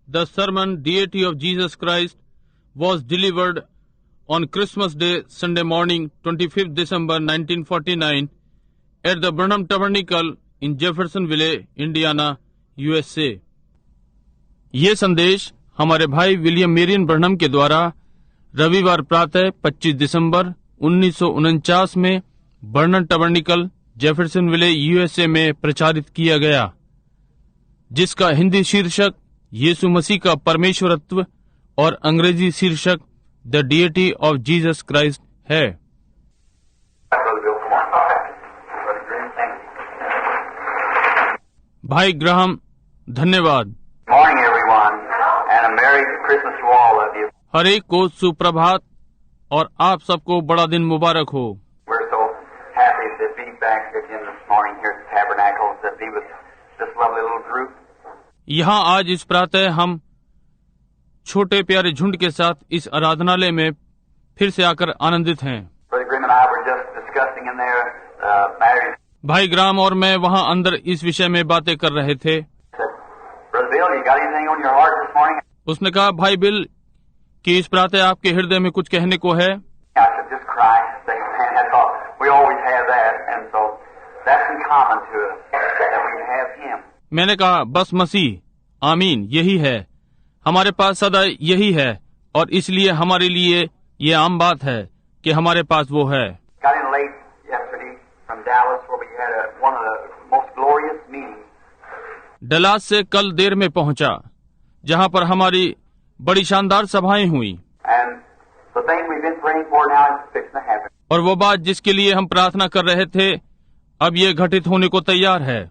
The sermon Deity of Jesus Christ was delivered on Christmas Day, Sunday morning, 25th December 1949 at the Branham Tabernacle in Jeffersonville, Indiana, USA. ये संदेश हमारे भाई William Marrion ब्रनहम के द्वारा रविवार प्रातः 25 दिसंबर 1949 में बर्नम टबरनिकल जेफरसनविले यूएसए में प्रचारित किया गया, जिसका हिंदी शीर्षक यीशु मसीह का परमेश्वरत्व और अंग्रेजी शीर्षक the deity of Jesus Christ है। भाई ग्राहम, धन्यवाद। हर एक को सुप्रभात और आप सबको बड़ा दिन मुबारक हो। यहाँ आज इस प्रातः हम छोटे प्यारे झुंड के साथ इस आराधनालय में फिर से आकर आनंदित हैं। भाई ग्राम और मैं वहाँ अंदर इस विषय में बातें कर रहे थे। उसने कहा, भाई बिल, कि इस प्रातः आपके हृदय में कुछ कहने को है। मैंने कहा, बस मसीह, आमीन, यही है, हमारे पास सदा यही है, और इसलिए हमारे लिए ये आम बात है कि हमारे पास वो है। डलास से कल देर में पहुंचा, जहां पर हमारी बड़ी शानदार सभाएं हुई, और वो बात जिसके लिए हम प्रार्थना कर रहे थे अब ये घटित होने को तैयार है।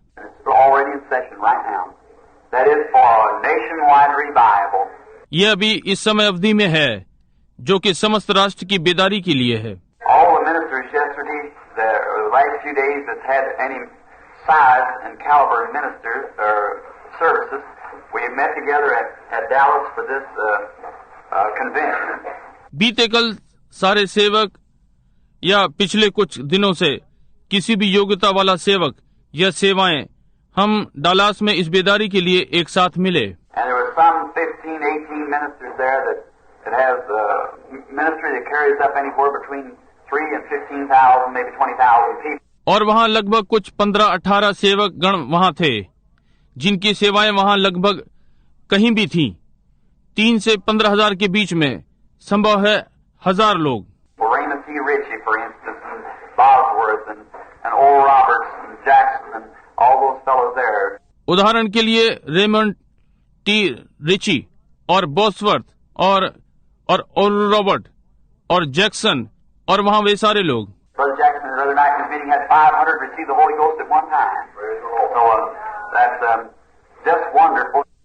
ये अभी इस समय अवधि में है, जो कि समस्त राष्ट्र की बेदारी के लिए है। बीते कल सारे सेवक या पिछले कुछ दिनों से किसी भी योग्यता वाला सेवक या सेवाएं हम डलास में इस बेदारी के लिए एक साथ मिले। और वहाँ लगभग कुछ 15-18 सेवक गण वहाँ थे, जिनकी सेवाएं वहाँ लगभग कहीं भी थीं। 3 से 15,000 के बीच में, संभव है 1000 लोग। उदाहरण के लिए रेमंड टी रिची और बॉसवर्थ और ओल रॉबर्ट और जैक्सन और वहाँ वे सारे लोग।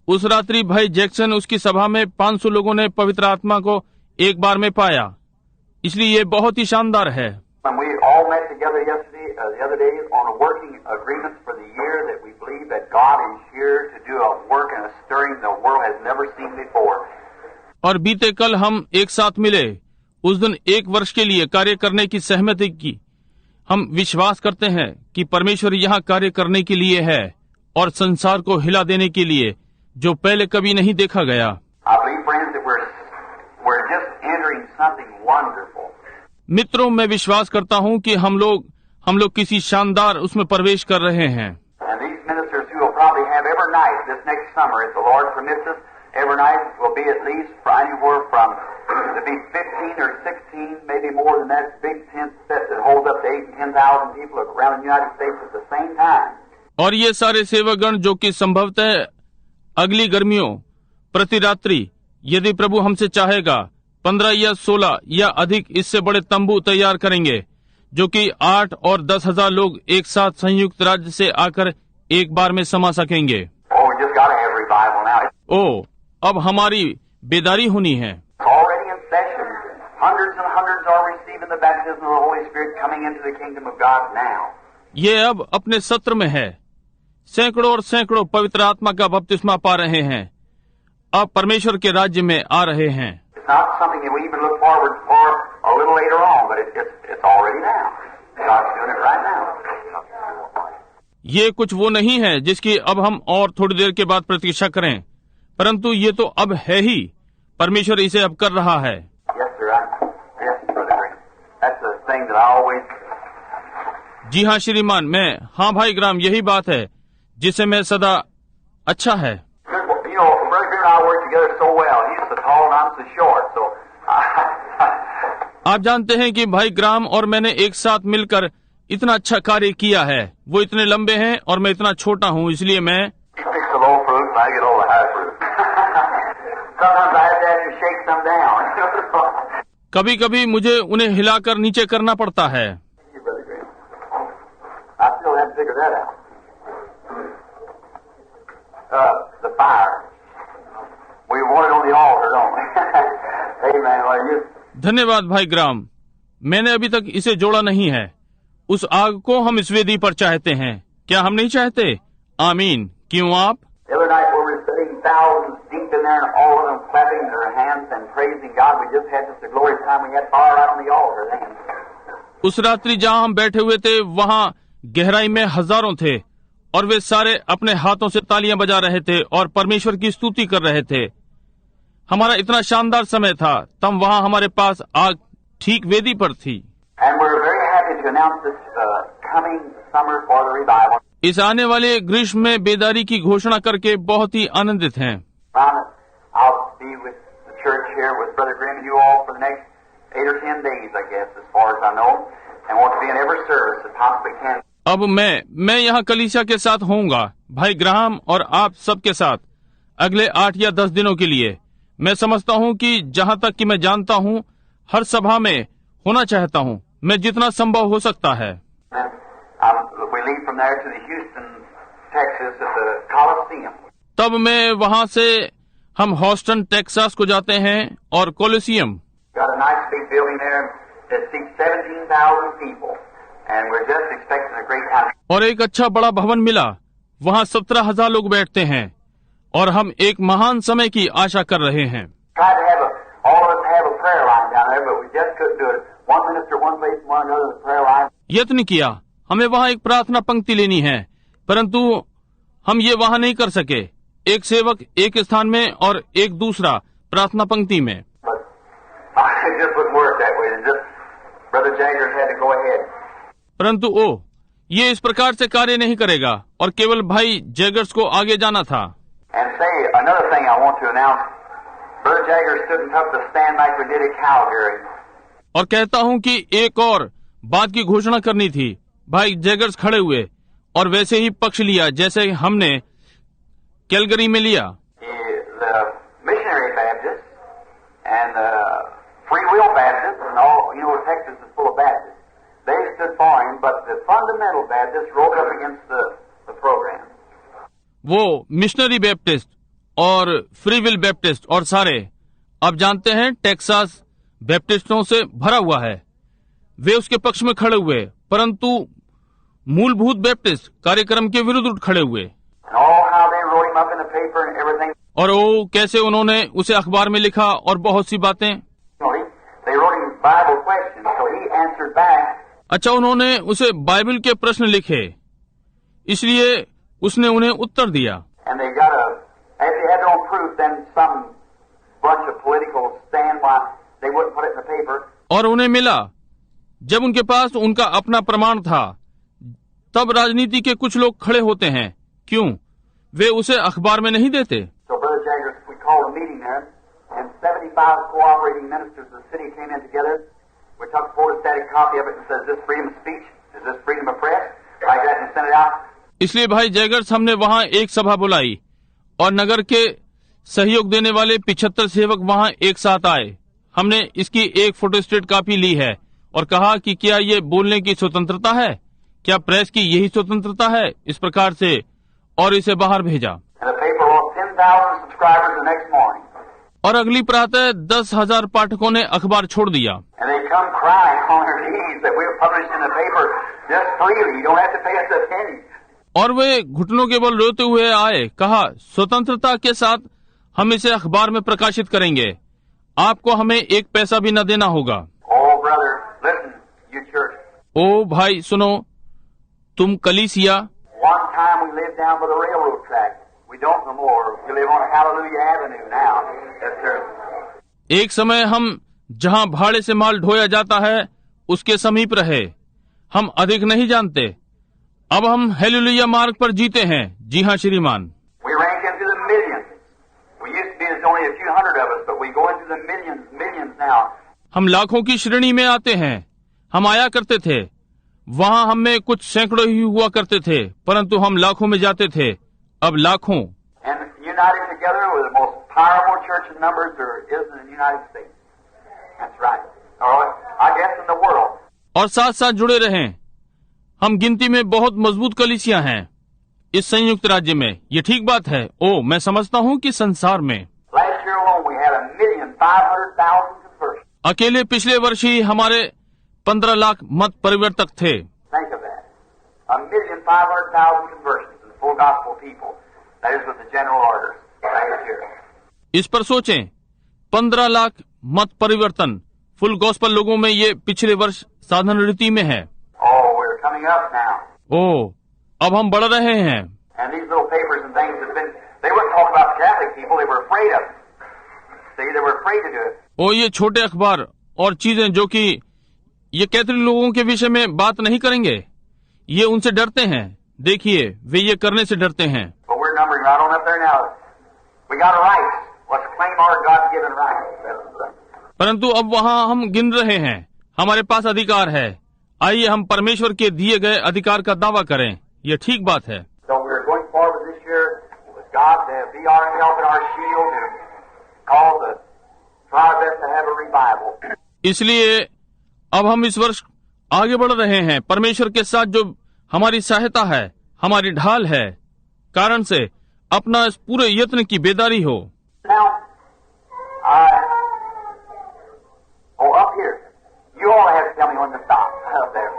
उस रात्रि भाई जैक्सन उसकी सभा में 500 लोगों ने पवित्र आत्मा को एक बार में पाया, इसलिए ये बहुत ही शानदार है। और बीते कल हम एक साथ मिले, उस दिन 1 वर्ष के लिए कार्य करने की सहमति की। हम विश्वास करते हैं कि परमेश्वर यहाँ कार्य करने के लिए है और संसार को हिला देने के लिए, जो पहले कभी नहीं देखा गया। मित्रों, मैं विश्वास करता हूँ कि हम लोग किसी शानदार उसमें प्रवेश कर रहे हैं। और ये सारे सेवकगण जो कि संभवतः अगली गर्मियों प्रति रात्रि, यदि प्रभु हमसे चाहेगा, 15 या 16 या अधिक इससे बड़े तंबू तैयार करेंगे, जो कि 8 और 10,000 लोग एक साथ संयुक्त राज्य से आकर एक बार में समा सकेंगे। ओ, अब हमारी बेदारी होनी है। ये अब अपने सत्र में है। सैकड़ों और सैकड़ों पवित्र आत्मा का बपतिस्मा पा रहे हैं, अब परमेश्वर के राज्य में आ रहे हैं। ये कुछ वो नहीं है जिसकी अब हम और थोड़ी देर के बाद प्रतीक्षा करें, परंतु ये तो अब है ही, परमेश्वर इसे अब कर रहा है। जी हाँ श्रीमान, हाँ भाई ग्राम, यही बात है जिसे मैं सदा, अच्छा है। आप जानते हैं कि भाई ग्राम और मैंने एक साथ मिलकर इतना अच्छा कार्य किया है। वो इतने लंबे हैं और मैं इतना छोटा हूँ, इसलिए मैं कभी कभी मुझे उन्हें हिलाकर नीचे करना पड़ता है। धन्यवाद भाई ग्राम, मैंने अभी तक इसे जोड़ा नहीं है। उस आग को हम इस वेदी पर चाहते हैं, क्या हम नहीं चाहते? आमीन। क्यों आप? उस रात्रि जहाँ हम बैठे हुए थे वहाँ गहराई में हजारों थे और वे सारे अपने हाथों से तालियां बजा रहे थे और परमेश्वर की स्तुति कर रहे थे। हमारा इतना शानदार समय था। तब वहाँ हमारे पास आग ठीक वेदी पर थी। इस आने वाले ग्रीष्म में बेदारी की घोषणा करके बहुत ही आनंदित हैं। अब मैं यहाँ कलीसिया के साथ होऊंगा, भाई ग्राहम और आप सबके साथ अगले 8 या 10 दिनों के लिए। मैं समझता हूँ कि जहाँ तक कि मैं जानता हूँ हर सभा में होना चाहता हूँ, मैं जितना संभव हो सकता है। तब मैं वहाँ से हम ह्यूस्टन टेक्सास को जाते हैं और कोलिसियम, और एक अच्छा बड़ा भवन मिला, वहाँ 17,000 लोग बैठते हैं और हम एक महान समय की आशा कर रहे हैं। यत्न किया, हमें वहाँ एक प्रार्थना पंक्ति लेनी है, परंतु हम ये वहाँ नहीं कर सके। एक सेवक एक स्थान में और एक दूसरा प्रार्थना पंक्ति में। परंतु ये इस प्रकार से कार्य नहीं करेगा और केवल भाई जैगर्स को आगे जाना था। और कहता हूँ कि एक और बात की घोषणा करनी थी। भाई जैगर्स खड़े हुए और वैसे ही पक्ष लिया जैसे हमने कैलगरी में लिया। वो मिशनरी बैप्टिस्ट और फ्री विल बैप्टिस्ट और सारे, आप जानते हैं टेक्सास बैप्टिस्टों से भरा हुआ है, वे उसके पक्ष में खड़े हुए, परंतु मूलभूत बैप्टिस्ट कार्यक्रम के विरुद्ध उठ खड़े हुए। और वो कैसे उन्होंने उसे अखबार में लिखा और बहुत सी बातें। अच्छा, उन्होंने उसे बाइबल के प्रश्न लिखे, इसलिए उसने उन्हें उत्तर दिया। और उन्हें मिला, जब उनके पास उनका अपना प्रमाण था, तब राजनीति के कुछ लोग खड़े होते हैं, क्यों वे उसे अखबार में नहीं देते? इसलिए भाई जैगर्स, हमने वहाँ एक सभा बुलाई और नगर के सहयोग देने वाले 75 सेवक वहाँ एक साथ आए। हमने इसकी एक फोटोस्टेट कॉपी ली है और कहा कि क्या ये बोलने की स्वतंत्रता है, क्या प्रेस की यही स्वतंत्रता है, इस प्रकार से, और इसे बाहर भेजा। और अगली प्रातः 10,000 पाठकों ने अखबार छोड़ दिया। और वे घुटनों के बल रोते हुए आए, कहा स्वतंत्रता के साथ हम इसे अखबार में प्रकाशित करेंगे, आपको हमें एक पैसा भी न देना होगा। ओ भाई सुनो, तुम कलीसिया। We don't no more. We live on Hallelujah Avenue now. Yes, sir. एक समय हम जहाँ भाड़े से माल ढोया जाता है उसके समीप रहे, हम अधिक नहीं जानते। अब हम हालेलुया मार्ग पर जीते हैं। जी हाँ श्रीमान। We rank into the millions. We used to be there's only a few hundred of us, but we go into the millions now. हम लाखों की श्रेणी में आते हैं। हम आया करते थे, वहाँ हम में कुछ सैकड़ों ही हुआ करते थे, परंतु हम लाखों में जाते थे, अब लाखों। And united together with the most powerful church in numbers there is in the United States. That's right. Or I guess in the world. और साथ साथ जुड़े रहें। हम गिनती में बहुत मजबूत कलीसियां हैं इस संयुक्त राज्य में। ये ठीक बात है। ओ, मैं समझता हूँ कि संसार में Last year alone we had 1,500,000 conversions. अकेले पिछले वर्ष ही हमारे 15 लाख मत परिवर्तक थे। Think of that. 1,500,000 conversions in the full gospel people. That is with the general orders. Right here. इस पर सोचें, 15 लाख मत परिवर्तन फुल गॉस्पल लोगों में ये पिछले वर्ष साधन रीति में है। Oh, we're coming up now. ओ, अब हम बढ़ रहे हैं। And these little papers and things have been, they wouldn't talk about Catholic people, they were afraid of it. See, they were afraid to do it. ओ, ये छोटे अखबार और चीजें जो कि ये कैथोलिक लोगों के विषय में बात नहीं करेंगे, ये उनसे डरते हैं। देखिए, वे ये करने से डरते हैं। But we're numbering right on up there now. We got a right. Let's claim our God-given right. परंतु अब वहाँ हम गिन रहे हैं, हमारे पास अधिकार है। आइए हम परमेश्वर के दिए गए अधिकार का दावा करें। ये ठीक बात है। So we're going forward this year with God to be our help and our shield and call the try our best to have a revival. इसलिए अब हम इस वर्ष आगे बढ़ रहे हैं परमेश्वर के साथ, जो हमारी सहायता है, हमारी ढाल है, कारण से अपना इस पूरे यत्न की बेदारी हो। Now, up here. You all have to tell me when to stop. Up there.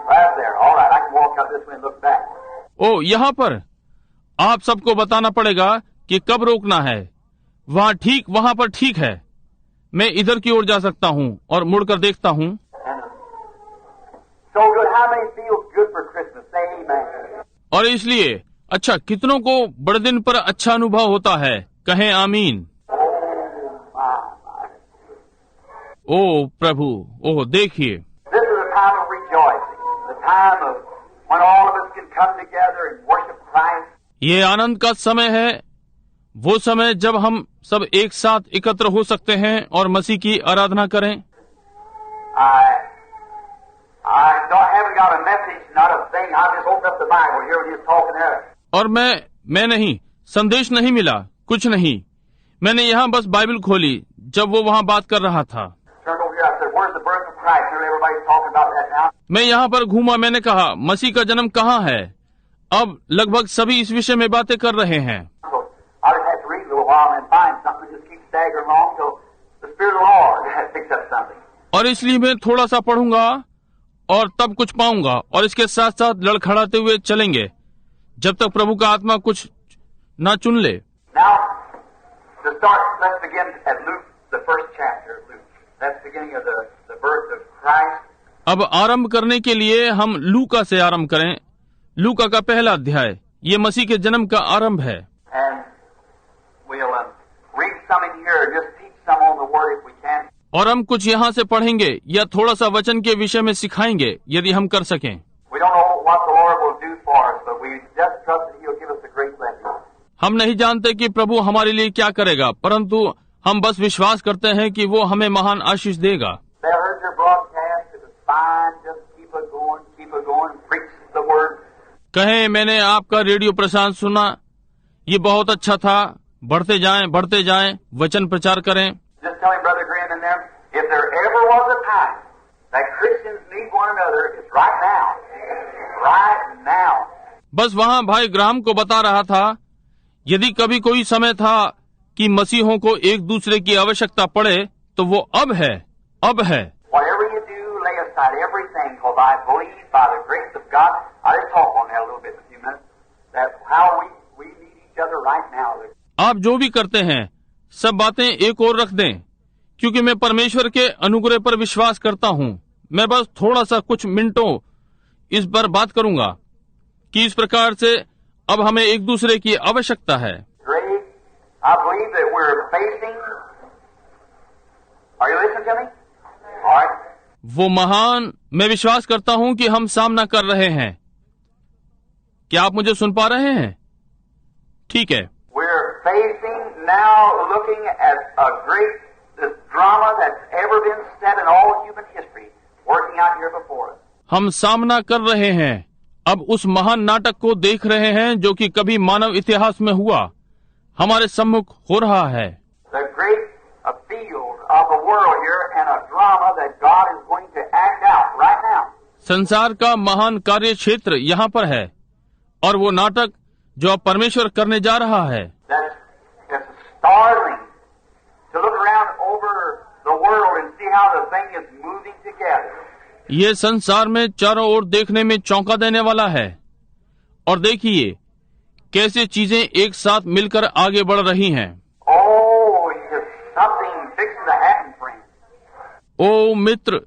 Right there. All right. I can walk out this way and look back. ओ, यहाँ पर आप सबको बताना पड़ेगा कि कब रोकना है। वहाँ ठीक, वहाँ पर ठीक है। मैं इधर की ओर जा सकता हूँ और मुड़कर देखता हूँ। So good. How many feel good for Christmas? Say amen. और इसलिए अच्छा, कितनों को बड़े दिन पर अच्छा अनुभव होता है? कहें आमीन। ओ प्रभु, ओह देखिए, This is a time of rejoicing, the time of when all of us can come together and worship Christ. ये आनंद का समय है, वो समय जब हम सब एक साथ एकत्र हो सकते हैं और मसीह की आराधना करें। I haven't got a message, not a thing. I just opened up the Bible here when he was talking there. और मैं नहीं, संदेश नहीं मिला, कुछ नहीं। मैंने यहाँ बस बाइबल खोली जब वो वहाँ बात कर रहा था। Turned over here. I said, "Where's the birth of Christ?" Here everybody's talking about that now. मैं यहाँ पर घूमा, मैंने कहा मसीह का जन्म कहाँ है? अब लगभग सभी इस विषय में बातें कर रहे हैं। So I just have to read a little while and then find something. Just keep staggering along till the Spirit of the Lord picks up something. और इसलिए मैं थोड़ा सा पढ़ूंगा और तब कुछ पाऊंगा, और इसके साथ साथ लड़खड़ाते हुए चलेंगे जब तक प्रभु का आत्मा कुछ न चुन ले। Now, to start, let's begin at Luke, the first chapter of Luke. That's the beginning of the birth of Christ. अब आरंभ करने के लिए हम लूका से आरंभ करें। लूका का पहला अध्याय, ये मसीह के जन्म का आरंभ है। And we'll read some in here and just teach some on the word if we can. और हम कुछ यहाँ से पढ़ेंगे या थोड़ा सा वचन के विषय में सिखाएंगे यदि हम कर सकें। We don't know what the Lord will do for us, but we just trust that He'll give us a great blessing. हम नहीं जानते कि प्रभु हमारे लिए क्या करेगा, परंतु हम बस विश्वास करते हैं कि वो हमें महान आशीष देगा। They heard your broadcast. It was fine. Just keep it going, preach the word. कहें मैंने आपका रेडियो प्रसारण सुना, ये बहुत अच्छा था। बढ़ते जाएं, वचन प्रचार करें। Just telling Brother Graham in there, if there ever was a time that Christians need one another, it's right now. Right now. बस वहाँ भाई ग्राहम को बता रहा था, यदि कभी कोई समय था कि मसीहों को एक दूसरे की आवश्यकता पड़े तो वो अब है। Whatever you do, lay aside everything, because I believe by the grace of God. I'll just talk on that a little bit in a few minutes. That how we need each other right now. आप जो भी करते हैं सब बातें एक ओर रख दें, क्योंकि मैं परमेश्वर के अनुग्रह पर विश्वास करता हूँ। मैं बस थोड़ा सा कुछ मिनटों इस पर बात करूंगा कि इस प्रकार से अब हमें एक दूसरे की आवश्यकता है। I believe that we're facing. Are you listening to me? All right. वो महान, मैं विश्वास करता हूं कि हम सामना कर रहे हैं। क्या आप मुझे सुन पा रहे हैं? ठीक है। We're facing now, looking at a great drama that's ever been set in all human history, working out here before us. हम सामना कर रहे हैं, अब उस महान नाटक को देख रहे हैं जो कि कभी मानव इतिहास में हुआ, हमारे सम्मुख हो रहा है। The great field of the world here and a drama that God is going to act out right now. संसार का महान कार्य क्षेत्र यहाँ पर है और वो नाटक जो अब परमेश्वर करने जा रहा है। That's startling to look around over the world and see how the thing is moving together. ये संसार में चारों ओर देखने में चौंका देने वाला है और देखिए कैसे चीजें एक साथ मिलकर आगे बढ़ रही हैं। Oh, there's something fixing to happen, friend. ओ मित्र,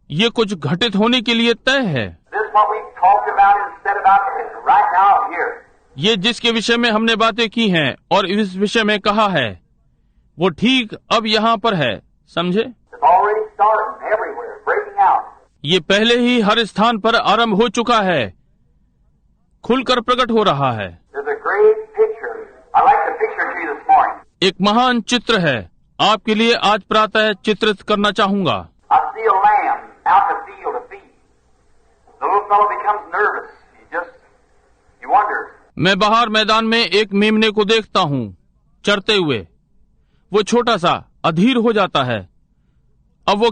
ये कुछ घटित होने के लिए तय है। This is what we've talked about and said about this right now here. ये जिसके विषय में हमने बातें की हैं और इस विषय में कहा है, वो ठीक अब यहाँ पर है, समझे? It's already starting everywhere, breaking out. ये पहले ही हर स्थान पर आरंभ हो चुका है, खुलकर प्रकट हो रहा है। There's a great picture. I like the picture to you this morning. एक महान चित्र है, आपके लिए आज प्रातः चित्रित करना चाहूंगा। I see a lamb out in the field to feed. The little fellow becomes nervous. He wonders. मैं बाहर मैदान में एक मेमने को देखता हूँ चरते हुए। वो छोटा सा अधीर हो जाता है। अब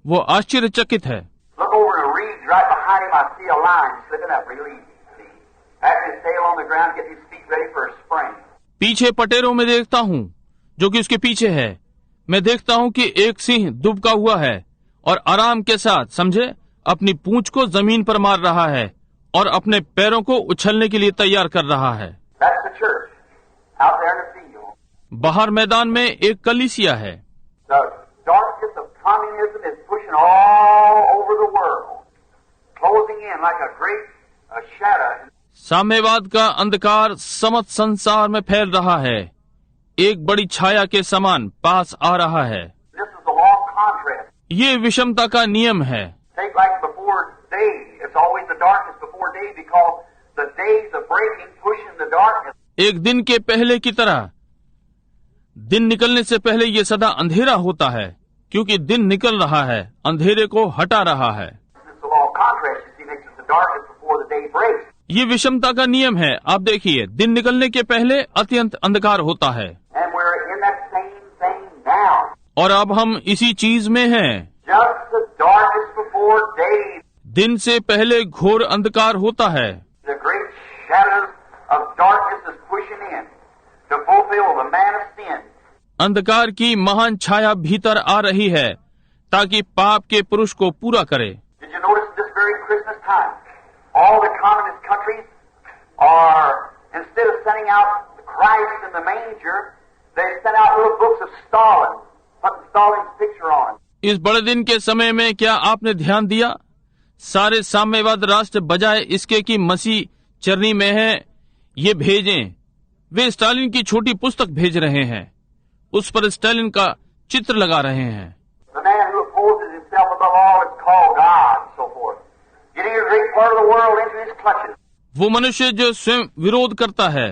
वो आश्चर्यचकित है। Look over the reeds right behind him. I see a lion slipping up real easy. Having his tail on the ground, getting his feet ready for a spring. पीछे पटेरों में देखता हूँ जो कि उसके पीछे है। मैं देखता हूँ कि एक सिंह दुबका हुआ है और आराम के साथ, समझे, अपनी पूंछ को जमीन पर मार रहा है और अपने पैरों को उछलने के लिए तैयार कर रहा है। That's the church out there in the field. बाहर मैदान में एक कलीसिया है। The darkness of communism is pushing all over the world, closing in like a great shadow. साम्यवाद का अंधकार समस्त संसार में फैल रहा है, एक बड़ी छाया के समान पास आ रहा है। This is the law of contrast. ये विषमता का नियम है। Take like before day. It's always the darkness before day because the days of breaking pushing the darkness. एक दिन के पहले की तरह दिन निकलने से पहले ये सदा अंधेरा होता है, क्योंकि दिन निकल रहा है, अंधेरे को हटा रहा है। This is the law of contrast. You see, makes it the darkness before the day breaks. ये विषमता का नियम है। आप देखिए, दिन निकलने के पहले अत्यंत अंधकार होता है। And we're in that same thing now. और अब हम इसी चीज में हैं। Just the darkness before day. दिन से पहले घोर अंधकार होता है। The great shadows of darkness is pushing in to fulfill the man of sin. अंधकार की महान छाया भीतर आ रही है ताकि पाप के पुरुष को पूरा करे। Did you notice this very Christmas time? All the communist countries are, instead of sending out Christ in the manger, they sent out little books of Stalin, putting Stalin's picture on. इस बड़े दिन के समय में क्या आपने ध्यान दिया? सारे साम्यवाद राष्ट्र बजाय इसके कि मसीह चरनी में है, ये भेजें, वे स्टालिन की छोटी पुस्तक भेज रहे हैं, उस पर स्टालिन का चित्र लगा रहे हैं। The man who opposes himself above all is called God, and so forth. Getting a great part of the world into his clutches. वो मनुष्य जो स्वयं विरोध करता है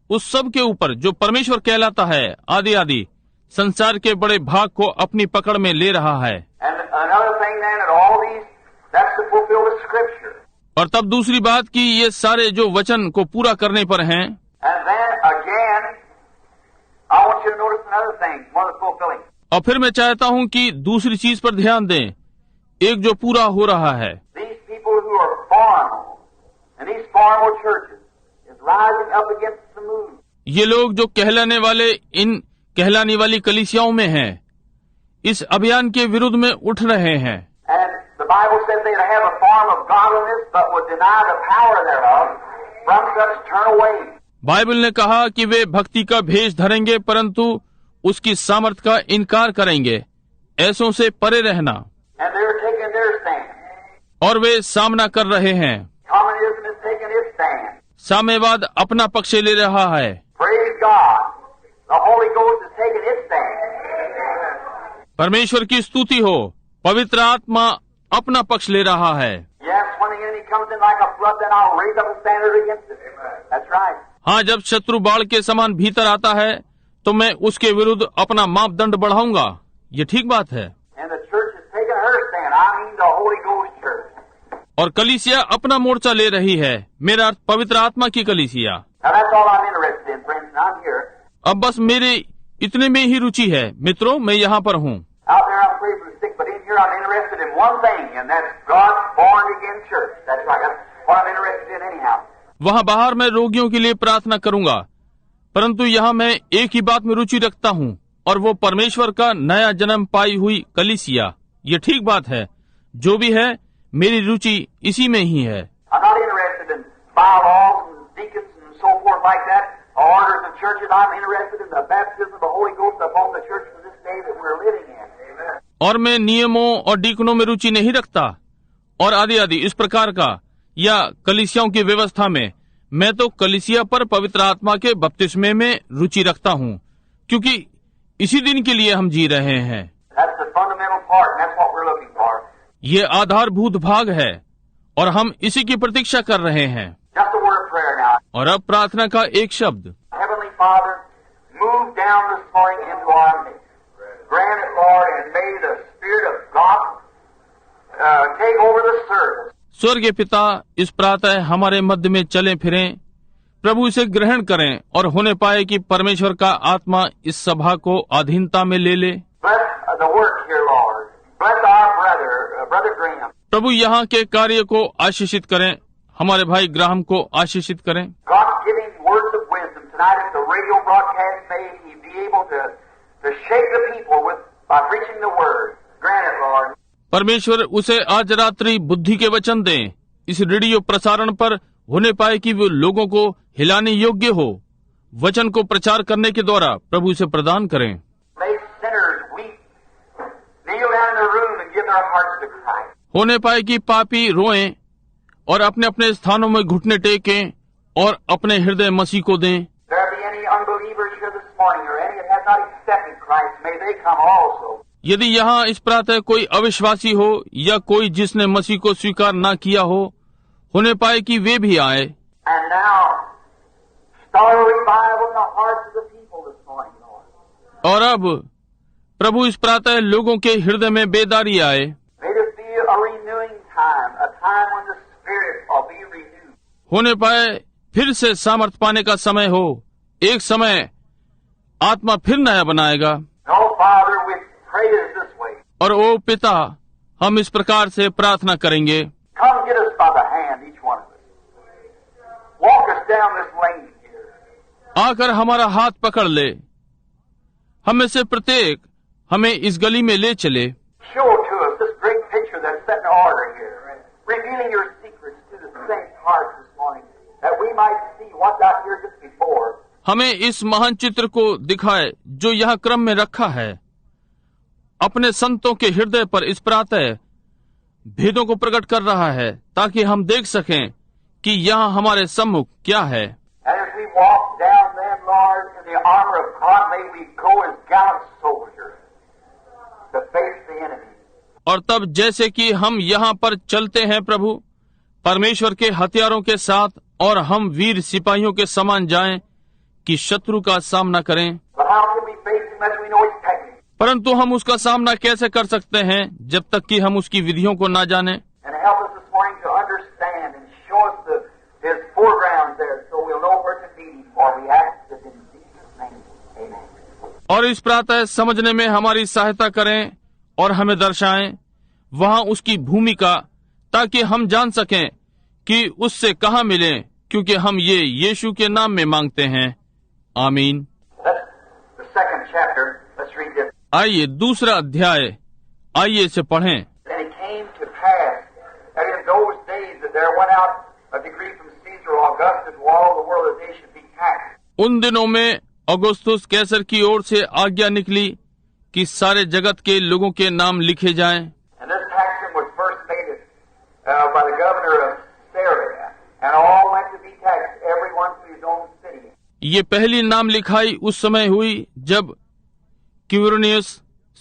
उस सब के ऊपर जो परमेश्वर कहलाता है, आदि आदि संसार के बड़े भाग को अपनी पकड़ में ले रहा है। And another thing then, that all these, that's to fulfill the scripture. और तब दूसरी बात कि ये सारे जो वचन को पूरा करने पर हैं। And then again, I want you to notice another thing, one of the fulfilling. और फिर मैं चाहता हूँ कि दूसरी चीज पर ध्यान दें, एक जो पूरा हो रहा है। These people who are formal, and these formal churches, is rising up against the move. ये लोग जो कहलाने वाले इन कहलाने वाली कलीसियाओं में हैं, इस अभियान के विरुद्ध में उठ रहे हैं। And the Bible says they have a form of godliness, but would deny the power thereof. From such turn away. Bible ने कहा कि वे भक्ति का भेष धरेंगे परंतु उसकी सामर्थ का इनकार करेंगे, ऐसों से परे रहना। And they're taking their stand. और वे सामना कर रहे हैं। Communism is taking its stand. साम्यवाद अपना पक्ष ले रहा है। Praise God. The Holy Ghost has taken its stand. परमेश्वर की स्तुति हो, पवित्र आत्मा अपना पक्ष ले रहा है। Yes, when the enemy comes in like a flood, then I'll raise up a standard against it. That's right. हाँ, जब शत्रु बाढ़ के समान भीतर आता है तो मैं उसके विरुद्ध अपना मापदंड बढ़ाऊंगा। ये ठीक बात है। And the church has taken her stand. I mean the Holy Ghost church. और कलीसिया अपना मोर्चा ले रही है, मेरा अर्थ पवित्र आत्मा की कलीसिया। Now that's all I'm interested in, friends, and I'm here. अब बस मेरे इतने में ही रुचि है, मित्रों, मैं यहाँ पर हूँ। Out there I'm praying for the sick, but in here I'm interested in one thing, and that's God's born again church. That's right. That's what I'm interested in anyhow. वहाँ बाहर मैं रोगियों के लिए प्रार्थना करूंगा, परंतु यहाँ मैं एक ही बात में रुचि रखता हूँ, और वो परमेश्वर का नया जन्म पाई हुई कलीसिया। ये ठीक बात है, जो भी है मेरी रुचि इसी में ही है। I'm not interested in bylaws and deacons and so forth like that, orders of churches. I'm interested in the baptism of the Holy Ghost upon the church for this day that we're living in. Amen. और मैं नियमों और डीकनों में रुचि नहीं रखता और आदि आदि इस प्रकार का या कलीसियाओं की व्यवस्था में। मैं तो कलीसिया पर पवित्र आत्मा के बपतिस्मे में रुचि रखता हूँ, क्योंकि इसी दिन के लिए हम जी रहे हैं। That's the fundamental part, and that's what we're looking for. ये आधारभूत भाग है और हम इसी की प्रतीक्षा कर रहे हैं। Just a word of prayer now. और अब प्रार्थना का एक शब्द। Heavenly Father, move down this morning into our midst. Grant it, Lord, and may the Spirit of God take over the service. स्वर्गीय पिता, इस प्रातः हमारे मध्य में चले फिरें, प्रभु इसे ग्रहण करें और होने पाए कि परमेश्वर का आत्मा इस सभा को अधीनता में ले ले। Bless the work here, Lord. Bless our brother Graham. प्रभु यहाँ के कार्य को आशीषित करें, हमारे भाई ग्राहम को आशीषित करें। God give him words of wisdom tonight at the radio broadcast. May he be able to shake the people by preaching the word. Grant it, Lord. परमेश्वर उसे आज रात्रि बुद्धि के वचन दें, इस रेडियो प्रसारण पर होने पाए कि वो लोगों को हिलाने योग्य हो। वचन को प्रचार करने के द्वारा प्रभु इसे प्रदान करें। May sinners weep, kneel down in the room and give their hearts to Christ. होने पाए कि पापी रोएं और अपने अपने स्थानों में घुटने टेकें और अपने हृदय मसीह को दें। There be any unbelievers here this morning, or any that have not accepted Christ, may they come also. यदि यहाँ इस प्रातः कोई अविश्वासी हो या कोई जिसने मसीह को स्वीकार न किया हो, होने पाए कि वे भी आए। And now, start a revival in the hearts of the people this morning, Lord. और अब प्रभु इस प्रातः लोगों के हृदय में बेदारी आए। May this be a renewing time, a time when the Spirit will be renewed. होने पाए फिर से सामर्थ पाने का समय हो, एक समय आत्मा फिर नया बनाएगा। No, Father, we pray this way. और ओ पिता, हम इस प्रकार से प्रार्थना करेंगे। Come get us by the hand, each one of us. Walk us down this lane here. आकर हमारा हाथ पकड़ ले, हमें से प्रत्येक हमें इस गली में ले चले। Show to us this great picture that's set in order here, revealing your secrets to the saints' hearts this morning, that we might see what's out here just before. हमें इस महान चित्र को दिखाए जो यहाँ क्रम में रखा है, अपने संतों के हृदय पर इस प्रातः भेदों को प्रकट कर रहा है, ताकि हम देख सकें कि यहाँ हमारे सम्मुख क्या है। And as we walk down then, Lord, in the armor of God, may we go as gallant soldiers to face the enemy. और तब जैसे कि हम यहाँ पर चलते हैं प्रभु, परमेश्वर के हथियारों के साथ, और हम वीर सिपाहियों के समान जाएं कि शत्रु का सामना करें। But how can we face him unless we know his technique? परंतु हम उसका सामना कैसे कर सकते हैं जब तक कि हम उसकी विधियों को ना जाने। And help us this morning to understand and show us his foreground there, so we'll know where to meet him, for we ask it in Jesus' name. Amen. और इस प्रातः समझने में हमारी सहायता करें और हमें दर्शाएं वहाँ उसकी भूमिका, ताकि हम जान सकें कि उससे कहाँ मिलें, क्योंकि हम ये यीशु के नाम में मांगते हैं। आमीन। That's the second chapter. Let's read this. आइए दूसरा अध्याय, आइए इसे पढ़ें। And it came to pass that in those days that there went out a decree from Caesar Augustus to all the world that they should be taxed. उन दिनों में अगुस्तुस कैसर की ओर से आज्ञा निकली कि सारे जगत के लोगों के नाम लिखे जाएं। And this taxing was first made by the governor of Syria, and all went to be taxed, everyone to his own city. ये पहली नाम लिखाई उस समय हुई जब क्विरिनियस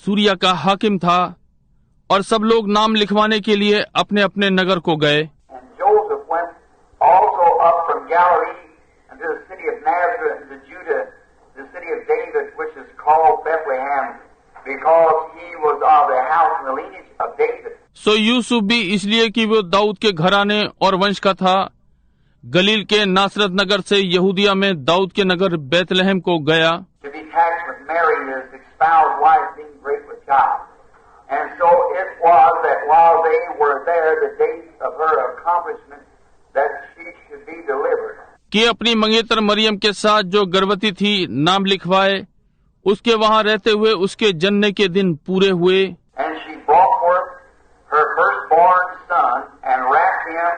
सूरिया का हाकिम था और सब लोग नाम लिखवाने के लिए अपने अपने नगर को गए। And Joseph went also up from Galilee into the city of Nazareth into Judah, the city of David, which is called Bethlehem, because he was of the house and the lineage of David. सो यूसुफ भी इसलिए कि वो दाऊद के घराने और वंश का था, गलील के नासरत नगर से यहूदिया में दाऊद के नगर बैतलहम को गया। To be taxed with Mary, his espoused wife, being great with child. And so it was that while they were there, the days of her accomplishment, that she should be delivered. कि अपनी मंगेतर मरियम के साथ जो गर्भवती थी नाम लिखवाए, उसके वहां रहते हुए उसके जन्म के दिन पूरे हुए। And she brought forth her firstborn son, and wrapped him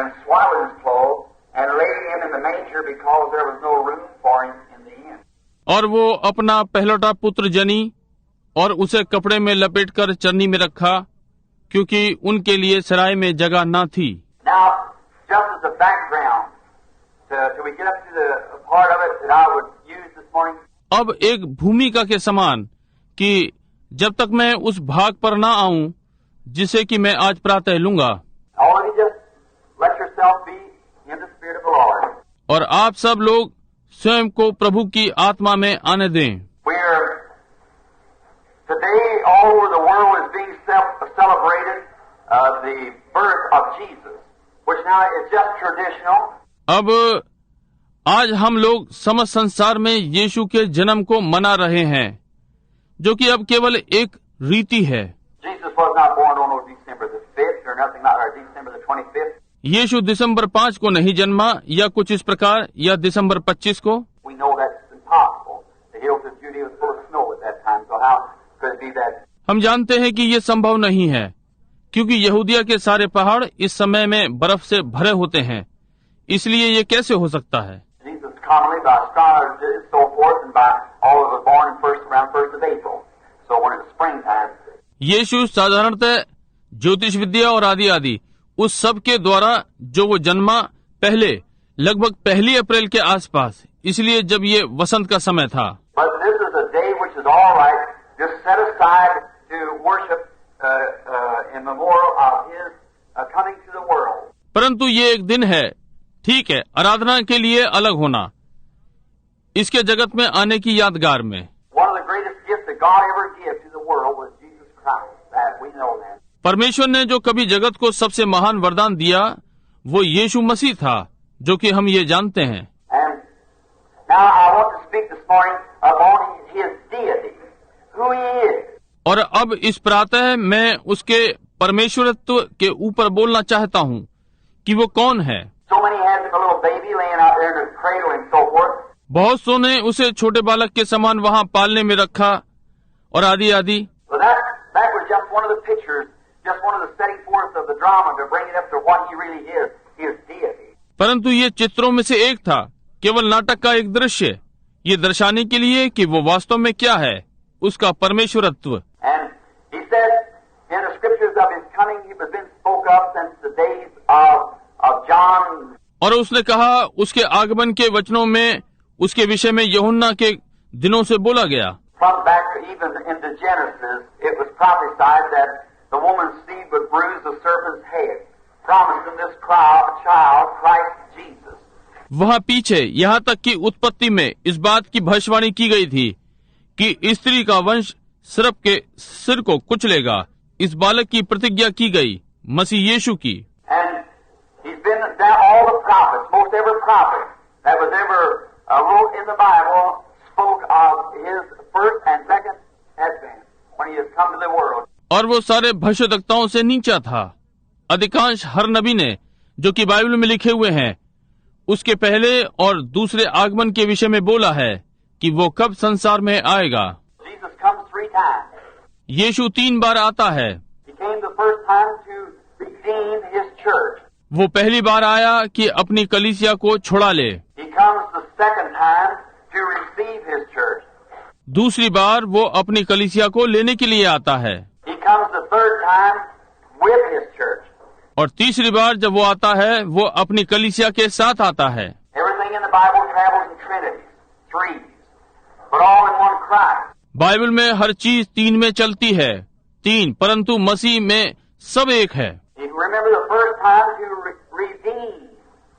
in swaddling clothes, and laid him in the manger, because there was no room for him in the inn. और वो अपना पहलौठा पुत्र जनी और उसे कपड़े में लपेटकर चरनी में रखा, क्योंकि उनके लिए सराय में जगह न थी। Now, just as a background, till we get up to the part of it that I would use this morning. अब एक भूमिका के समान कि जब तक मैं उस भाग पर ना आऊं जिसे कि मैं आज प्रातः लूंगा, Already just let yourself be in the Spirit of the Lord. और आप सब लोग स्वयं को प्रभु की आत्मा में आने दें। We're today all over the world is being celebrated the birth of Jesus, which now is just traditional. अब आज हम लोग समस्त संसार में यीशु के जन्म को मना रहे हैं, जो कि अब केवल एक रीति है। Jesus was not born on December the 5th or nothing like that, or December the 25th. यीशु दिसंबर 5 को नहीं जन्मा या कुछ इस प्रकार, या दिसंबर 25 को। We know that's impossible. The hills of Judea was full of snow at that time, so how could it be that? हम जानते हैं कि ये संभव नहीं है, क्योंकि यहूदिया के सारे पहाड़ इस समय में बर्फ से भरे होते हैं, इसलिए ये कैसे हो सकता है। Jesus commonly by astronomers and so forth, and by all of the born around 1st of April. So when it's springtime. यीशु साधारणतः ज्योतिष विद्या और आदि आदि उस सब के द्वारा जो वो जन्मा पहले लगभग 1 अप्रैल के आसपास, इसलिए जब ये वसंत का समय था। But this is a day which is all right, just set aside to worship in memorial of His coming to the world. परंतु ये एक दिन है, ठीक है, आराधना के लिए अलग होना, इसके जगत में आने की यादगार में। One of the greatest gifts that God ever gave to the world was Jesus Christ. That we know that. परमेश्वर ने जो कभी जगत को सबसे महान वरदान दिया वो यीशु मसीह था, जो कि हम ये जानते हैं। And now I want to speak this morning upon His deity, who He is. और अब इस प्रातः मैं उसके परमेश्वरत्व के ऊपर बोलना चाहता हूँ कि वो कौन है। So many has him a little baby laying out there in the cradle and so forth. बहुत सो ने उसे छोटे बालक के समान वहाँ पालने में रखा और आदि आदि। So that was just one of the pictures, just one of the setting forth of the drama to bring it up to what He really is, His deity. परंतु ये चित्रों में से एक था, केवल नाटक का एक दृश्य, ये दर्शाने के लिए कि वो वास्तव में क्या है, उसका परमेश्वरत्व। And He said in the scriptures of His coming, He was been spoke of since the days of John. और उसने कहा उसके आगमन के वचनों में उसके विषय में यूहन्ना के दिनों से बोला गया। From back even into Genesis, it was prophesied that the woman's seed would bruise the serpent's head, promising this child, Christ Jesus. वहाँ पीछे यहाँ तक कि उत्पत्ति में इस बात की भविष्यवाणी की गई थी कि स्त्री का वंश सर्प के सिर को कुचलेगा, इस बालक की प्रतिज्ञा की गई, मसीह यीशु की। And He's been down all the prophets, most every prophet that was ever wrote in the Bible spoke of His first and second advent when He has come to the world. और वो सारे भविष्यद्वक्ताओं से नीचा था। अधिकांश हर नबी ने जो कि बाइबल में लिखे हुए हैं उसके पहले और दूसरे आगमन के विषय में बोला है कि वो कब संसार में आएगा। Jesus comes 3 times. यीशु 3 बार आता है। He came the first time to redeem His church. वो पहली बार आया कि अपनी कलीसिया को छुड़ा ले। He comes the second time to receive His church. दूसरी बार वो अपनी कलीसिया को लेने के लिए आता है। He comes the third time with His church. और तीसरी बार जब वो आता है वो अपनी कलीसिया के साथ आता है। Everything in the Bible travels in Trinity. threes, but all in one Christ. Bible में हर चीज तीन में चलती है, तीन, परंतु मसीह में सब एक है। You remember the first time to redeem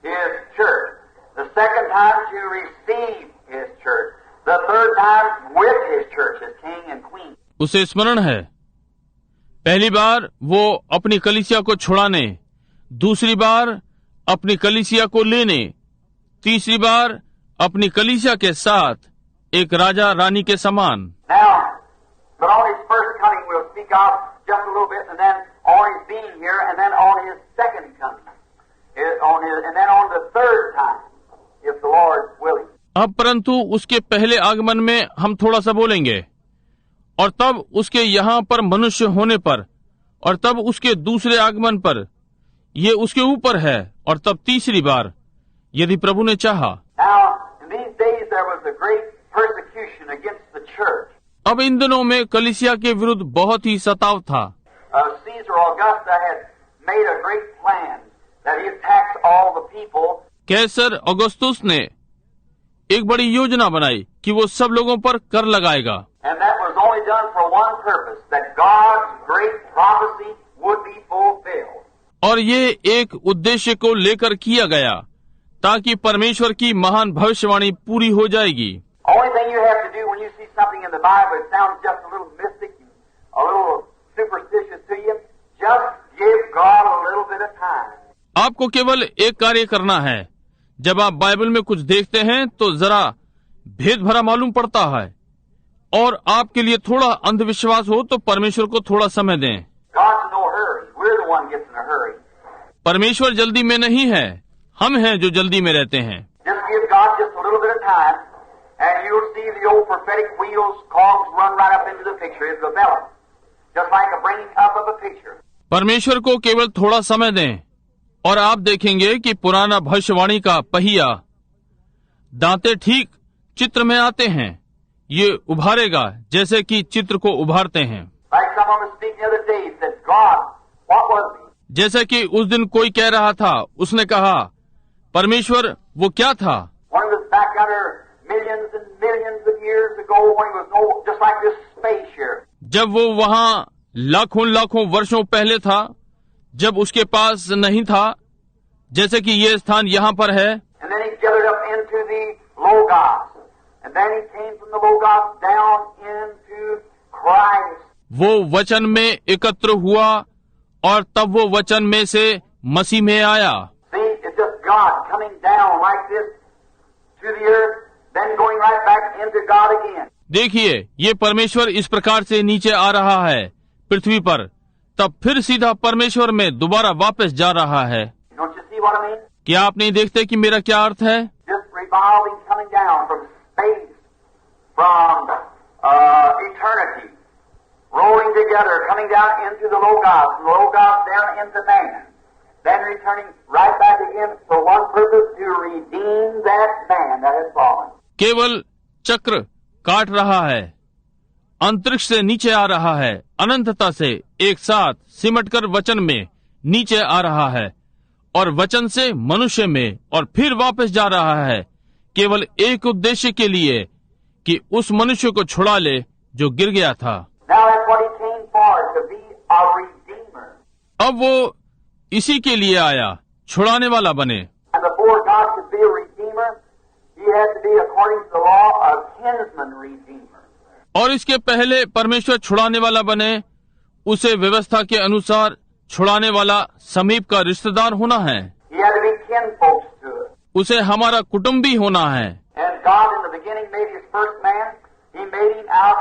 His church, the second time to receive His church, the third time with His church as King and Queen. उसे स्मरण है, पहली बार वो अपनी कलीसिया को छुड़ाने, दूसरी बार अपनी कलीसिया को लेने, तीसरी बार अपनी कलीसिया के साथ एक राजा रानी के समान। Now, but on His first coming we'll speak of just a little bit, and then on His being here, and then on His second coming, and then on the third time, if the Lord is willing. अब परंतु उसके पहले आगमन में हम थोड़ा सा बोलेंगे, और तब उसके यहाँ पर मनुष्य होने पर, और तब उसके दूसरे आगमन पर, ये उसके ऊपर है, और तब तीसरी बार यदि प्रभु ने चाहा। Now, in these days there was a great persecution against the church. अब इन दिनों में कलीसिया के विरुद्ध बहुत ही सताव था। Caesar Augusta had made a great plan that he attacks all the people. Caesar Augustus ने एक बड़ी योजना बनाई कि वो सब लोगों पर कर लगाएगा। And that was only done for one purpose, that God's great prophecy would be fulfilled. और ये एक उद्देश्य को लेकर किया गया, ताकि परमेश्वर की महान भविष्यवाणी पूरी हो जाएगी। Only thing you have to do when you see something in the Bible that sounds just a little mystic, a little superstitious to you, just give God a little bit of time. आपको केवल एक कार्य करना है, जब आप Bible में कुछ देखते हैं तो जरा भेद भरा मालूम पड़ता है, और आपके लिए थोड़ा अंधविश्वास हो तो परमेश्वर को थोड़ा समय दें। God's in no hurry. We're the one gets in a hurry. परमेश्वर जल्दी में नहीं है, हम हैं जो जल्दी में रहते हैं। Just give God just a little bit of time, and you'll see the old prophetic wheels, cogs run right up into the picture. It's developed, just like a bringing up of a picture. परमेश्वर को केवल थोड़ा समय दें, और आप देखेंगे कि पुराना भविष्यवाणी का पहिया दांते ठीक चित्र में आते हैं, ये उभारेगा जैसे कि चित्र को उभारते हैं। Like someone was speaking the other day, he said, God, what was He? जैसे कि उस दिन कोई कह रहा था, उसने कहा, परमेश्वर वो क्या था? When he was back under millions and millions of years ago, when he was no, just like this space here. जब वो वहाँ लाखों लाखों वर्षों पहले था, जब उसके पास नहीं था, जैसे कि ये स्थान यहाँ पर है। And then he gathered up into the Logos. And then he came from the Logos down into Christ. वो वचन में एकत्र हुआ, और तब वो वचन में से मसीह में आया। See, it's just God coming down like this to the earth, then going right back into God again. देखिए, ये परमेश्वर इस प्रकार से नीचे आ रहा है पृथ्वी पर, तब फिर सीधा परमेश्वर में दोबारा वापस जा रहा है। Don't you see what I mean? क्या आप नहीं देखते कि मेरा क्या अर्थ है? Just revolving, coming down from space, from eternity, rolling together, coming down into the Logos, from the Logos down into man, then returning right back again for one purpose, to redeem that man that has fallen. केवल चक्र काट रहा है, अंतरिक्ष से नीचे आ रहा है, अनंतता से एक साथ सिमटकर वचन में नीचे आ रहा है, और वचन से मनुष्य में, और फिर वापस जा रहा है, केवल एक उद्देश्य के लिए कि उस मनुष्य को छुड़ा ले जो गिर गया था। Now that's what he came for, to be a redeemer. अब वो इसी के लिए आया, छुड़ाने वाला बने। And before God could be a redeemer, he had to be, according to the law, a kinsman redeemer. और इसके पहले परमेश्वर छुड़ाने वाला बने, उसे व्यवस्था के अनुसार छुड़ाने वाला समीप का रिश्तेदार होना है। He had to be kinfolks to it. उसे हमारा कुटुंबी होना है। And God in the beginning made his first man, he made him out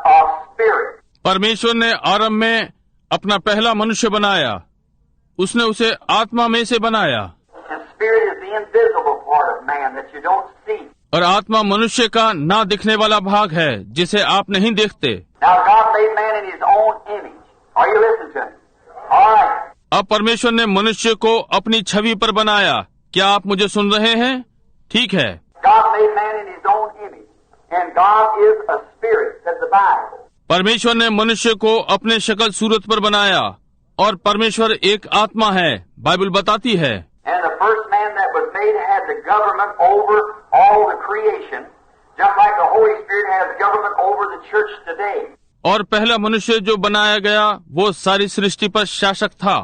of spirit. परमेश्वर ने आरंभ में अपना पहला मनुष्य बनाया, उसने उसे आत्मा में से बनाया। And spirit is the invisible part of man that you don't see. और आत्मा मनुष्य का ना दिखने वाला भाग है, जिसे आप नहीं देखते। Now God made man in his own image. Are you listening to me? All right. अब परमेश्वर ने मनुष्य को अपनी छवि पर बनाया। क्या आप मुझे सुन रहे हैं? ठीक है। God made man in his own image. And God is a spirit, says the Bible. परमेश्वर ने मनुष्य को अपने शक्ल सूरत पर बनाया, और परमेश्वर एक आत्मा है, बाइबल बताती है। And the first man that was made had the government over all the creation, just like the Holy Spirit has government over the church today. और पहला मनुष्य जो बनाया गया वो सारी सृष्टि पर शासक था,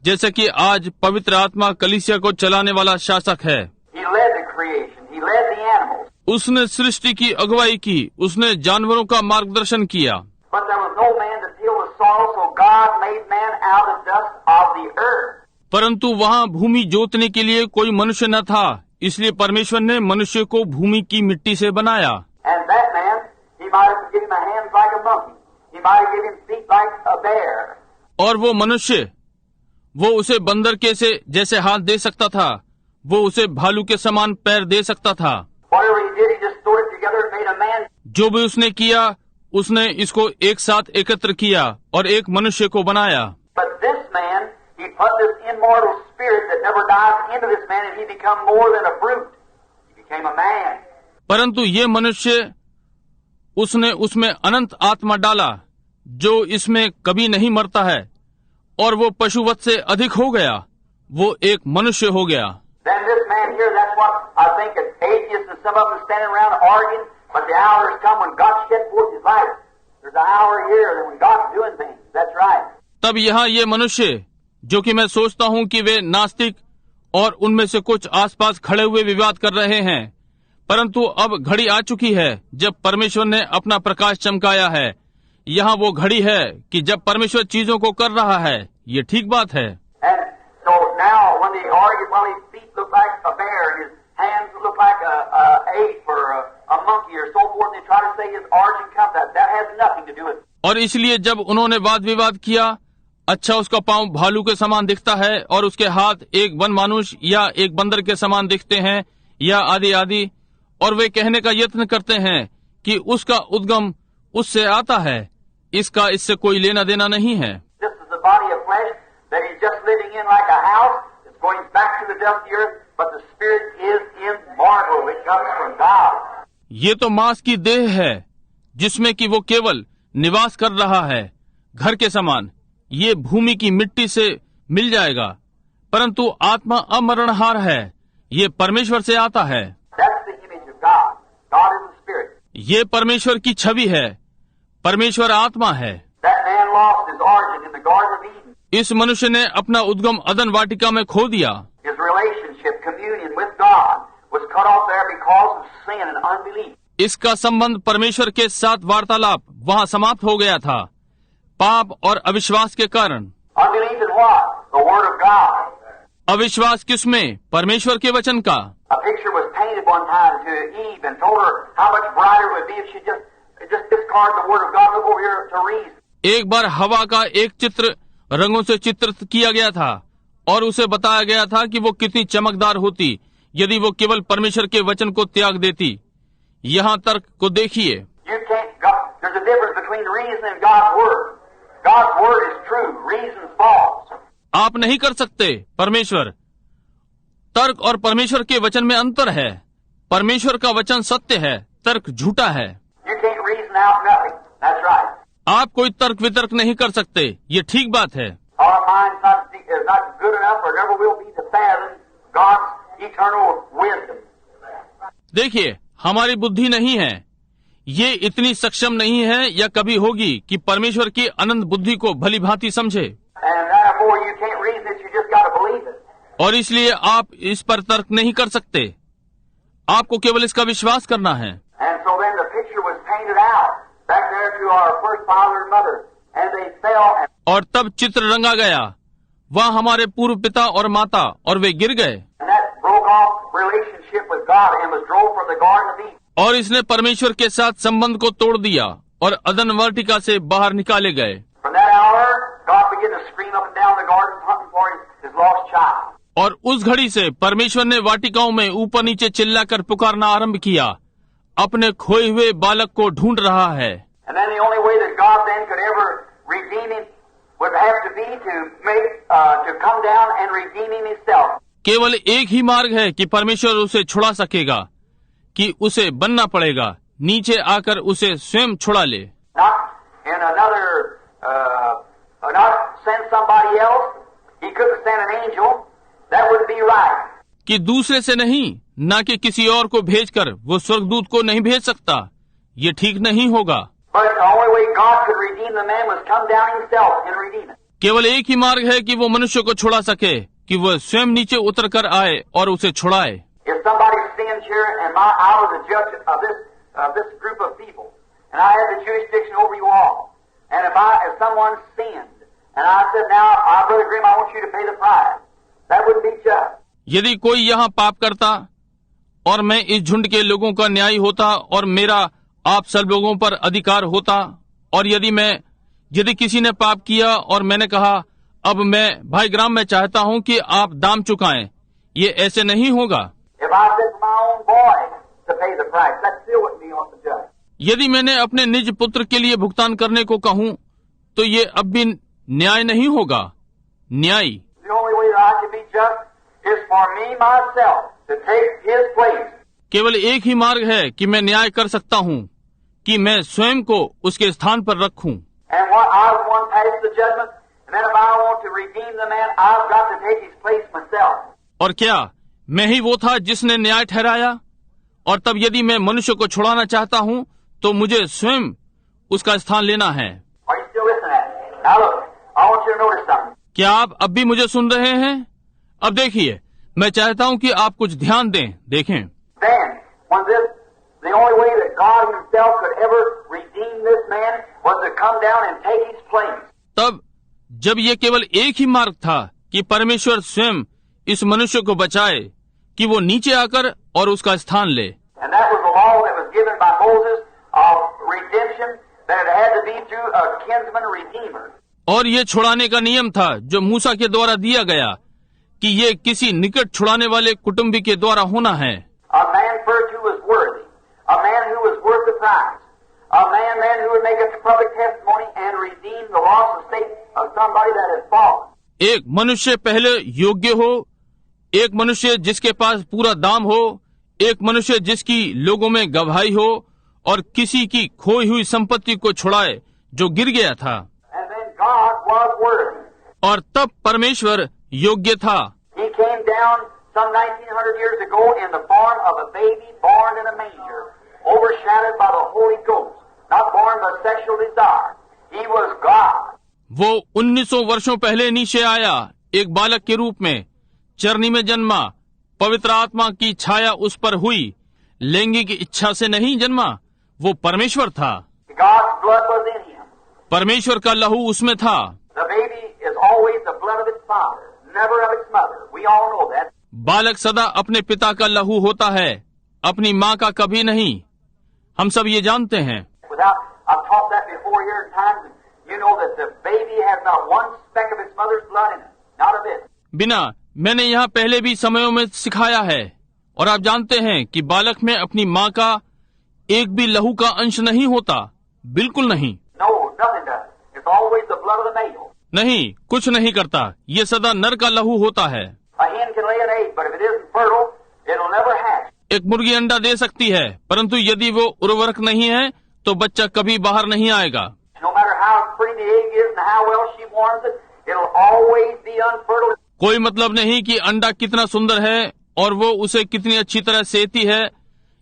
जैसे कि आज पवित्र आत्मा कलीसिया को चलाने वाला शासक है। He led the creation. He led the animals. उसने सृष्टि की अगुवाई की, उसने जानवरों का मार्गदर्शन किया। But there was no man to till the soil, so God made man out of the dust of the earth. परंतु वहाँ भूमि जोतने के लिए कोई मनुष्य न था, इसलिए परमेश्वर ने मनुष्य को भूमि की मिट्टी से बनाया। And that man, he might have given him hands like a monkey. He might have given him feet like a bear. और वो मनुष्य, वो उसे बंदर के से जैसे हाथ दे सकता था, वो उसे भालू के समान पैर दे सकता था। Whatever he did, he just threw it together and made a man. जो भी उसने किया, उसने इसको एक साथ एकत्र किया और एक मनुष्य को बनाया। But this man, he put this immortal spirit that never dies into this man, and he become more than a brute. He became a man. परंतु ये मनुष्य, उसने उसमें अनंत आत्मा डाला, जो इसमें कभी नहीं मरता है, और वो पशुवत से अधिक हो गया, वो एक मनुष्य हो गया। Then this man here, that's what I think that atheists and some of them standing around arguing, but the hour has come when God shed forth His light. There's an hour here that when God's doing things. That's right. तब यहाँ ये मनुष्य, जो कि मैं सोचता हूँ कि वे नास्तिक और उनमें से कुछ आसपास खड़े हुए विवाद कर रहे हैं, परंतु अब घड़ी आ चुकी है जब परमेश्वर ने अपना प्रकाश चमकाया है। यहाँ वो घड़ी है कि जब परमेश्वर चीजों को कर रहा है। ये ठीक बात है। And so now when they argue, well, his feet look like a bear and his hands look like a ape or a monkey or so forth, they try to say his origin comes out. That has nothing to do with it. और इसलिए जब उन्होंने वाद विवाद किया, अच्छा उसका पांव भालू के समान दिखता है और उसके हाथ एक वन मानुष या एक बंदर के समान दिखते हैं या आदि आदि, और वे कहने का यत्न करते हैं कि उसका उद्गम उससे आता है। इसका इससे कोई लेना देना नहीं है। This is the body of flesh that is just living in like a house. It's going back to the dust of the earth, but the spirit is immortal. It comes from God. ये तो मांस की देह है जिसमें कि वो केवल निवास कर रहा है, घर के समान। ये भूमि की मिट्टी से मिल जाएगा, परंतु आत्मा अमरणहार है, ये परमेश्वर से आता है। That's the image of God. God is the spirit. ये परमेश्वर की छवि है, परमेश्वर आत्मा है। That man lost his origin in the Garden of Eden. इस मनुष्य ने अपना उद्गम अदन वाटिका में खो दिया। His relationship, communion with God was cut off there because of sin and unbelief. इसका संबंध परमेश्वर के साथ वार्तालाप वहाँ समाप्त हो गया था, पाप और अविश्वास के कारण। Unbelief in what? The Word of God. अविश्वास किसमें? परमेश्वर के वचन का। A picture was painted one time to Eve and told her how much brighter it would be if she just discarded the Word of God. Look over here to reason. एक बार हवा का एक चित्र रंगों से चित्रित किया गया था और उसे बताया गया था कि वो कितनी चमकदार होती यदि वो केवल परमेश्वर के वचन को त्याग देती। यहाँ तर्क को देखिए। There's a difference between reason and God's Word. God's Word is true. Reason is false. आप नहीं कर सकते परमेश्वर। तर्क और परमेश्वर के वचन में अंतर है। परमेश्वर का वचन सत्य है, तर्क झूठा है। You can't reason out nothing. That's right. आप कोई तर्क वितर्क नहीं कर सकते, ये ठीक बात है। Our mind's not good enough or never will be to fathom God's eternal wisdom. देखिए, हमारी बुद्धि नहीं है, ये इतनी सक्षम नहीं है या कभी होगी कि परमेश्वर की अनंत बुद्धि को भली भांति समझे। And therefore you can't reason it, you just got to believe it. और इसलिए आप इस पर तर्क नहीं कर सकते, आपको केवल इसका विश्वास करना है। And so then the picture was painted out back there to our first father and mother, and they fell. और तब चित्र रंगा गया वहाँ हमारे पूर्व पिता और माता, और वे गिर गए। And that broke off relationship with God and was drove from the Garden of Eden. और इसने परमेश्वर के साथ संबंध को तोड़ दिया और अदन वाटिका से बाहर निकाले गए। From that hour, God began to scream up and down the garden hunting for his lost child. और उस घड़ी से परमेश्वर ने वाटिकाओं में ऊपर नीचे चिल्लाकर पुकारना आरंभ किया, अपने खोए हुए बालक को ढूंढ रहा है। And then the only way that God then could ever redeem him would have to be to come down and redeem him himself. केवल एक ही मार्ग है कि परमेश्वर उसे छुड़ा सकेगा, कि उसे बनना पड़ेगा, नीचे आकर उसे स्वयं छुड़ा ले। Not in another, not send somebody else. He couldn't send an angel. That would be right. कि दूसरे से नहीं, न कि किसी और को भेजकर वो स्वर्गदूत को नहीं भेज सकता। ये ठीक नहीं होगा। केवल एक ही मार्ग है कि वो मनुष्य को छुड़ा सके, कि वह स्वयं नीचे उतर कर आए और उसे छुड़ाए। यदि कोई यहाँ पाप करता और मैं इस झुंड के लोगों का न्यायी होता और मेरा आप सब लोगों पर अधिकार होता, और यदि किसी ने पाप किया और मैंने कहा अब मैं भाई ग्राम में चाहता हूँ कि आप दाम चुकाएं, ये ऐसे नहीं होगा। यदि मैंने अपने निज पुत्र के लिए भुगतान करने को कहूँ तो ये अब भी न्याय नहीं होगा। न्यायी केवल एक ही मार्ग है कि मैं न्याय कर सकता हूँ, कि मैं स्वयं को उसके स्थान पर रखूं। और क्या मैं ही वो था जिसने न्याय ठहराया? और तब यदि मैं मनुष्य को छुड़ाना चाहता हूँ तो मुझे स्वयं उसका स्थान लेना है। क्या आप अब भी मुझे सुन रहे हैं? अब देखिए, मैं चाहता हूँ कि आप कुछ ध्यान दें। देखें, the only way that God himself could ever redeem this man was to come down and take his place. तब जब ये केवल एक ही मार्ग था कि परमेश्वर स्वयं इस मनुष्य को बचाए, कि वो नीचे आकर और उसका स्थान ले। And that was the law that was given by Moses of redemption, that it had to be through a kinsman redeemer. और ये छुड़ाने का नियम था जो मूसा के द्वारा दिया गया, कि ये किसी निकट छुड़ाने वाले कुटुंबी के द्वारा होना है। A man first who was worthy, a man who was worth the price, a man who would make a public testimony and redeem the lost estate of somebody that had fallen. एक मनुष्य पहले योग्य हो, एक मनुष्य जिसके पास पूरा दाम हो, एक मनुष्य जिसकी लोगों में गवाही हो, और किसी की खोई हुई संपत्ति को छुड़ाए जो गिर गया था। And then God was worthy. और तब परमेश्वर योग्य था। He came down some 1900 years ago in the form of a baby born in a manger, overshadowed by the Holy Ghost, not born by sexual desire. He was God. वो 1900 वर्षों पहले नीचे आया, एक बालक के रूप में, चरनी में जन्मा, पवित्र आत्मा की छाया उस पर हुई, लैंगिक इच्छा से नहीं जन्मा, वो परमेश्वर था। God's blood was in him. परमेश्वर का लहू उसमें था। The baby is always the blood of its father, never of its mother. We all know that. बालक सदा अपने पिता का लहू होता है, अपनी माँ का कभी नहीं। हम सब ये जानते हैं। I've taught that before here in times, and you know that the baby has not one speck of its mother's blood in it, not a bit. बिना मैंने यहाँ पहले भी समयों में सिखाया है, और आप जानते हैं कि बालक में अपनी माँ का एक भी लहू का अंश नहीं होता, बिल्कुल नहीं। No, nothing does. It's always the blood of the male. नहीं, कुछ नहीं करता, ये सदा नर का लहू होता है। A hen can lay an egg, but if it isn't fertile, it'll never hatch. एक मुर्गी अंडा दे सकती है, परंतु यदि वो उर्वरक नहीं है तो बच्चा कभी बाहर नहीं आएगा। No matter how pretty the egg is and how well she warms it, it'll always be unfertile. कोई मतलब नहीं कि अंडा कितना सुंदर है और वो उसे कितनी अच्छी तरह सेती है,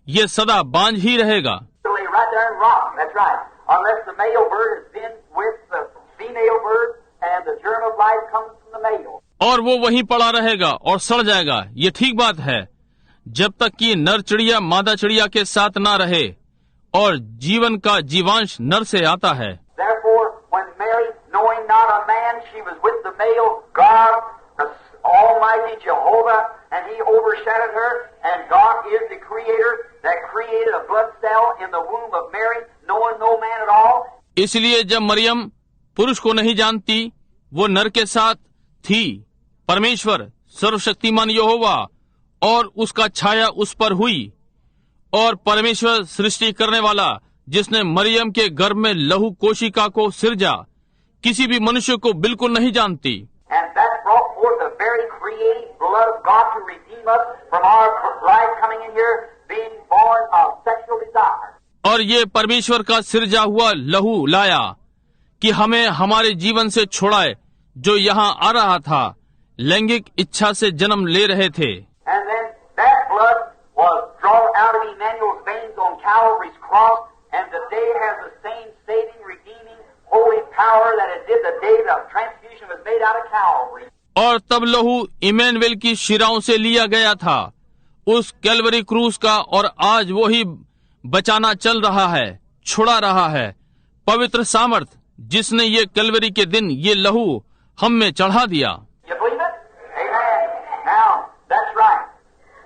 ये सदा बांझ ही रहेगा। It'll lay right there and rot. That's right. Unless the male bird has been with the female bird and the germ of life comes from the male. और वो वहीं पड़ा रहेगा और सड़ जाएगा, ये ठीक बात है, जब तक कि नर चिड़िया मादा चिड़िया के साथ ना रहे और जीवन का जीवांश नर से आता है। Therefore, when Mary, knowing not a man, she was with the male God, the Almighty Jehovah, and He overshadowed her, and God is the Creator that created a blood cell in the womb of Mary, knowing no man at all. इसलिए जब मरियम पुरुष को नहीं जानती, वो नर के साथ थी, परमेश्वर सर्वशक्तिमान यहोवा और उसका छाया उस पर हुई, और परमेश्वर सृष्टि करने वाला जिसने मरियम के गर्भ में लहू कोशिका को सिरजा, किसी भी मनुष्य को बिल्कुल नहीं जानती। And that brought forth the very creative blood of God to redeem us from our life coming in here, being born of sexual desire. और ये परमेश्वर का सिरजा हुआ लहू लाया कि हमें हमारे जीवन से छुड़ाए, जो यहाँ आ रहा था, लैंगिक इच्छा से जन्म ले रहे थे। And then Calvary's cross, and today has the same saving, redeeming, holy power that it did the day the transfusion was made out of Calvary. और तब लहू इमैनुएल की शिराओं से लिया गया था उस कैलवरी क्रूस का, और आज वो ही बचाना चल रहा है, छुड़ा रहा है। पवित्र सामर्थ जिसने ये कैलवरी के दिन ये लहू हम में चढ़ा दिया। You believe it? Amen. Now, that's right.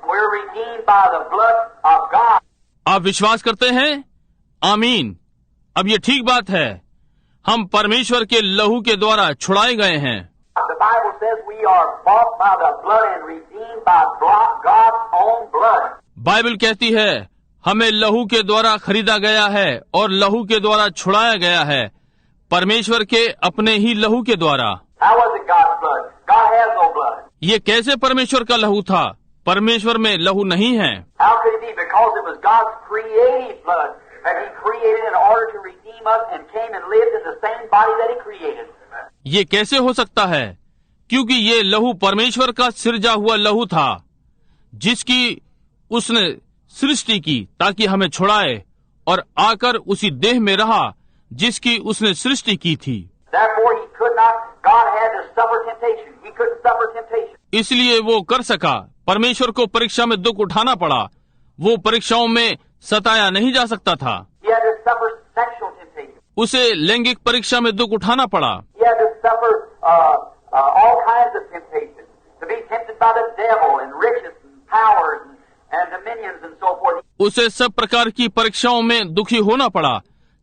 We're redeemed by the blood of God. आप विश्वास करते हैं? आमीन। अब ये ठीक बात है, हम परमेश्वर के लहू के द्वारा छुड़ाए गए हैं। The Bible says we are bought by the blood and redeemed by God's own blood. Bible कहती है हमें लहू के द्वारा खरीदा गया है और लहू के द्वारा छुड़ाया गया है, परमेश्वर के अपने ही लहू के द्वारा। How was it God's blood? God has no blood. ये कैसे परमेश्वर का लहू था? परमेश्वर में लहू नहीं है। How could it be? Because it was God's creative blood that He created in order to redeem us and came and lived in the same body that He created. ये कैसे हो सकता है? क्योंकि ये लहू परमेश्वर का सृजा हुआ लहू था, जिसकी उसने सृष्टि की ताकि हमें छुड़ाए, और आकर उसी देह में रहा जिसकी उसने सृष्टि की थी। Therefore, He could not. God had to suffer temptation. He couldn't suffer temptation. इसलिए वो कर सका। परमेश्वर को परीक्षा में दुख उठाना पड़ा। वो परीक्षाओं में सताया नहीं जा सकता था। He had to suffer sexual temptation. उसे लैंगिक परीक्षा में दुख उठाना पड़ा। He had to suffer all kinds of temptation, to be tempted by the devil and riches and powers and dominions and so forth. उसे सब प्रकार की परीक्षाओं में दुखी होना पड़ा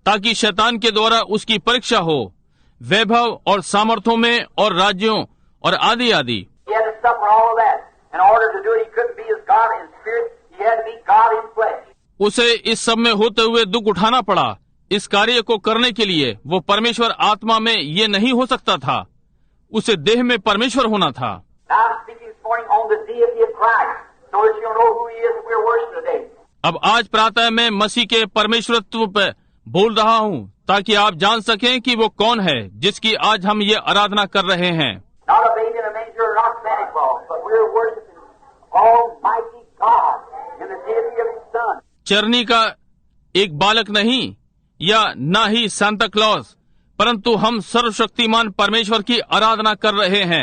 ताकि शैतान के द्वारा उसकी परीक्षा हो, वैभव और सामर्थ्यों में और राज्यों और आदि आदि। He had to suffer all of that. In order to do it, he couldn't be as God in spirit. He had to be God in flesh. उसे इस सब में होते हुए दुख उठाना पड़ा। इस कार्य को करने के लिए वो परमेश्वर आत्मा में ये नहीं हो सकता था, उसे देह में परमेश्वर होना था। Now I'm speaking this morning on the deity of Christ, so that you'll know who He is that we're worshiping today. अब आज प्रातः मैं मसीह के परमेश्वरत्व पर बोल रहा हूँ ताकि आप जान सकें कि वो कौन है जिसकी आज हम ये आराधना कर रहे हैं। Not a baby in a manger or not Santa Claus, but we're worshiping Almighty God in the deity of His Son. चरनी का एक बालक नहीं या ना ही सांता क्लॉज, परंतु हम सर्वशक्तिमान परमेश्वर की आराधना कर रहे हैं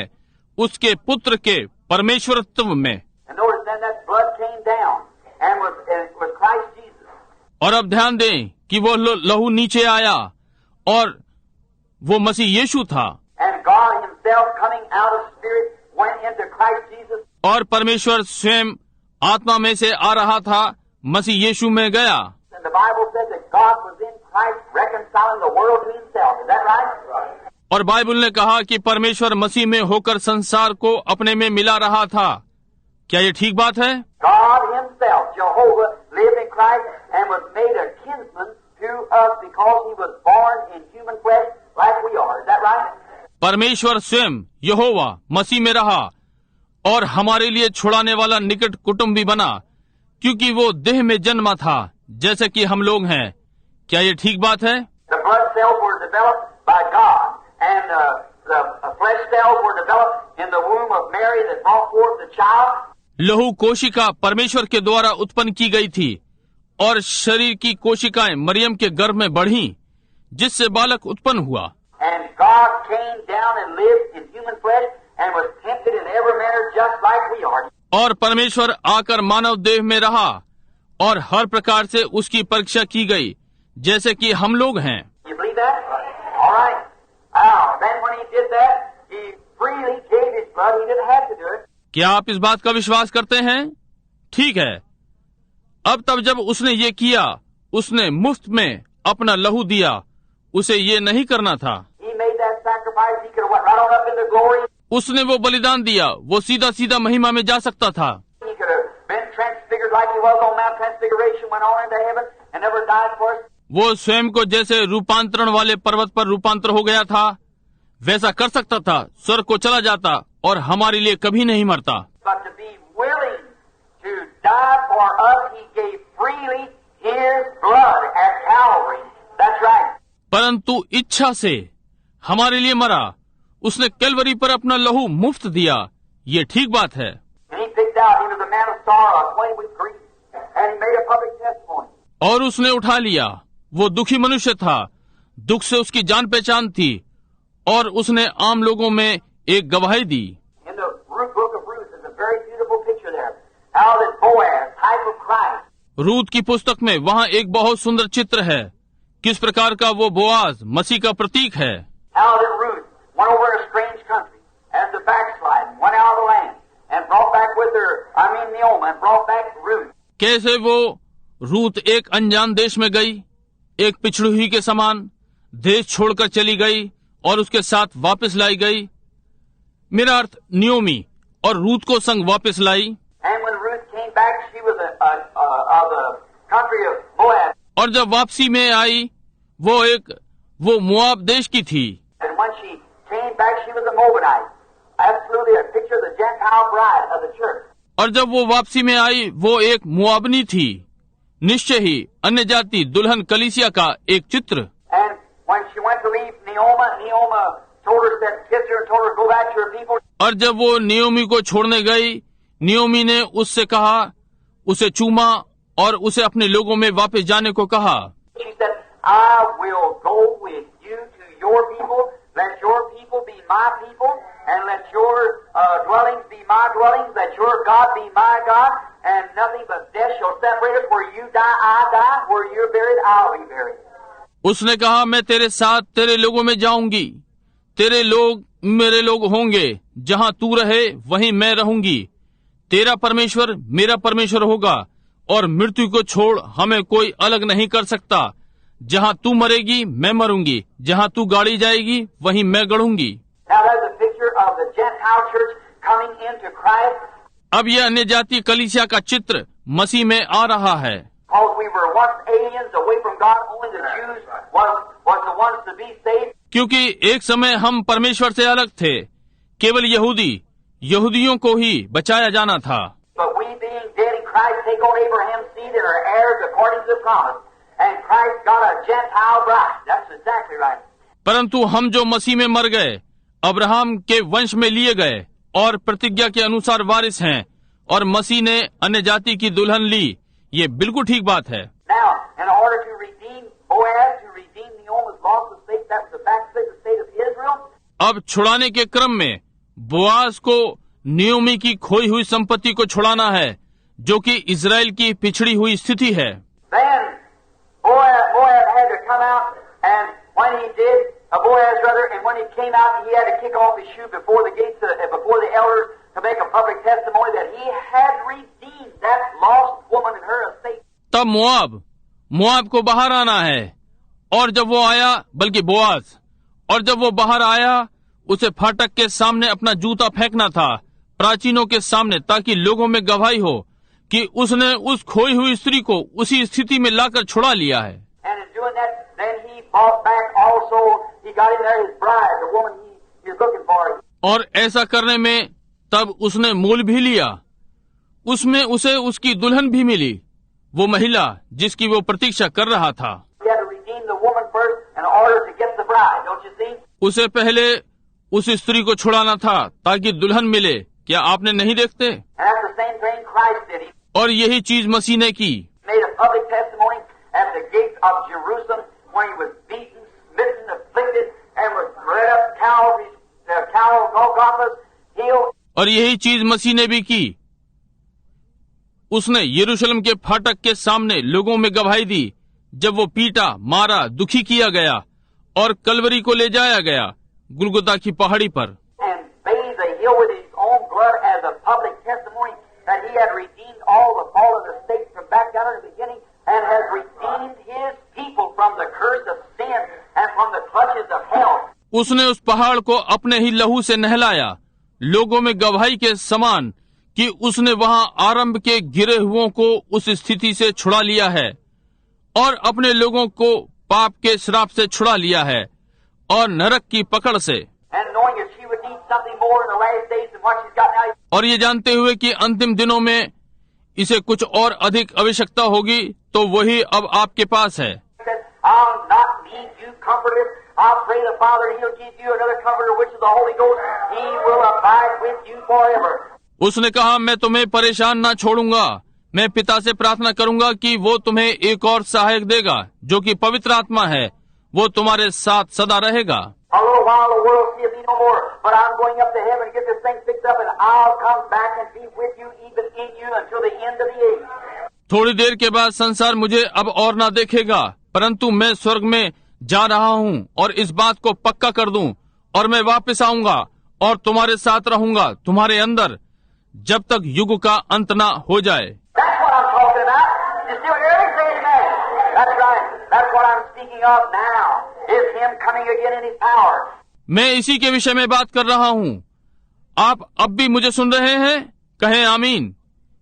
उसके पुत्र के परमेश्वरत्व में। And notice then that blood came down and was Christ Jesus. और अब ध्यान दें कि वो लहू नीचे आया और वो मसीह यीशु था। And God Himself coming out of spirit went into Christ Jesus. और परमेश्वर स्वयं आत्मा में से आ रहा था, मसीह यीशु में गया। And the Bible says that God was in Christ reconciling the world to Himself. Is that right? और बाइबल ने कहा कि परमेश्वर मसीह में होकर संसार को अपने में मिला रहा था। क्या ये ठीक बात है? God Himself, Jehovah, lived in Christ and was made a kinsman to us because He was born in human flesh like we are. Is that right? परमेश्वर स्वयं यहोवा मसीह में रहा और हमारे लिए छुड़ाने वाला निकट कुटुंबी बना, क्योंकि वो देह में जन्मा था जैसे कि हम लोग हैं। क्या ये ठीक बात है? The blood cells were developed by God, and the flesh cells were developed in the womb of Mary that brought forth the child. लहू कोशिका परमेश्वर के द्वारा उत्पन्न की गई थी और शरीर की कोशिकाएं मरियम के गर्भ में बढ़ी, जिससे बालक उत्पन्न हुआ। And God came down and lived in human flesh and was tempted in every manner just like we are. और परमेश्वर आकर मानव देह में रहा और हर प्रकार से उसकी परीक्षा की गई जैसे कि हम लोग हैं। You believe that? All right. Now, then when He did that, He freely gave His blood. He didn't have to do it. क्या आप इस बात का विश्वास करते हैं? ठीक है। अब तब जब उसने ये किया, उसने मुफ्त में अपना लहू दिया, उसे ये नहीं करना था। He made that sacrifice. He could have went right on up into glory. उसने वो बलिदान दिया, वो सीधा सीधा महिमा में जा सकता था। He could have been transfigured like He was on Mount Transfiguration, went on into heaven and never died for us. वो स्वयं को जैसे रूपांतरण वाले पर्वत पर रूपांतर हो गया था, वैसा कर सकता था, स्वर्ग को चला जाता और हमारे लिए कभी नहीं मरता। But to be willing to die for us, He gave freely His blood at Calvary. That's right. परंतु इच्छा से हमारे लिए मरा, उसने कैलवरी पर अपना लहू मुफ्त दिया। ये ठीक बात है। And He picked out, He was a man of sorrow, acquainted with grief, and He made a public testimony. और उसने उठा लिया। वो दुखी मनुष्य था, दुख से उसकी जान पहचान थी, और उसने आम लोगों में एक गवाही दी। In the book of Ruth is a very beautiful picture there. How that Boaz, type of Christ, Ruth की पुस्तक में वहाँ एक बहुत सुंदर चित्र है, किस प्रकार का वो बोआज मसीह का प्रतीक है। how that Ruth went over a strange country as a backslide, went out of the land, and brought back with her, Naomi, and brought back Ruth. कैसे वो रूत एक अनजान देश में गई, एक पिछड़ी हुई के समान देश छोड़कर चली गई और उसके साथ वापस लाई गई। मेरा अर्थ नियोमी और रूत को संग वापस लाई। And when Ruth came back, she was of the country of Moab. और जब वापसी में आई वो मोआब देश की थी। And when she came back, she was a Moabite. Absolutely a picture of the Gentile bride of the church. और जब वो वापसी में आई वो एक मुआबनी थी, निश्चय ही अन्य जाति दुल्हन कलीसिया का एक चित्र। And when she went to leave Naomi told her, said, kissed her and told her, go back to her people. और जब वो नियोमी को छोड़ने गई, नियोमी ने उससे कहा, उसे चूमा और उसे अपने लोगों में वापस जाने को कहा। She said, I will go with you to your people. Let your people be my people, and let your dwellings be my dwellings. Let your God be my God, and nothing but death shall separate us. Where you die, I die. Where you're buried, I'll be buried. उसने कहा, मैं तेरे साथ तेरे लोगों में जाऊंगी, तेरे लोग मेरे लोग होंगे, जहाँ तू रहे वहीं मैं रहूंगी। तेरा परमेश्वर मेरा परमेश्वर होगा, और मृत्यु को छोड़ हमें कोई अलग नहीं कर सकता। जहाँ तू मरेगी मैं मरूंगी, जहाँ तू गाड़ी जाएगी वहीं मैं गड़ूंगी। Now that's a picture of the Gentile church coming into Christ. अब यह अन्य जाति कलीसिया का चित्र मसीह में आ रहा है। Because we were once aliens away from God, only the Jews was the ones to be saved. क्योंकि एक समय हम परमेश्वर से अलग थे, केवल यहूदियों को ही बचाया जाना था। But we being dead in Christ take on Abraham's seed and are heirs according to the promise. And Christ got a Gentile bride. That's exactly right. परंतु हम जो मसीह में मर गए, अब्राहम के वंश में लिए गए और प्रतिज्ञा के अनुसार वारिस हैं, और मसीह ने अन्य जाति की दुल्हन ली। ये बिल्कुल ठीक बात है। Now, in order to redeem Boaz, to redeem Naomi's lost estate, that was the backslid state of Israel. अब छुड़ाने के क्रम में बोआज को नियोमी की खोई हुई संपत्ति को छुड़ाना है, जो कि इजराइल की पिछड़ी हुई स्थिति है। Then Boaz had to come out, and when he did, Boaz rather, and when he came out, he had to kick off his shoe before the gates, before the elders, to make a public testimony that he had redeemed that lost woman in her estate. तब मोआब को बाहर आना है, और जब वो आया, बल्कि बोआज, और जब वो बाहर आया, उसे फाटक के सामने अपना जूता फेंकना था, प्राचीनों के सामने, ताकि लोगों में गवाही हो कि उसने उस खोई हुई स्त्री को उसी स्थिति में लाकर छुड़ा लिया है। And in doing that, then he bought back also, he got in there his bride, the woman he was looking for. और ऐसा करने में तब उसने मोल भी लिया, उसमें उसे उसकी दुल्हन भी मिली, वो महिला जिसकी वो प्रतीक्षा कर रहा था। He had to redeem the woman first in order to get the bride, don't you see? उसे पहले उस स्त्री को छुड़ाना था ताकि दुल्हन मिले। क्या आपने नहीं देखते? And that's the same thing Christ did. He और यही चीज मसीह ने की। made a public testimony at the gates of Jerusalem when he was beaten, smitten, afflicted, and was led up Golgotha's hill. और यही चीज मसीह ने भी की। उसने यरूशलेम के फाटक के सामने लोगों में गवाही दी, जब वो पीटा, मारा, दुखी किया गया और कलवरी को ले जाया गया, गुलगुता की पहाड़ी पर। And bathed the hill with his own blood as a public testimony that he had redeemed all the fallen estates from back down in the beginning and has redeemed his people from the curse of sin and from the clutches of hell. उसने उस पहाड़ को अपने ही लहू से नहलाया, लोगों में गवाही के समान कि उसने वहां आरंभ के गिरे हुओं को उस स्थिति से छुड़ा लिया है और अपने लोगों को पाप के श्राप से छुड़ा लिया है और नरक की पकड़ से। And knowing that she would need something more in the last days than what she's got now. और ये जानते हुए कि अंतिम दिनों में इसे कुछ और अधिक आवश्यकता होगी, तो वही अब आपके पास है। He said, I'll not leave you comfortless. I'll pray the Father, He'll give you another comforter, which is the Holy Ghost. He will abide with you forever. उसने कहा, मैं तुम्हें परेशान ना छोड़ूंगा, मैं पिता से प्रार्थना करूंगा कि वो तुम्हें एक और सहायक देगा, जो कि पवित्र आत्मा है। वो तुम्हारे साथ सदा रहेगा। A little while the world seeth me no more, but I'm going up to heaven to get this thing fixed up, and I'll come back and be with you, even in you, until the end of the age. थोड़ी देर के बाद संसार मुझे अब और ना देखेगा, परंतु मैं स्वर्ग में जा रहा हूँ और इस बात को पक्का कर दूं, और मैं वापस आऊंगा और तुम्हारे साथ रहूंगा, तुम्हारे अंदर, जब तक युग का अंत ना हो जाए। That's what I'm talking about. You still hear me? Say amen. That's right. That's what I'm speaking of now. Is Him coming again in His power. मैं इसी के विषय में बात कर रहा हूँ। आप अब भी मुझे सुन रहे हैं? कहें आमीन।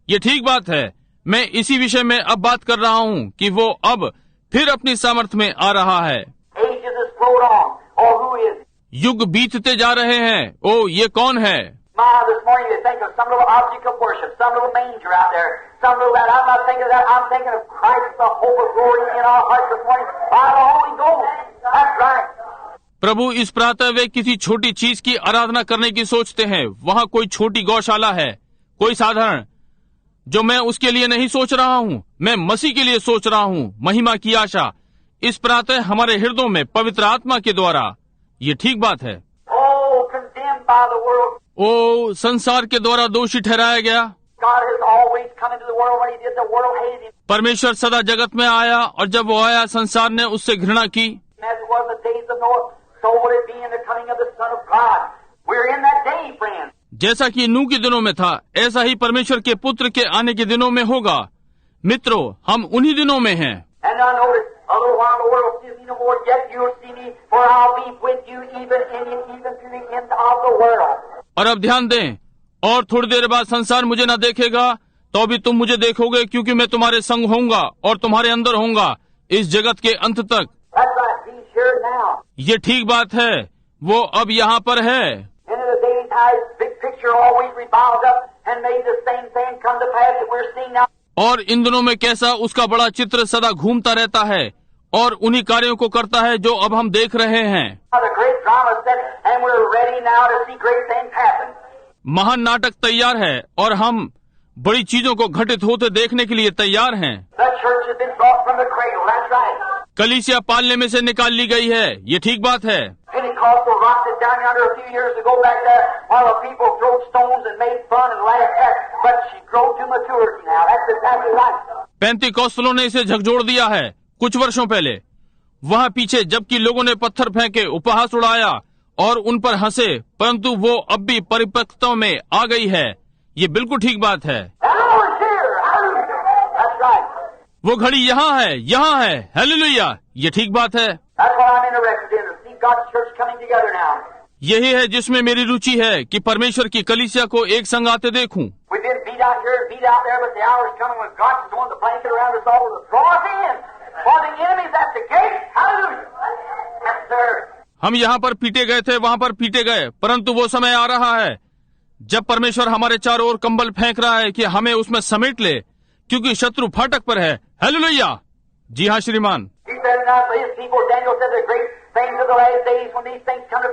ये ठीक बात है। मैं इसी विषय में अब बात कर रहा हूँ कि वो अब फिर अपनी सामर्थ्य में आ रहा है। Ages has flowed on. Oh, who is it? युग बीतते जा रहे हैं। ओ, ये कौन है? My, this morning you think of some little object of worship, some little manger out there, some little that. I'm not thinking of that. I'm thinking of Christ, the hope of glory in our hearts this morning by the Holy Ghost. That's right. प्रभु इस प्रातः वे किसी छोटी चीज की आराधना करने की सोचते हैं। वहाँ कोई छोटी गौशाला है, कोई साधारण, जो मैं उसके लिए नहीं सोच रहा हूँ, मैं मसीह के लिए सोच रहा हूँ। महिमा की आशा इस प्रातः हमारे हृदयों में पवित्र आत्मा के द्वारा। ये ठीक बात है। Oh, condemned by the world. ओ, संसार के द्वारा दोषी ठहराया गया। God has always come into the world. When He did, the world hated Him. परमेश्वर सदा जगत में आया, और जब वो आया संसार ने उससे घृणा की। As it was in the days of Noah, so will it be in the coming of the Son of God. We're in that day, friends. जैसा कि नूह के दिनों में था, ऐसा ही परमेश्वर के पुत्र के आने के दिनों में होगा। मित्रों, हम उन्हीं दिनों में हैं। And now notice, a little while the world sees me no more, yet you'll see me, for I'll be with you even in you, even to the end of the world. और अब ध्यान दें, और थोड़ी देर बाद संसार मुझे न देखेगा, तो भी तुम मुझे देखोगे, क्योंकि मैं तुम्हारे संग होऊंगा और तुम्हारे अंदर होऊंगा इस जगत के अंत तक। That's right, He's here now. ये ठीक बात है, वो अब यहाँ पर है। And in the days how His big picture always revolved up and made the same thing come to pass that we're seeing now. और इन दिनों में कैसा उसका बड़ा चित्र सदा घूमता रहता है और उन्हीं कार्यों को करता है जो अब हम देख रहे हैं। The great drama set, and we're ready now to see great things happen. महान नाटक तैयार है और हम बड़ी चीजों को घटित होते देखने के लिए तैयार हैं। The church has been brought from the cradle. That's right. कलीसिया पालने में से निकाल ली गई है। ये ठीक बात है। Pentecostal rocked it down yonder a few years ago back there while the people threw stones and made fun and laughed at, but she grew to maturity now. That's exactly right. पेंतीकोस्तलों ने इसे झकझोर दिया है कुछ वर्षों पहले, वहाँ पीछे, जबकि लोगों ने पत्थर फेंके, उपहास उड़ाया और उन पर हंसे, परंतु वो अब भी परिपक्वता में आ गई है। ये बिल्कुल ठीक बात है। That's right. वो घड़ी यहाँ है, हालेलुया। ये ठीक बात है। That's what I'm interested in, to see God's church coming together now. यही है जिसमें मेरी रुचि है कि परमेश्वर की कलीसिया को एक संग आते देखूं। We've been beat out here and beat out there, but the hour's coming when God's going to blanket around us all to draw us in. For the enemy's at the gate. Hallelujah. Yes, sir. हम यहाँ पर पीटे गए थे, वहाँ पर पीटे गए, परंतु वो समय आ रहा है जब परमेश्वर हमारे चारों ओर कंबल फेंक रहा है कि हमें उसमें समेट ले, क्योंकि शत्रु फाटक पर है। हालेलुया। जी हाँ श्रीमान। He said not for his people, Daniel said the great things of the last days when these things come to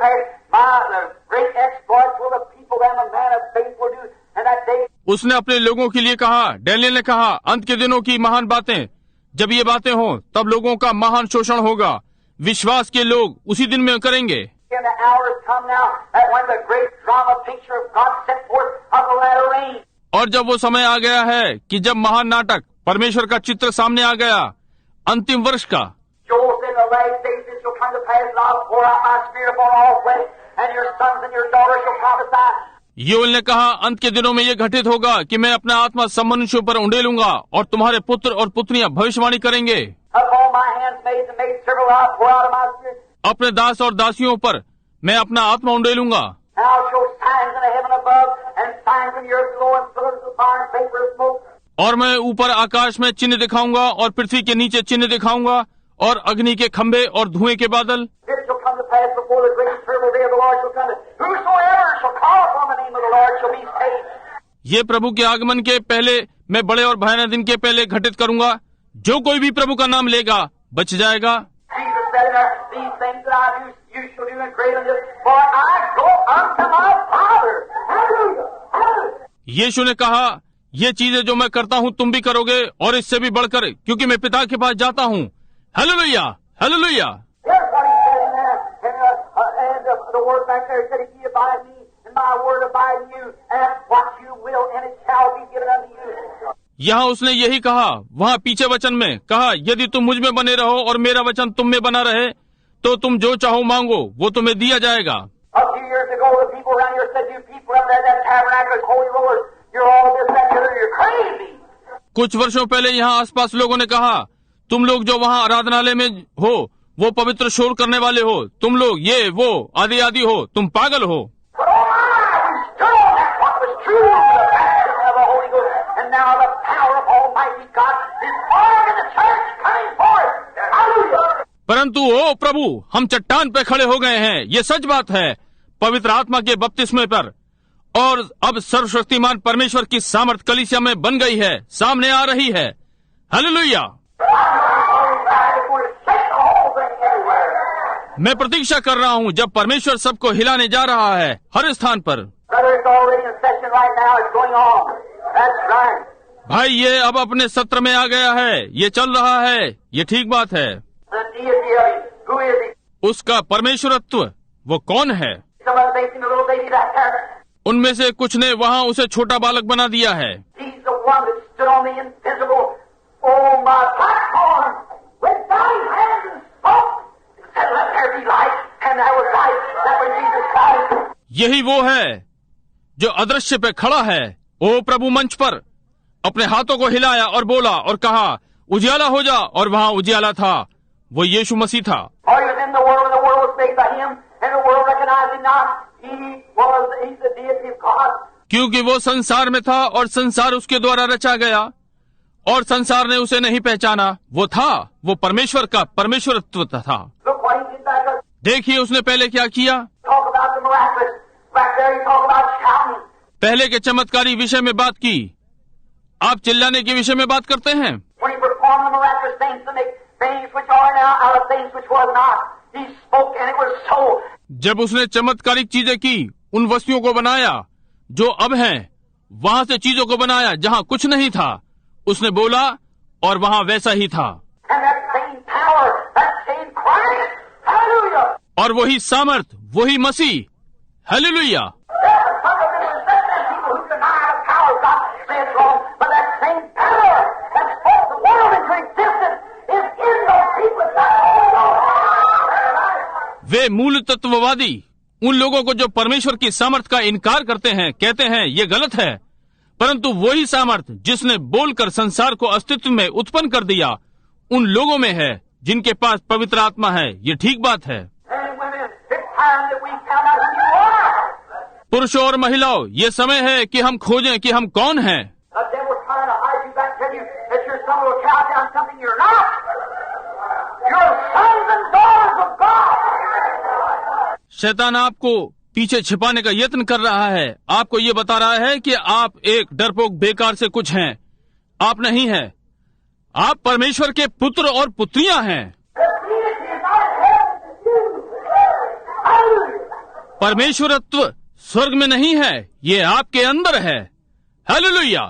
pass, the great exploits will the people them a man of faith will do, and that day. उसने अपने लोगों के लिए कहा, Daniel ने कहा, अंत के दिनों की महान बातें, जब ये बातें हों तब लोगों का महान शोषण होगा, विश्वास के लोग उसी दिन में करेंगे। And the hour has come now that when the great drama picture of God set forth of the latter rain. और जब वो समय आ गया है कि जब महान नाटक परमेश्वर का चित्र सामने आ गया अंतिम वर्ष का। Joel said, "The last days it shall come to pass, and I'll pour out my spirit upon all flesh, and your sons and your daughters shall prophesy." Joel ने कहा, अंत के दिनों में ये घटित होगा कि मैं अपना आत्मा सब मनुष्यों पर उंडेलूंगा और तुम्हारे पुत्र और पुत्रियां भविष्यवाणी करेंगे। Upon my handmaids and maidservants I'll pour out of my spirit. अपने दास और दासियों पर मैं अपना आत्मा उंडेलूंगा। And I'll show signs in the heaven above, and signs in the earth below, and pillars of fire and vapor of smoke. और मैं ऊपर आकाश में चिन्ह दिखाऊंगा और पृथ्वी के नीचे चिन्ह दिखाऊंगा और अग्नि के खंभे और धुएं के बादल। This shall come to pass before the great and terrible day of the Lord shall come. Whosoever shall call upon the name of the Lord shall be saved. ये प्रभु के आगमन के पहले, मैं बड़े और भयानक दिन के पहले घटित करूंगा। जो कोई भी प्रभु का नाम लेगा बच जाएगा। Jesus said in there, "These things that I do, you shall do in greater than this, for I go unto my Father." Hallelujah. Hallelujah. यीशु ने कहा, ये चीजें जो मैं करता हूँ तुम भी करोगे और इससे भी बढ़कर, क्योंकि मैं पिता के पास जाता हूँ। Hallelujah, hallelujah. Here's what he said in there, and the word back there said, "If ye abide in me, and my word abide in you, ask what you will, and it shall be given unto you." यहाँ उसने यही कहा, वहाँ पीछे वचन में कहा, यदि तुम मुझ में बने रहो और मेरा वचन तुम में बना रहे, तो तुम जो चाहो मांगो, वो तुम्हें दिया जाएगा। A few years ago, the people around here said, "You people up there at that tabernacle, holy rollers, you're all this, that, and the other, you're crazy." कुछ वर्षों पहले यहाँ आसपास लोगों ने कहा, तुम लोग जो वहाँ आराधनालय में हो, वो पवित्र शोर करने वाले हो, तुम लोग ये वो आदि आदि हो, तुम पागल हो। But oh my, we stood on that what was true for the baptism of the Holy Ghost, and now the power of Almighty God is pouring in the church, coming forth. Hallelujah. परंतु ओ प्रभु, हम चट्टान पे खड़े हो गए हैं, ये सच बात है, पवित्र आत्मा के बपतिस्मे पर, और अब सर्वशक्तिमान परमेश्वर की सामर्थ कलीसिया में बन गई है, सामने आ रही है। हालेलुया। मैं प्रतीक्षा कर रहा हूँ जब परमेश्वर सबको हिलाने जा रहा है, हर स्थान पर। भाई ये अब अपने सत्र में आ गया है, ये चल रहा है, ये ठीक बात है। उसका परमेश्वरत्व वो कौन है? उनमें से कुछ ने वहाँ उसे छोटा बालक बना दिया है। यही वो है जो अदृश्य पे खड़ा है। ओ प्रभु मंच पर अपने हाथों को हिलाया और बोला और कहा, उजियाला हो जा, और वहाँ उजियाला था, वो यीशु मसीह था। क्योंकि वो संसार में था और संसार उसके द्वारा रचा गया और संसार ने उसे नहीं पहचाना। वो था, वो परमेश्वर का परमेश्वरत्व था। देखिए उसने पहले क्या किया। पहले के चमत्कारी विषय में बात की, आप चिल्लाने के विषय में बात करते हैं। जब उसने चमत्कारिक चीजें की, उन वस्तुओं को बनाया जो अब हैं, वहाँ से चीजों को बनाया जहाँ कुछ नहीं था, उसने बोला और वहाँ वैसा ही था। और वही सामर्थ, वही मसीह, हालेलुया। वे मूल तत्ववादी उन लोगों को जो परमेश्वर की सामर्थ का इनकार करते हैं, कहते हैं ये गलत है, परंतु वही सामर्थ जिसने बोलकर संसार को अस्तित्व में उत्पन्न कर दिया, उन लोगों में है जिनके पास पवित्र आत्मा है। ये ठीक बात है। पुरुषों और महिलाओं, ये समय है कि हम खोजें कि हम कौन हैं। शैतान आपको पीछे छिपाने का यत्न कर रहा है, आपको ये बता रहा है कि आप एक डरपोक बेकार से कुछ हैं। आप नहीं हैं, आप परमेश्वर के पुत्र और पुत्रियां हैं। परमेश्वरत्व स्वर्ग में नहीं है, ये आपके अंदर है। हालेलुया।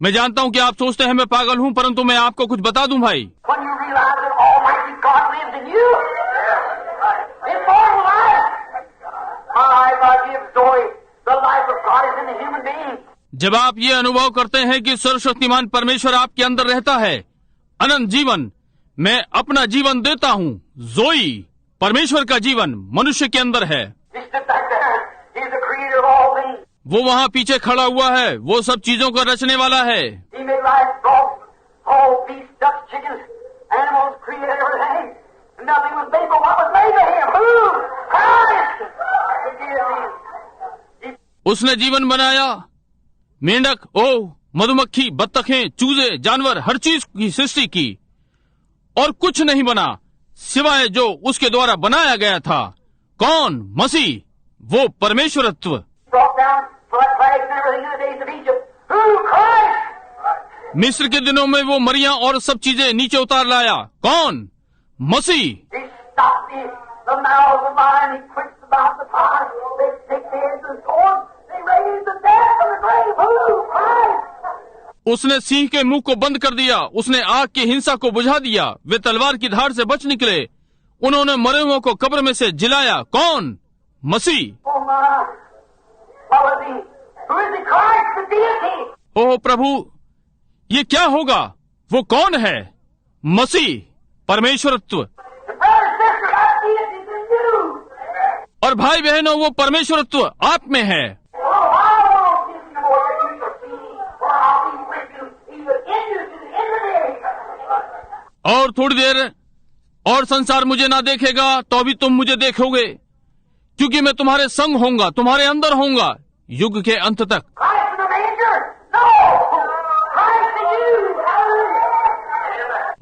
मैं जानता हूँ कि आप सोचते हैं मैं पागल हूँ, परंतु मैं आपको कुछ बता दूं भाई। जब आप ये अनुभव करते हैं कि सर्वशक्तिमान परमेश्वर आपके अंदर रहता है, अनंत जीवन, मैं अपना जीवन देता हूँ। जोई, परमेश्वर का जीवन मनुष्य के अंदर है। वो वहाँ पीछे खड़ा हुआ है, वो सब चीजों को रचने वाला है। उसने जीवन बनाया, मेंढक, मधुमक्खी, बत्तखें, चूजे, जानवर, हर चीज की सृष्टि की, और कुछ नहीं बना सिवाय जो उसके द्वारा बनाया गया था। कौन? मसीह, वो परमेश्वरत्व। मिस्र के दिनों में वो मरिया और सब चीजें नीचे उतार लाया। कौन? मसीह। उसने सिंह के मुंह को बंद कर दिया, उसने आग की हिंसा को बुझा दिया, वे तलवार की धार से बच निकले, उन्होंने मरे हुओं को कब्र में से जिलाया। कौन? मसीह। ओह प्रभु, ये क्या होगा? वो कौन है? मसीह, परमेश्वरत्व। और भाई बहनों, वो परमेश्वरत्व आप में है। और थोड़ी देर और संसार मुझे ना देखेगा तो अभी तुम मुझे देखोगे, क्योंकि मैं तुम्हारे संग होऊंगा, तुम्हारे अंदर होऊंगा युग के अंत तक।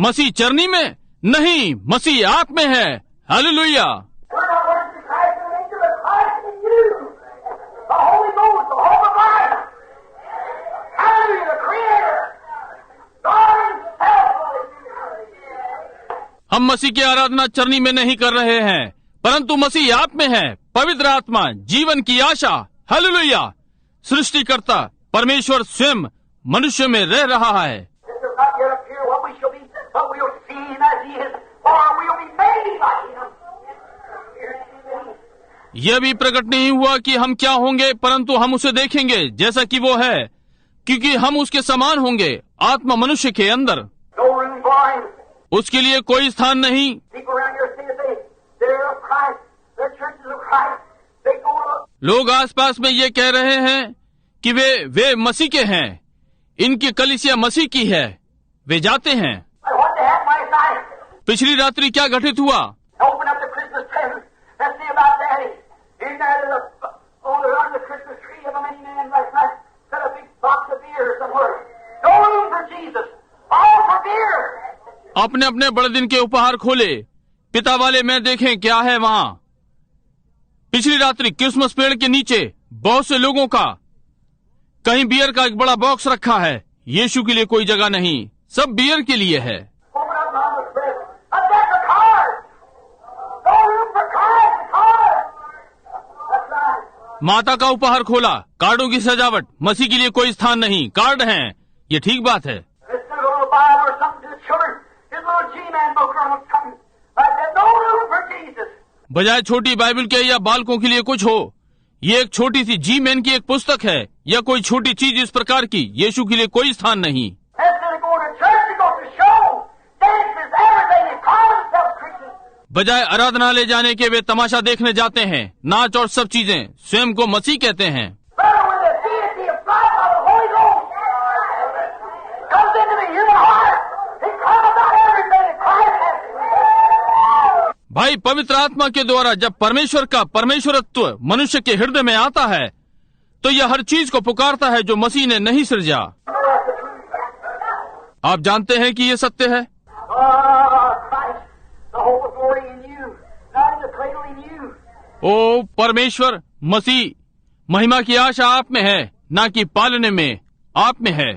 मसीह चरनी में नहीं, मसीह आप में है। हालेलुया। हम मसीह की आराधना चरनी में नहीं कर रहे हैं, परंतु मसीह आप में है। पवित्र आत्मा, जीवन की आशा, हालेलुया। सृष्टिकर्ता परमेश्वर स्वयं मनुष्य में रह रहा है। यह भी प्रकट नहीं हुआ कि हम क्या होंगे, परंतु हम उसे देखेंगे जैसा कि वो है, क्योंकि हम उसके समान होंगे। आत्मा मनुष्य के अंदर, उसके लिए कोई स्थान नहीं। लोग आसपास में ये कह रहे हैं कि वे मसीह के हैं, इनकी कलीसिया मसीह की है, वे जाते हैं। पिछली रात्रि क्या घटित हुआ? अपने अपने बड़े दिन के उपहार खोले, पिता वाले में देखें क्या है वहाँ। पिछली रात्रि क्रिसमस पेड़ के नीचे बहुत से लोगों का कहीं बियर का एक बड़ा बॉक्स रखा है। यीशु के लिए कोई जगह नहीं, सब बियर के लिए है। माता का उपहार खोला, कार्डों की सजावट, मसीह के लिए कोई स्थान नहीं, कार्ड हैं। ये ठीक बात है। बजाय छोटी बाइबल के या बालकों के लिए कुछ हो, ये एक छोटी सी जी मैन की एक पुस्तक है या कोई छोटी चीज इस प्रकार की। यीशु के लिए कोई स्थान नहीं। बजाय आराधनालय जाने के वे तमाशा देखने जाते हैं, नाच और सब चीजें। स्वयं को मसीह कहते हैं। भाई, पवित्र आत्मा के द्वारा जब परमेश्वर का परमेश्वरत्व मनुष्य के हृदय में आता है, तो यह हर चीज को पुकारता है जो मसीह ने नहीं सृजा। आप जानते हैं कि यह सत्य है। ओ परमेश्वर, मसीह, महिमा की आशा आप में है, ना कि पालने में, आप में है।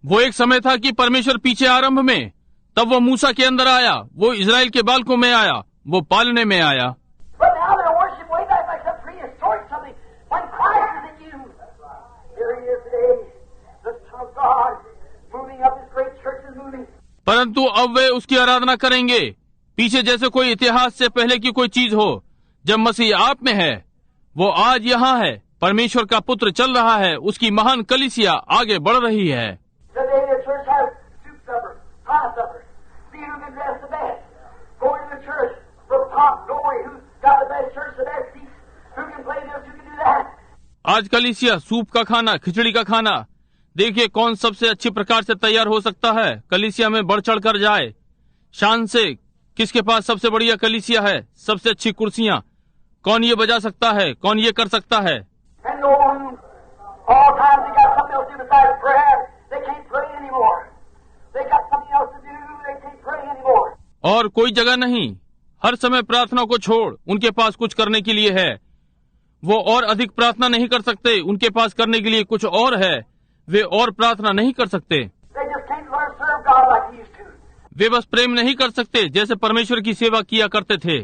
वो एक समय था कि परमेश्वर पीछे आरंभ में, तब वो मूसा के अंदर आया, वो इजराइल के बालकों में आया, वो पालने में आया। परंतु अब वे उसकी आराधना करेंगे पीछे, जैसे कोई इतिहास से पहले की कोई चीज हो। जब मसीह आप में है, वो आज यहाँ है, परमेश्वर का पुत्र चल रहा है, उसकी महान कलीसिया आगे बढ़ रही है। आज कलीसिया सूप का खाना, खिचड़ी का खाना, देखिए कौन सबसे अच्छी प्रकार से तैयार हो सकता है। कलीसिया में बढ़ चढ़ कर जाए शान से, किसके पास सबसे बढ़िया कलीसिया है, सबसे अच्छी कुर्सियां, कौन ये बजा सकता है, कौन ये कर सकता है। और कोई जगह नहीं, हर समय प्रार्थना को छोड़ उनके पास कुछ करने के लिए है। वो और अधिक प्रार्थना नहीं कर सकते, उनके पास करने के लिए कुछ और है, वे और प्रार्थना नहीं कर सकते। वे बस प्रेम नहीं कर सकते जैसे परमेश्वर की सेवा किया करते थे।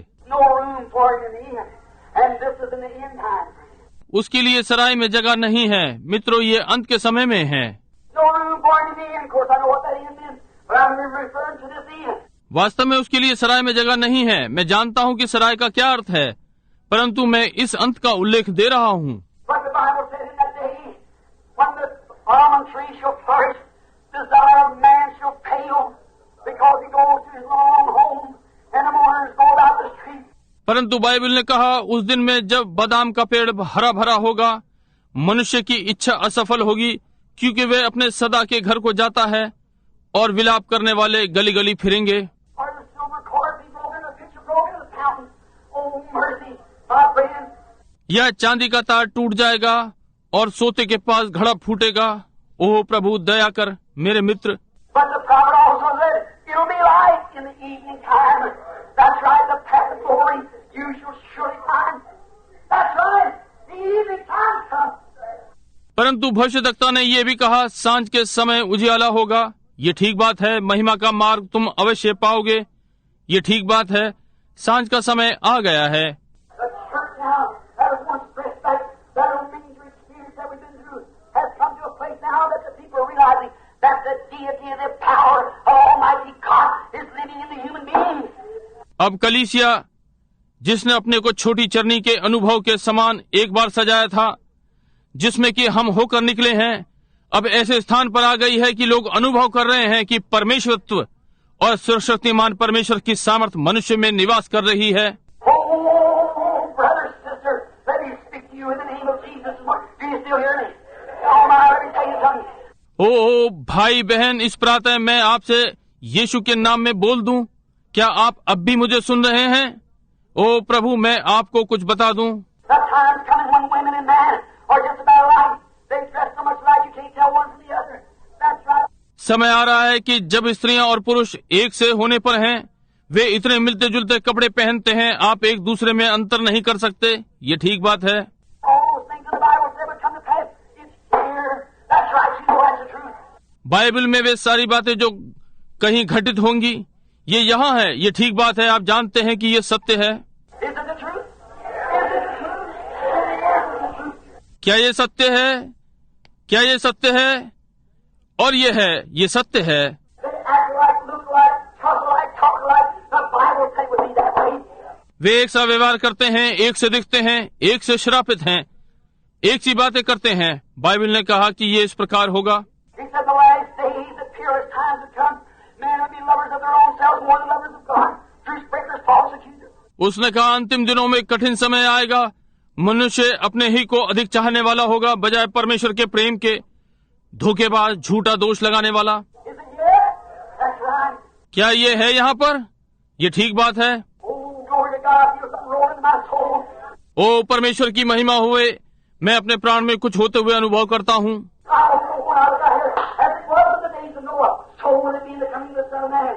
for you in the end. And this is in the end time. उसके लिए सराय में जगह नहीं है मित्रों, ये अंत के समय में है। No room for you in the end. Of course, I know what that end is, but I'm referring to this end. वास्तव में उसके लिए सराय में जगह नहीं है। मैं जानता हूँ कि सराय का क्या अर्थ है, परंतु मैं इस अंत का उल्लेख दे रहा हूँ। But the Bible says in that day, when the almond tree shall flourish, desire of man shall pale, because he goes to his long home, and the mourners go about the street. परंतु Bible ने कहा उस दिन में जब बादाम का पेड़ हरा भरा होगा, मनुष्य की इच्छा असफल होगी, क्योंकि वे अपने सदा के घर को जाता है और विलाप करने वाले गली गली फिरेंगे। Or the silver cord be broken, the pitcher broken, the fountain. Oh mercy, my friend. या चांदी का तार टूट जाएगा और सोते के पास घड़ा फूटेगा। ओह प्रभु दया कर मेरे मित्र। But the prophet also said, it'll be light in the evening time. That's right, the path of glory you shall surely find. That's right, the evening time comes. परंतु भविष्यद्वक्ता ने यह भी कहा सांझ के समय उजियाला होगा। ये ठीक बात है, महिमा का मार्ग तुम अवश्य पाओगे। ये ठीक बात है, सांझ का समय आ गया है। The church now that was once dressed like that old ministry experience that we've been through has come to a place now that the people are realizing that the deity and the power of Almighty God is living in the human beings. अब कलीसिया जिसने अपने को छोटी चरनी के अनुभव के समान एक बार सजाया था, जिसमें कि हम होकर निकले हैं, अब ऐसे स्थान पर आ गई है कि लोग अनुभव कर रहे हैं कि परमेश्वरत्व और सर्वशक्तिमान परमेश्वर की सामर्थ मनुष्य में निवास कर रही है। Oh, brother, sister, let me speak to you in the name of Jesus. Do you still hear me? Oh my, let me tell you something. ओ भाई बहन, इस प्रातः मैं आपसे यीशु के नाम में बोल दूं, क्या आप अब भी मुझे सुन रहे हैं? ओ प्रभु, मैं आपको कुछ बता दूं। The time's coming when women and men are just about alike. They dress so much alike you can't tell one from the other. That's right. समय आ रहा है कि जब स्त्रियां और पुरुष एक से होने पर हैं, वे इतने मिलते जुलते कपड़े पहनते हैं, आप एक दूसरे में अंतर नहीं कर सकते। ये ठीक बात है। All those things in the Bible said would come to pass. It's here. That's right. You know that's the truth. Bible में वे सारी बातें जो कहीं घटित होंगी, ये यहाँ है। ये ठीक बात है, आप जानते हैं कि ये सत्य है। Is it the truth? Is it the truth? Is it the truth? क्या ये सत्य है? क्या ये सत्य है? और ये है, ये सत्य है। They act like, look like, talk like. The Bible said would be that way. वे एक सा व्यवहार करते हैं, एक से दिखते हैं, एक से श्रापित हैं, एक सी बातें करते हैं। बाइबल ने कहा कि ये इस प्रकार होगा। He said the last days, the peerless times have come. Men will be lovers of their own selves more than lovers of God. Truth breakers, false accusers. उसने कहा अंतिम दिनों में कठिन समय आएगा, मनुष्य अपने ही को अधिक चाहने वाला होगा बजाय परमेश्वर के प्रेम के, धोखेबाज, झूठा दोष लगाने वाला। Is it here? That's right. क्या ये है यहाँ पर? ये ठीक बात है। Oh, glory to God, I feel something rolling in my soul. ओ परमेश्वर की महिमा हुए, मैं अपने प्राण में कुछ होते हुए अनुभव करता हूँ। I don't know when I was out here, as it was in the days of Noah, so will it be in the coming of the Son of Man.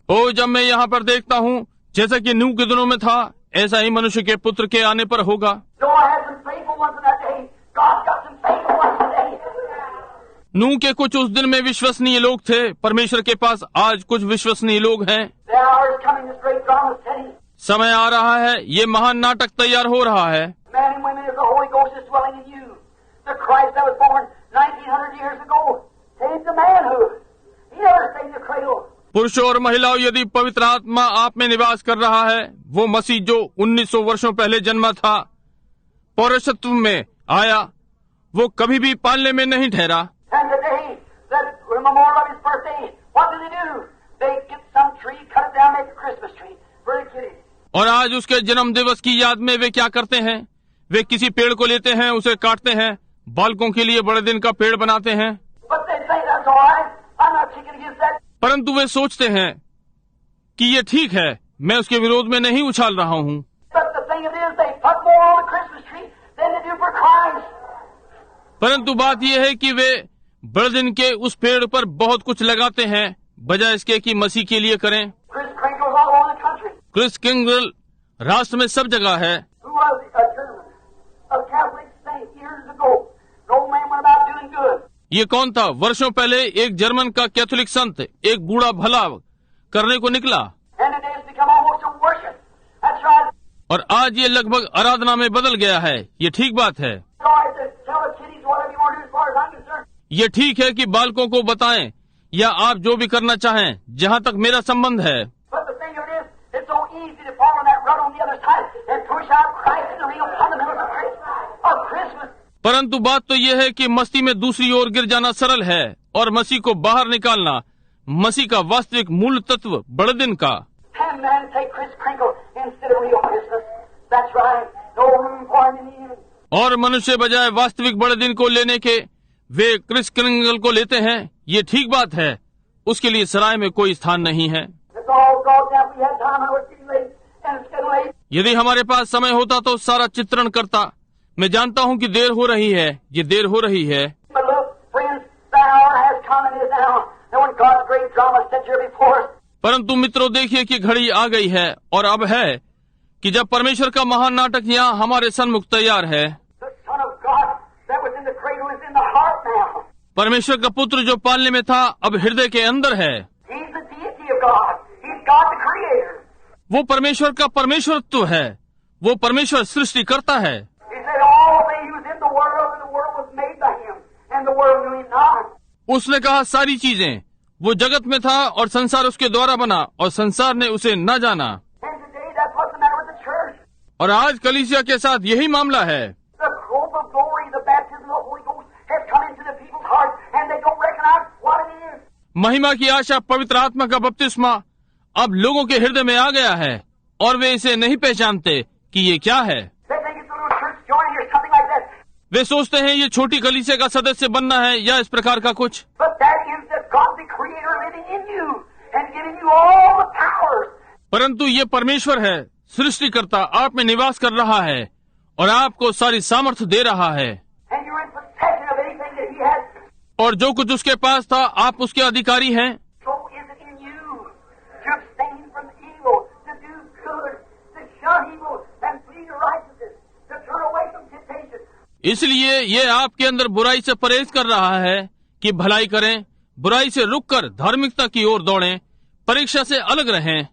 ओ जब मैं यहाँ पर देखता हूँ, जैसा कि नूह के दिनों में था, ऐसा ही मनुष्य के पुत्र के आने पर होगा। Noah had some faithful ones in that day. God's got some faithful ones today. नूह के कुछ उस दिन में विश्वसनीय लोग थे, परमेश्वर के पास आज कुछ विश्वसनीय लोग हैं। The hour is coming, this great drama is setting. समय आ रहा है, ये महान नाटक तैयार हो रहा है। Men and women, as the Holy Ghost is dwelling in you. The Christ that was born 1900 years ago saved the manhood. He never saved the cradle. पुरुषों और महिलाओं, यदि पवित्र आत्मा आप में निवास कर रहा है, वो मसीह जो 1900 वर्षों पहले जन्मा था, पौरुषत्व में आया, वो कभी भी पालने में नहीं ठहरा। And today, that memorial of his birthday, what do? They get some tree, cut it down, make a Christmas tree for the kiddies. और आज उसके जन्म दिवस की याद में वे क्या करते हैं? वे किसी पेड़ को लेते हैं, उसे काटते हैं, बालकों के लिए बड़े दिन का पेड़ बनाते हैं। But they say that's all right. I'm not kicking against that. परंतु वे सोचते हैं कि ये ठीक है, मैं उसके विरोध में नहीं उछाल रहा हूँ। But the thing it is, they put more on the Christmas tree than they do for Christ. परंतु बात यह है कि वे बड़े दिन के उस पेड़ पर बहुत कुछ लगाते हैं, बजाय इसके कि मसीह के लिए करें। Chris Kringle's all over the country. Kris Kringle राष्ट्र में सब जगह है। Who was he? A German, a Catholic saint years ago. No man went about doing good. ये कौन था? वर्षों पहले एक जर्मन का कैथोलिक संत एक बूढ़ा भला करने को निकला। And today it's become almost a worship. That's right. और आज ये लगभग आराधना में बदल गया है। ये ठीक बात है। ये ठीक है कि बालकों को बताएं या आप जो भी करना चाहें, जहाँ तक मेरा संबंध है। परंतु बात तो यह है कि मसीह में दूसरी ओर गिर जाना सरल है और मसीह को बाहर निकालना मसीह का वास्तविक मूल तत्व बड़े दिन का। और मनुष्य बजाय वास्तविक बड़े दिन को लेने के वे क्रिस क्रिंगल को लेते हैं। ये ठीक बात है, उसके लिए सराय में कोई स्थान नहीं है। यदि हमारे पास समय होता तो सारा चित्रण करता। मैं जानता हूँ कि देर हो रही है, ये देर हो रही है। परंतु मित्रों, देखिए कि घड़ी आ गई है और अब है कि जब परमेश्वर का महान नाटक यहाँ हमारे सन्मुख तैयार है। परमेश्वर का पुत्र जो पालने में था अब हृदय के अंदर है। वो परमेश्वर का परमेश्वरत्व है। वो परमेश्वर सृष्टि करता है। उसने कहा सारी चीजें, वो जगत में था और संसार उसके द्वारा बना और संसार ने उसे न जाना। और आज कलीसिया के साथ यही मामला है। महिमा की आशा पवित्र आत्मा का बपतिस्मा अब लोगों के हृदय में आ गया है और वे इसे नहीं पहचानते कि ये क्या है। वे सोचते हैं ये छोटी कलीसिया का सदस्य बनना है या इस प्रकार का कुछ। परंतु ये परमेश्वर है, सृष्टिकर्ता आप में निवास कर रहा है और आपको सारी सामर्थ्य दे रहा है। और जो कुछ उसके पास था आप उसके अधिकारी हैं। इसलिए ये आपके अंदर बुराई से परहेज कर रहा है कि भलाई करें, बुराई से रुककर धार्मिकता की ओर दौड़ें, परीक्षा से अलग रहें।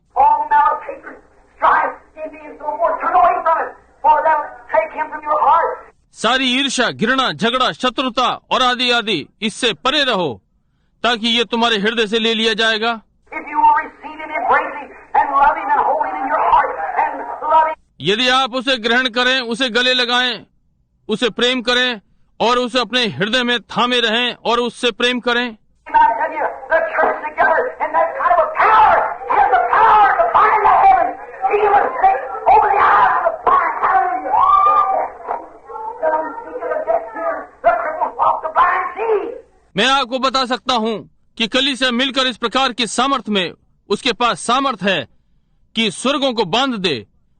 सारी ईर्ष्या, घृणा, झगड़ा, शत्रुता और आदि आदि इससे परे रहो ताकि ये तुम्हारे हृदय से ले लिया जाएगा। यदि आप उसे ग्रहण करें, उसे गले लगाएं, उसे प्रेम करें और उसे अपने हृदय में थामे रहें और उससे प्रेम करें। मैं आपको बता सकता हूँ कि कलीसिया मिलकर इस प्रकार की सामर्थ में उसके पास सामर्थ है कि स्वर्गों को बांध दे,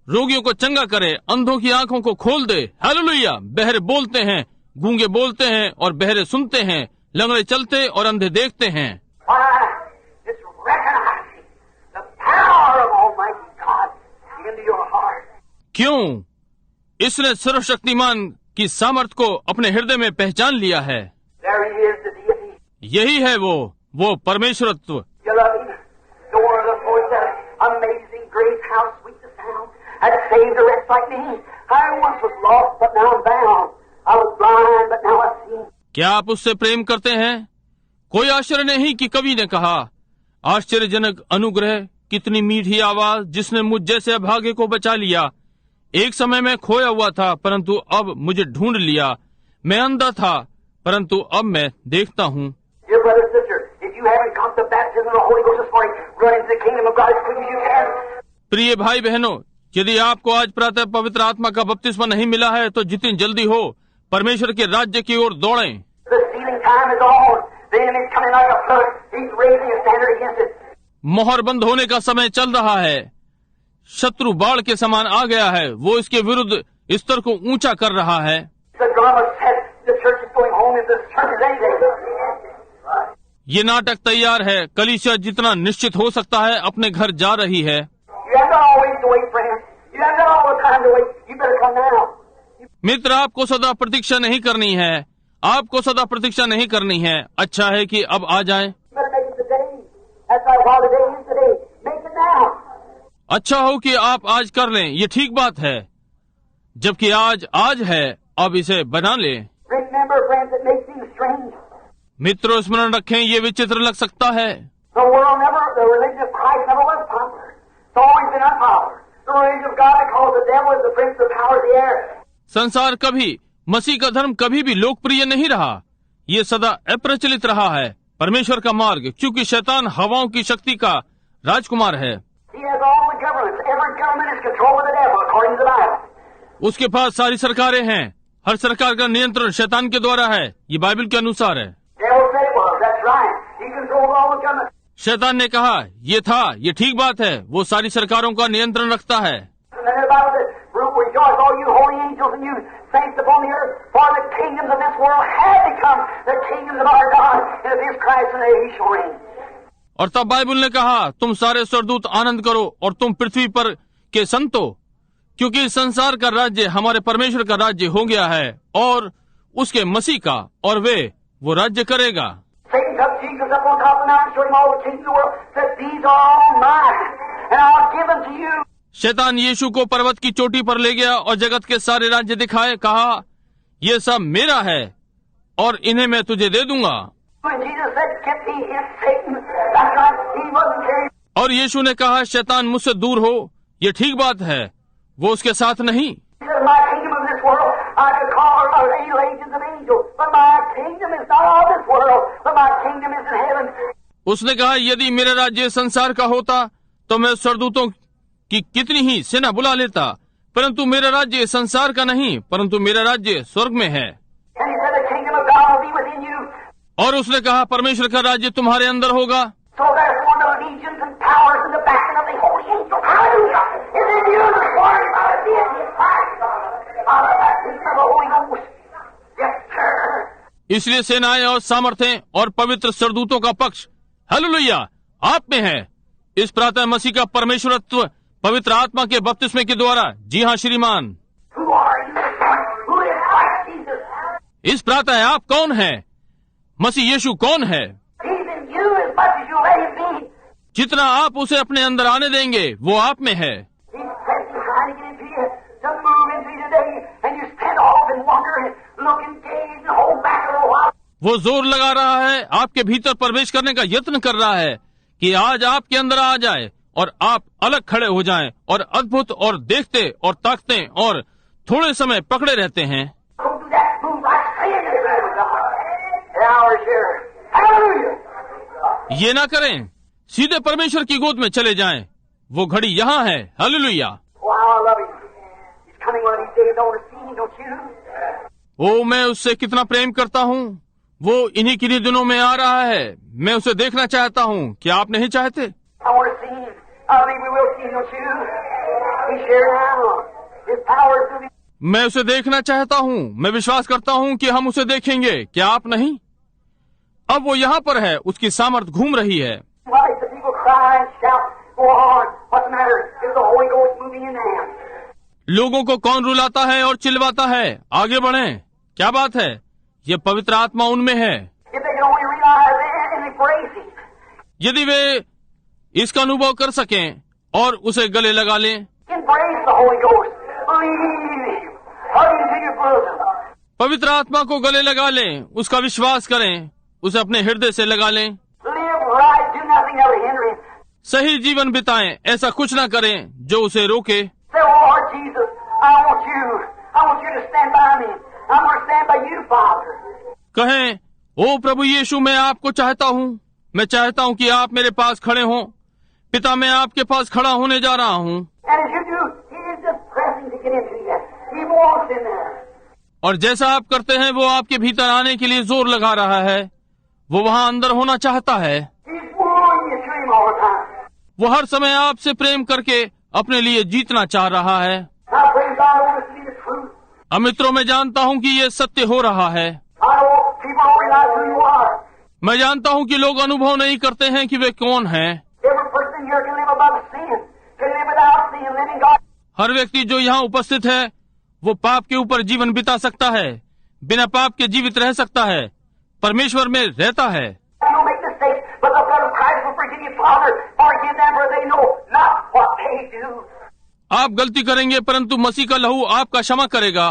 रोगियों को चंगा करे, अंधों की आंखों को खोल दे। हालेलुया। बहरे बोलते हैं, गूंगे बोलते हैं और बहरे सुनते हैं, लंगड़े चलते और अंधे देखते हैं। क्यों? इसने सर्वशक्तिमान की सामर्थ को अपने हृदय में पहचान लिया है। यही है वो परमेश्वरत्व। क्या आप उससे प्रेम करते हैं? कोई आश्चर्य नहीं कि कवि ने कहा, आश्चर्यजनक अनुग्रह, कितनी मीठी आवाज जिसने मुझ जैसे अभागे को बचा लिया। एक समय में खोया हुआ था परंतु अब मुझे ढूंढ लिया। मैं अंधा था परंतु अब मैं देखता हूँ। प्रिय भाई बहनों, यदि आपको आज प्रातः पवित्र आत्मा का बपतिस्मा नहीं मिला है तो जितनी जल्दी हो परमेश्वर के राज्य की ओर दौड़ें। मोहर बंद होने का समय चल रहा है। शत्रु बाढ़ के समान आ गया है, वो इसके विरुद्ध स्तर को ऊंचा कर रहा है। ये नाटक तैयार है। कलीसिया जितना निश्चित हो सकता है अपने घर जा रही है। मित्र, आपको सदा प्रतीक्षा नहीं करनी है। आपको सदा प्रतीक्षा नहीं करनी है। अच्छा है कि अब आ जाएं। अच्छा हो कि आप आज कर लें, ये ठीक बात है, जबकि आज है, अब इसे बना लें। Remember, friends, it may seem strange. मित्रों, स्मरण रखें, ये विचित्र लग सकता है। The religion of Christ never was popular. It's always been unpopular. The religion of God, because the devil is the prince of the power of the air. संसार कभी, मसीह का धर्म कभी भी लोकप्रिय नहीं रहा, ये सदा अप्रचलित रहा है। परमेश्वर का मार्ग, क्योंकि शैतान हवाओं की शक्ति का राजकुमार है। He has all the governments. Every government is controlled by the devil, according to the Bible. उसके पास सारी सरकारें हैं, हर सरकार का नियंत्रण शैतान के द्वारा है, ये बाइबल के अनुसार है। Devil said it was. That's right. He controls all the governments. शैतान ने कहा, ये था, ये ठीक बात है, वो सारी सरकारों का नियंत्रण रखता है। And then the Bible says, "Rejoice, all you holy angels and you saints upon the earth, for the kingdoms of this world have become the kingdoms of our God, and of His Christ, and He shall reign." और तब Bible ने कहा, तुम सारे स्वर्गदूत आनंद करो और तुम पृथ्वी पर के संतो, क्योंकि संसार का राज्य हमारे परमेश्वर का राज्य हो गया है और उसके मसीह का, और वो राज्य करेगा। Satan took Jesus up on top of the mountain, showed him all the kingdoms of the world, said, "These are all mine, and I'll give them to you." शैतान यीशु को पर्वत की चोटी पर ले गया और जगत के सारे राज्य दिखाए, कहा, ये सब मेरा है और इन्हें मैं तुझे दे दूंगा। When Jesus said, "Get thee hence, Satan," that's right, he wasn't carrying. और यीशु ने कहा, शैतान मुझसे दूर हो, ये ठीक बात है, वो उसके साथ नहीं। He said, "My kingdom of this world, I could call legions of angels, but my kingdom is not of this world, but my kingdom is in heaven." उसने कहा, यदि मेरा राज्य संसार का होता तो मैं स्वर्गदूतों की कितनी ही सेना बुला लेता, परंतु मेरा राज्य संसार का नहीं, परंतु मेरा राज्य स्वर्ग में है। And he said, "The kingdom of God will be within you." और उसने कहा, परमेश्वर का राज्य तुम्हारे अंदर होगा। So therefore the legions and powers and the backing of the holy angels, hallelujah, is in you this morning by the deity of Christ, out of that peace of the Holy Ghost. Yes, sir. इसलिए सेनाएं और सामर्थ्य और पवित्र स्वर्गदूतों का पक्ष, hallelujah, आप में है। इस प्रातः मसीह का परमेश्वरत्व पवित्र आत्मा के बपतिस्मे के द्वारा। जी हाँ श्रीमान। Who are you this morning? Who is Christ Jesus? इस प्रातः आप कौन है? मसीह यीशु कौन है? He's in you as much as you let him be. जितना आप उसे अपने अंदर आने देंगे, वो आप में है। He's pressing, trying to get into you, to move into you today, and you stand off and wonder and look and gaze and hold back a little while. वो जोर लगा रहा है, आपके भीतर प्रवेश करने का यत्न कर रहा है कि आज आपके अंदर आ जाए और आप अलग खड़े हो जाएं और अद्भुत और देखते और ताकते और थोड़े समय पकड़े रहते हैं। Don't do that. Move right straight into the presence of God. The hour is here. Hallelujah. ये ना करें, सीधे परमेश्वर की गोद में चले जाएं। वो घड़ी यहाँ है। Hallelujah. Wow, I love him. He's coming one of these days. I want to see him, don't you? ओ, मैं उससे कितना प्रेम करता हूँ। वो इन्हीं किन्हीं दिनों में आ रहा है। मैं उसे देखना चाहता हूँ। क्या आप नहीं चाहते? I want to see him. I believe we will see him, don't you? He's here now. His power is moving. मैं उसे देखना चाहता हूँ। मैं विश्वास करता हूँ कि हम उसे देखेंगे। क्या आप नहीं? अब वो यहाँ पर है, उसकी सामर्थ घूम रही है। Why the people cry and shout? Go on. What's the matter? Is the Holy Ghost moving in them? लोगों को कौन रुलाता है और चिल्लाता है, आगे बढ़ें। क्या बात है? ये पवित्र आत्मा उनमें है। If they can only realize that and embrace him. यदि वे इसका अनुभव कर सकें और उसे गले लगा लें। Embrace the Holy Ghost. Believe him. Hug him to your bosom. पवित्र आत्मा को गले लगा लें, उसका विश्वास करें, उसे अपने हृदय से लगा लें। Live right. Do nothing that will hinder him. सही जीवन बिताएं, ऐसा कुछ ना करें जो उसे रोके। Say, Lord Jesus, I want you to stand by me. I'm going to stand by you, Father. कहें, ओ प्रभु यीशु, मैं आपको चाहता हूँ। मैं चाहता हूँ कि आप मेरे पास खड़े हों। पिता, मैं आपके पास खड़ा होने जा रहा हूँ। And as you do, he is just pressing to get into you. He wants in there. और जैसा आप करते हैं, वो आपके भीतर आने के लिए जोर लगा रहा है। वो वहाँ अंदर होना चाहता है। He's wooing you to him all the time. वो हर समय आपसे प्रेम करके अपने लिए जीतना चाह रहा है। Now, praise God, I want to see the truth. अब मित्रों, मैं जानता हूँ कि ये सत्य हो रहा है। I know people don't realize who you are. मैं जानता हूँ कि लोग अनुभव नहीं करते हैं कि वे कौन हैं। Every person here can live above sin, can live without sin, living God. हर व्यक्ति जो यहाँ उपस्थित है, वो पाप के ऊपर जीवन बिता सकता है, बिना पाप के जीवित रह सकता है, परमेश्वर में रहता है। You'll make mistakes, but the blood of Christ will forgive you, Father. Forgive them, for they know not what they do. आप गलती करेंगे परंतु मसीह का लहू आपका क्षमा करेगा।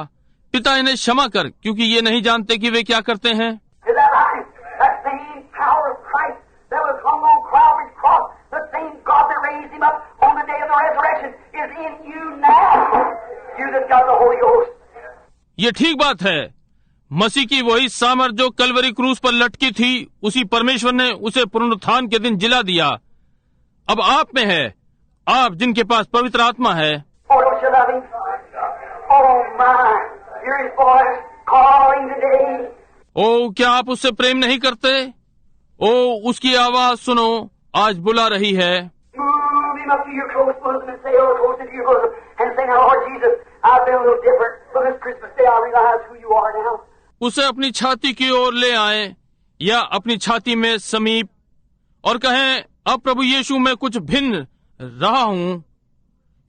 पिता इन्हें क्षमा कर, क्योंकि ये नहीं जानते कि वे क्या करते हैं। Is that right? That same power of Christ that was hung on Calvary's cross, the same God that raised him up on the day of the resurrection, is in you now. You that got the Holy Ghost. ये ठीक बात है। मसीह की वही सामर्थ जो कलवरी क्रूस पर लटकी थी, उसी परमेश्वर ने उसे पुनरुत्थान के दिन जिला दिया। अब आप में है, आप जिनके पास पवित्र आत्मा है। Oh, don't you love him? Oh my, hear his voice calling today. ओ, क्या आप उससे प्रेम नहीं करते? ओ, उसकी आवाज सुनो, आज बुला रही है। Move him up to your close bosom and say, oh, close into your bosom and say, now, Lord Jesus, I've been a little different, but this Christmas day I realize who you are now. उसे अपनी छाती की ओर ले आए या अपनी छाती में समीप और कहें, अब प्रभु यीशु मैं कुछ भिन्न रहा हूँ।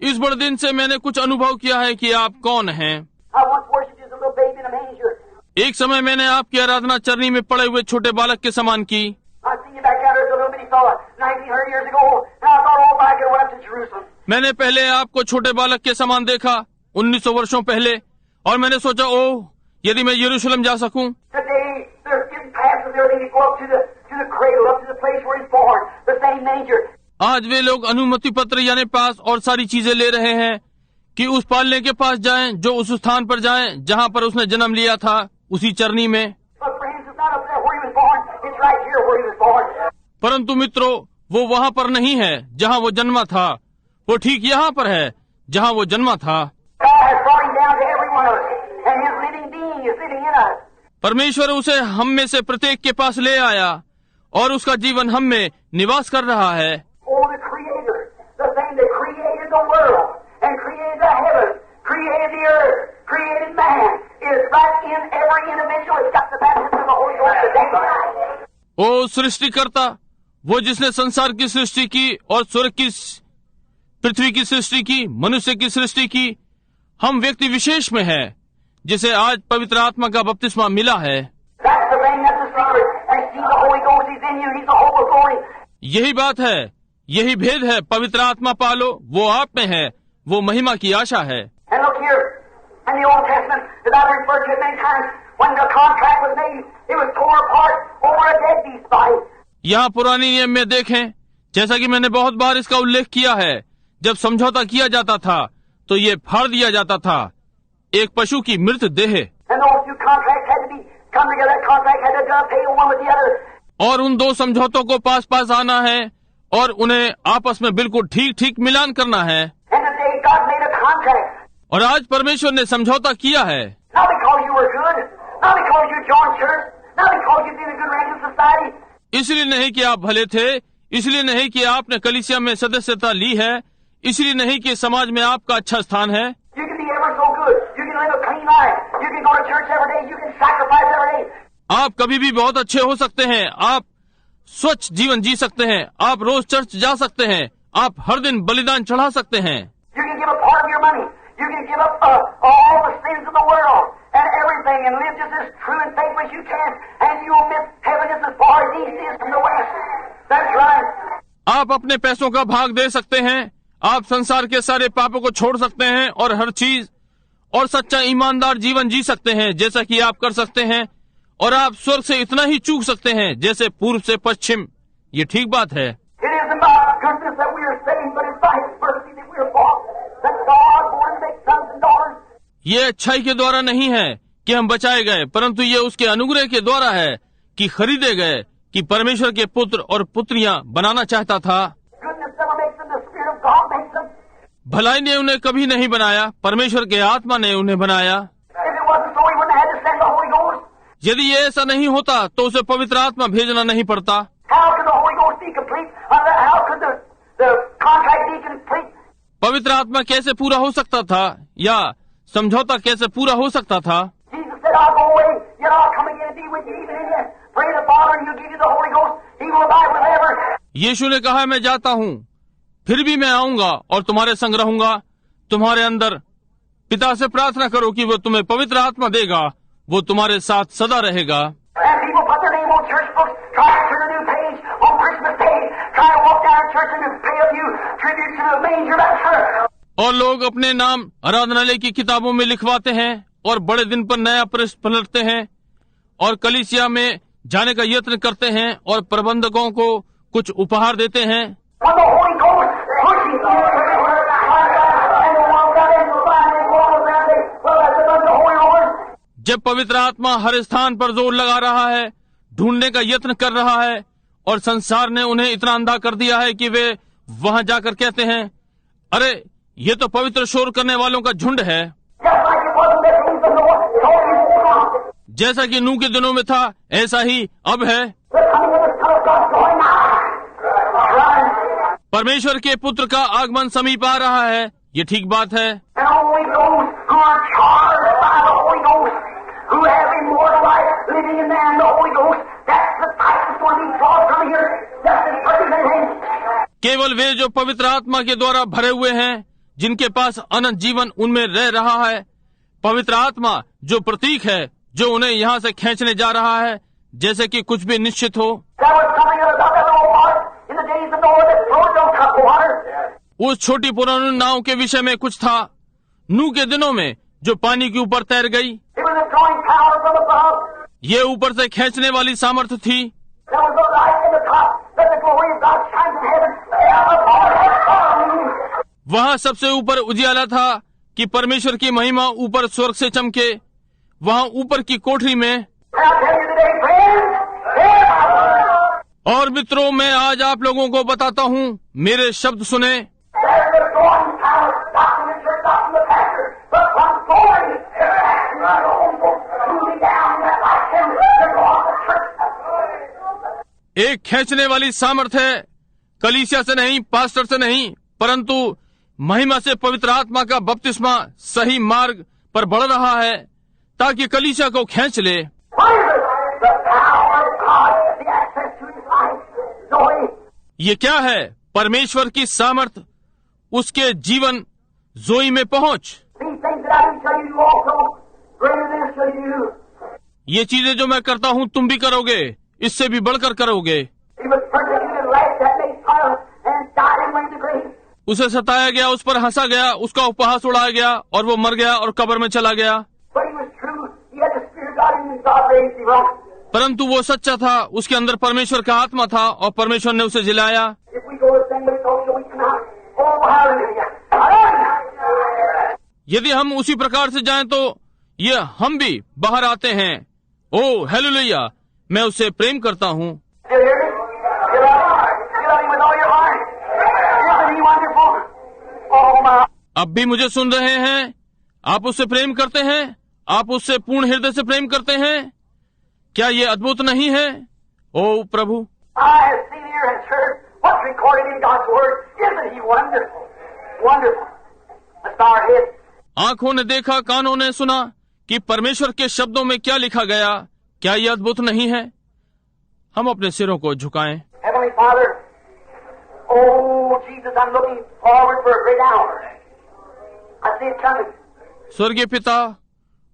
इस बड़े दिन से मैंने कुछ अनुभव किया है कि आप कौन हैं। I once worshipped you as a little baby in a manger. एक समय मैंने आपकी आराधना चरनी में पड़े हुए छोटे बालक के समान की। I seen you back out there as a little bitty fella 1900 years ago, and I thought, oh, I could went up to Jerusalem. मैंने पहले आपको छोटे बालक के समान देखा 1900 वर्षों पहले, और मैंने सोचा, ओह, यदि मैं यरूशलेम जा सकूं। Today, they're getting passes and everything to go up to the cradle, up to the place where he's born, the same manger. आज वे लोग अनुमति पत्र यानी पास और सारी चीजें ले रहे हैं कि उस पालने के पास जाएं, जो उस स्थान पर जाएं जहां पर उसने जन्म लिया था, उसी चरनी में। But friends, it's not up there where he was born, it's right here where he was born. परंतु मित्रों, वो वहां पर नहीं है जहां वो जन्मा था, वो ठीक यहाँ पर है जहां वो जन्मा था। God has brought him down to every one of us, and his living being is living in us. परमेश्वर उसे हम में से प्रत्येक के पास ले आया और उसका जीवन हम में निवास कर रहा है। Oh, the Creator, the thing that created the world, and created the heavens, created the earth, created man, is right in every individual. It's got the baptism of the Holy Ghost today. ओ सृष्टिकर्ता, वो जिसने संसार की सृष्टि की और स्वर्ग की पृथ्वी की सृष्टि की, मनुष्य की सृष्टि की, हम व्यक्ति विशेष में है जिसे आज पवित्र आत्मा का बपतिस्मा मिला है। That's the thing, that's the secret. Receive the Holy Ghost, He's in you, He's the hope of glory. यही बात है, यही भेद है। पवित्र आत्मा पालो, वो आप में है, वो महिमा की आशा है। And look here, in the Old Testament, as I've referred to it many times, when the contract was made, it was torn apart over a dead beast body. यहाँ पुरानी नियम में देखें, जैसा कि मैंने बहुत बार इसका उल्लेख किया है, जब समझौता किया जाता था तो ये फाड़ दिया जाता था एक पशु की मृत देह। And those two contracts had to be come together. That contract had to pay one with the other. और उन दो समझौतों को पास पास आना है और उन्हें आपस में बिल्कुल ठीक ठीक मिलान करना है। And today God made a contract. और आज परमेश्वर ने समझौता किया है, Not because you were good, not because you joined church, not because you've been a good rank in society. इसलिए नहीं कि आप भले थे, इसलिए नहीं कि आपने कलीसिया में सदस्यता ली है, इसलिए नहीं कि समाज में आपका अच्छा स्थान है। You can be ever so good. You can live a clean life. You can go to church every day. You can sacrifice every day. आप कभी भी बहुत अच्छे हो सकते हैं, आप स्वच्छ जीवन जी सकते हैं, आप रोज चर्च जा सकते हैं, आप हर दिन बलिदान चढ़ा सकते हैं। You can give up part of your money. You can give up all the sins of the world and everything and live just as true and faithful as you can, and you'll miss heaven just as far as east is from the west. That's right. आप अपने पैसों का भाग दे सकते हैं, आप संसार के सारे पापों को छोड़ सकते हैं और हर चीज और सच्चा ईमानदार जीवन जी सकते हैं जैसा कि आप कर सकते हैं, और आप स्वर्ग से इतना ही चूक सकते हैं जैसे पूर्व से पश्चिम। ये ठीक बात है। It isn't by goodness that we are saved, but it's by His mercy that we are bought. That God born to make sons and daughters. ये अच्छाई के द्वारा नहीं है कि हम बचाए गए, परंतु ये उसके अनुग्रह के द्वारा है कि खरीदे गए, कि परमेश्वर के पुत्र और पुत्रियां बनाना चाहता था। Goodness never makes them. The Spirit of God makes them. भलाई ने उन्हें कभी नहीं बनाया, परमेश्वर के आत्मा ने उन्हें बनाया। If it wasn't so, He wouldn't have had to send the Holy Ghost. यदि ये ऐसा नहीं होता तो उसे पवित्र आत्मा भेजना नहीं पड़ता। How could the Holy Ghost be complete? How could the contract be complete? पवित्र आत्मा कैसे पूरा हो सकता था या समझौता कैसे पूरा हो सकता था? Jesus said, I'll go away, yet I'll come again and be with you even in you. Pray the Father and He'll give you the Holy Ghost. He will abide forever. यीशु ने कहा, मैं जाता हूँ, फिर भी मैं आऊंगा और तुम्हारे संग रहूंगा, तुम्हारे अंदर। पिता से प्रार्थना करो कि वो तुम्हें पवित्र आत्मा देगा, वो तुम्हारे साथ सदा रहेगा। And people put their name on church books, try to turn a new page on Christmas Day, try to walk down to church and pay a few tribute to the manger back there. और लोग अपने नाम आराधनालय की किताबों में लिखवाते हैं और बड़े दिन पर नया पृष्ठ पलटते हैं और कलीसिया में जाने का यत्न करते हैं और प्रबंधकों को कुछ उपहार देते हैं। जब पवित्र आत्मा हर स्थान पर जोर लगा रहा है, ढूंढने का यत्न कर रहा है और संसार ने उन्हें इतना अंधा कर दिया है कि वे वहां जाकर कहते हैं, अरे ये तो पवित्र शोर करने वालों का झुंड है। जैसा कि नूह के दिनों में था, ऐसा ही अब है। परमेश्वर के पुत्र का आगमन समीप आ रहा है, ये ठीक बात है। केवल वे जो पवित्र आत्मा के द्वारा भरे हुए हैं, जिनके पास अनंत जीवन उनमें रह रहा है, पवित्र आत्मा जो प्रतीक है, जो उन्हें यहाँ से खींचने जा रहा है, जैसे कि कुछ भी निश्चित हो। उस छोटी पुरानी नाव के विषय में कुछ था, नूह के दिनों में, जो पानी के ऊपर तैर गई। ये ऊपर से खींचने वाली सामर्थ्य थी। वहाँ सबसे ऊपर उजियाला था कि परमेश्वर की महिमा ऊपर स्वर्ग से चमके। वहाँ ऊपर की कोठरी में। और मित्रों, मैं आज आप लोगों को बताता हूँ, मेरे शब्द सुने। एक खींचने वाली सामर्थ है, कलीसिया से नहीं, पास्टर से नहीं, परंतु महिमा से पवित्र आत्मा का बपतिस्मा सही मार्ग पर बढ़ रहा है ताकि कलीसिया को खींच ले। ये क्या है? परमेश्वर की सामर्थ, उसके जीवन जोई में पहुंच। ये चीजें जो मैं करता हूँ तुम भी करोगे, इससे भी बढ़कर करोगे। उसे सताया गया, उस पर हंसा गया, उसका उपहास उड़ाया गया और वो मर गया और कब्र में चला गया। परंतु वो सच्चा था, उसके अंदर परमेश्वर का आत्मा था और परमेश्वर ने उसे जिलाया। यदि हम उसी प्रकार से जाएं तो ये हम भी बाहर आते हैं। ओ हालेलुया, मैं उससे प्रेम करता हूँ। अब भी मुझे सुन रहे हैं? आप उससे प्रेम करते हैं? आप उससे पूर्ण हृदय से प्रेम करते हैं? क्या ये अद्भुत नहीं है? ओ प्रभु, आंखों ने देखा, कानों ने सुना कि परमेश्वर के शब्दों में क्या लिखा गया। क्या ये अद्भुत नहीं है? हम अपने सिरों को झुकाएं। स्वर्गीय पिता,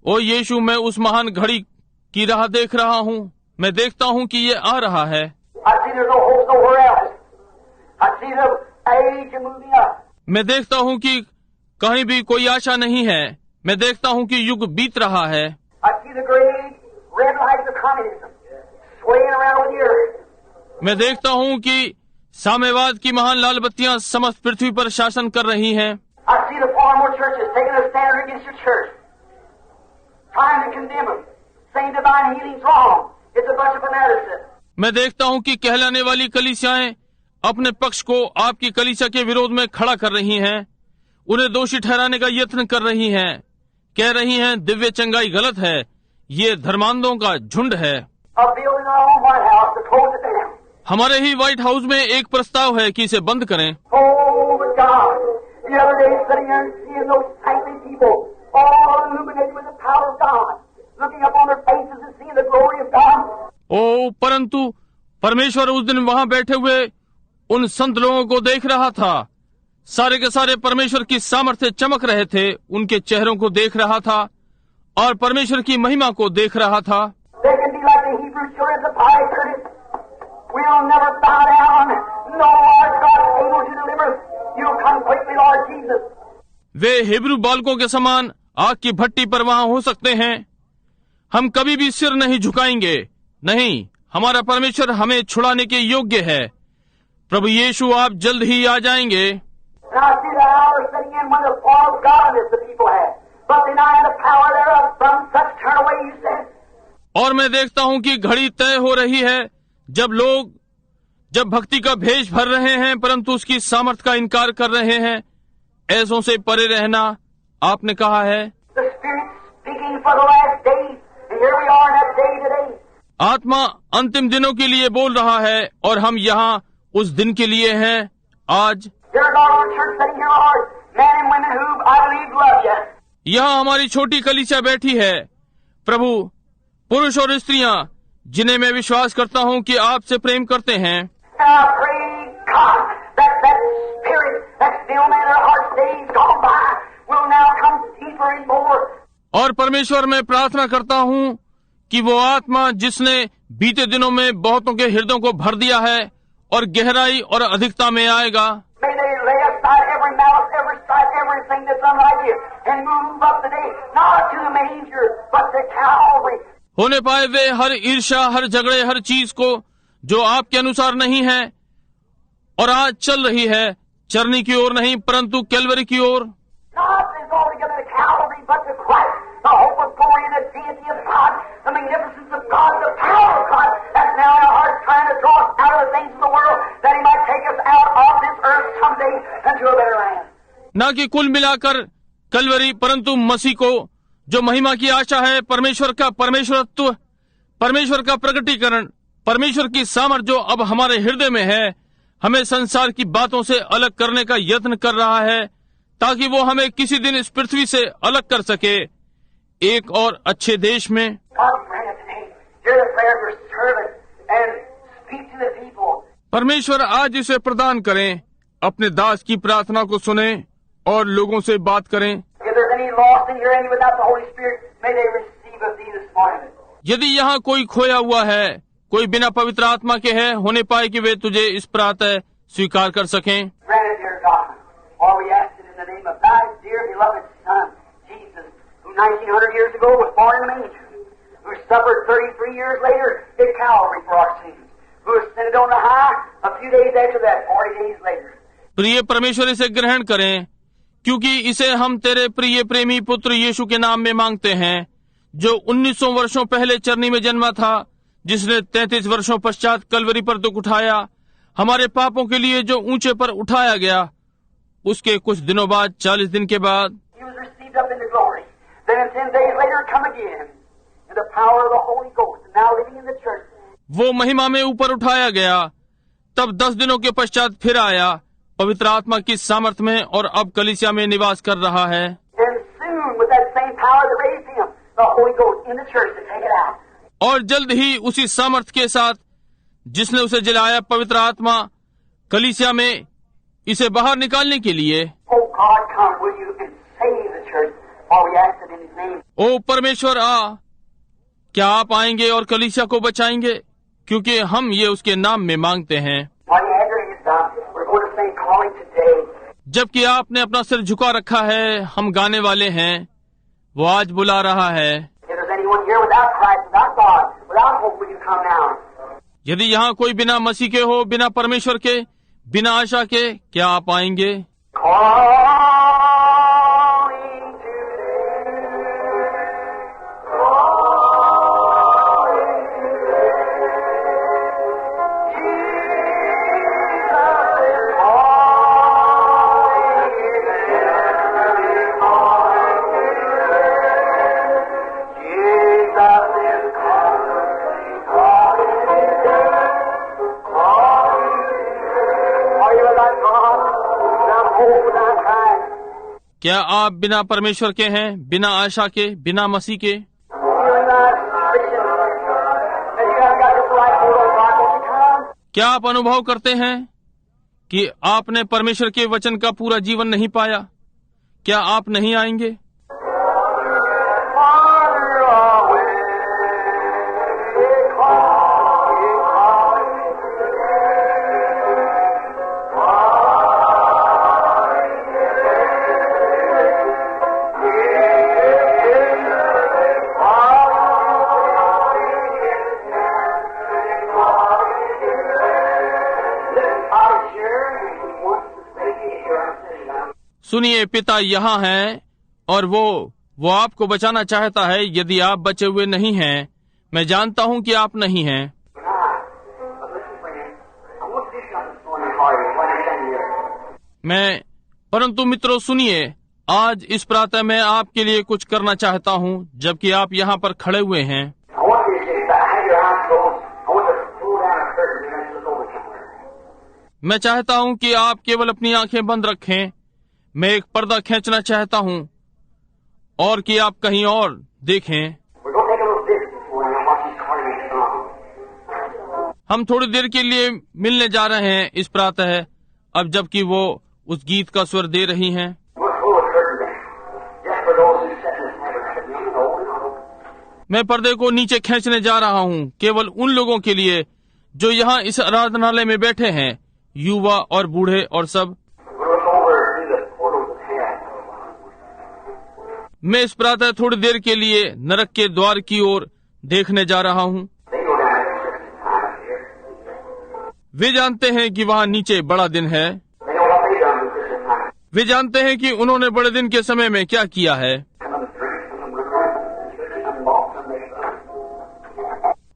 ओ यीशु, मैं उस महान घड़ी की राह देख रहा हूँ। मैं देखता हूँ कि ये आ रहा है। मैं देखता हूँ कि कहीं भी कोई आशा नहीं है। मैं देखता हूँ कि युग बीत रहा है। मैं देखता हूँ कि साम्यवाद की महान लाल बत्तियां समस्त पृथ्वी पर शासन कर रही हैं। मैं देखता हूँ कि कहलाने वाली कलीसियाएं अपने पक्ष को आपकी कलीसिया के विरोध में खड़ा कर रही हैं, उन्हें दोषी ठहराने का यत्न कर रही हैं, कह रही हैं दिव्य चंगाई गलत है, ये धर्मांधों का झुंड है। हमारे ही व्हाइट हाउस में एक प्रस्ताव है कि इसे बंद करें। ओ परंतु परमेश्वर उस दिन वहाँ बैठे हुए उन संत लोगों को देख रहा था। सारे के सारे परमेश्वर की सामर्थ्य चमक रहे थे, उनके चेहरों को देख रहा था और परमेश्वर की महिमा को देख रहा था। वे हिब्रू बालकों के समान आग की भट्टी पर वहां हो सकते हैं। हम कभी भी सिर नहीं झुकाएंगे। नहीं, हमारा परमेश्वर हमें छुड़ाने के योग्य है। प्रभु यीशु, आप जल्द ही आ जाएंगे। और मैं देखता हूँ कि घड़ी तय हो रही है जब भक्ति का भेष भर रहे हैं परंतु उसकी सामर्थ का इनकार कर रहे हैं। ऐसों से परे रहना आपने कहा है। आत्मा अंतिम दिनों के लिए बोल रहा है और हम यहाँ उस दिन के लिए हैं आज। यहाँ हमारी छोटी कलीसिया बैठी है। प्रभु, पुरुष और स्त्रियाँ जिन्हें मैं विश्वास करता हूँ कि आपसे प्रेम करते हैं। और परमेश्वर, मैं प्रार्थना करता हूँ कि वो आत्मा जिसने बीते दिनों में बहुतों के हृदयों को भर दिया है और गहराई और अधिकता में आएगा। होने पाए वे हर ईर्ष्या, हर झगड़े, हर चीज को जो आपके अनुसार नहीं है और आज चल रही है, चरनी की ओर नहीं परंतु कैलवरी की ओर। न कि कुल मिलाकर कलवरी परंतु मसीह को, जो महिमा की आशा है, परमेश्वर का परमेश्वरत्व, परमेश्वर का प्रकटीकरण, परमेश्वर की सामर्थ जो अब हमारे हृदय में है, हमें संसार की बातों से अलग करने का यत्न कर रहा है ताकि वो हमें किसी दिन इस पृथ्वी से अलग कर सके एक और अच्छे देश में। परमेश्वर आज इसे प्रदान करें। अपने दास की प्रार्थना को सुने और लोगों से बात करें। यदि यहाँ कोई खोया हुआ है, कोई बिना पवित्र आत्मा के है, होने पाए कि वे तुझे इस प्रातः स्वीकार कर सकें। प्रिय परमेश्वर, इसे ग्रहण करें क्योंकि इसे हम तेरे प्रिय प्रेमी पुत्र यीशु के नाम में मांगते हैं, जो 1900 वर्षों पहले चरनी में जन्मा था, जिसने 33 वर्षों पश्चात कलवरी पर दुख उठाया, हमारे पापों के लिए जो ऊंचे पर उठाया गया। उसके कुछ दिनों बाद, 40 दिन के बाद, वो महिमा में ऊपर उठाया गया। तब 10 दिनों के पश्चात फिर आया पवित्र आत्मा की सामर्थ में और अब कलीसिया में निवास कर रहा है। और जल्द ही उसी सामर्थ के साथ जिसने उसे जलाया, पवित्र आत्मा कलीसिया में इसे बाहर निकालने के लिए। ओ परमेश्वर, आ, क्या आप आएंगे और कलीसिया को बचाएंगे, क्योंकि हम ये उसके नाम में मांगते हैं। जबकि आपने अपना सिर झुका रखा है, हम गाने वाले हैं। वो आज बुला रहा है। यदि यहाँ कोई बिना मसीह के हो, बिना परमेश्वर के, बिना आशा के, क्या आप आएंगे? क्या आप बिना परमेश्वर के हैं, बिना आशा के, बिना मसीह के? क्या आप अनुभव करते हैं कि आपने परमेश्वर के वचन का पूरा जीवन नहीं पाया? क्या आप नहीं आएंगे? wants to say to you, here I'm sitting down. सुनिए, पिता यहाँ है और वो आपको बचाना चाहता है। यदि आप बचे हुए नहीं हैं, मैं जानता हूँ कि आप नहीं हैं। परंतु मित्रों सुनिए, आज इस प्रातः मैं आपके लिए कुछ करना चाहता हूँ, जबकि आप यहाँ पर खड़े हुए हैं। मैं चाहता हूँ कि आप केवल अपनी आंखें बंद रखें। मैं एक पर्दा खींचना चाहता हूँ और कि आप कहीं और देखें। हम थोड़ी देर के लिए मिलने जा रहे हैं इस प्रातः, अब जबकि वो उस गीत का स्वर दे रही हैं। मैं पर्दे को नीचे खींचने जा रहा हूँ केवल उन लोगों के लिए जो यहाँ इस आराधनालय में बैठे हैं, युवा और बूढ़े और सब। मैं इस प्रातः थोड़ी देर के लिए नरक के द्वार की ओर देखने जा रहा हूँ। वे जानते हैं कि वहाँ नीचे बड़ा दिन है। वे जानते हैं कि उन्होंने बड़े दिन के समय में क्या किया है।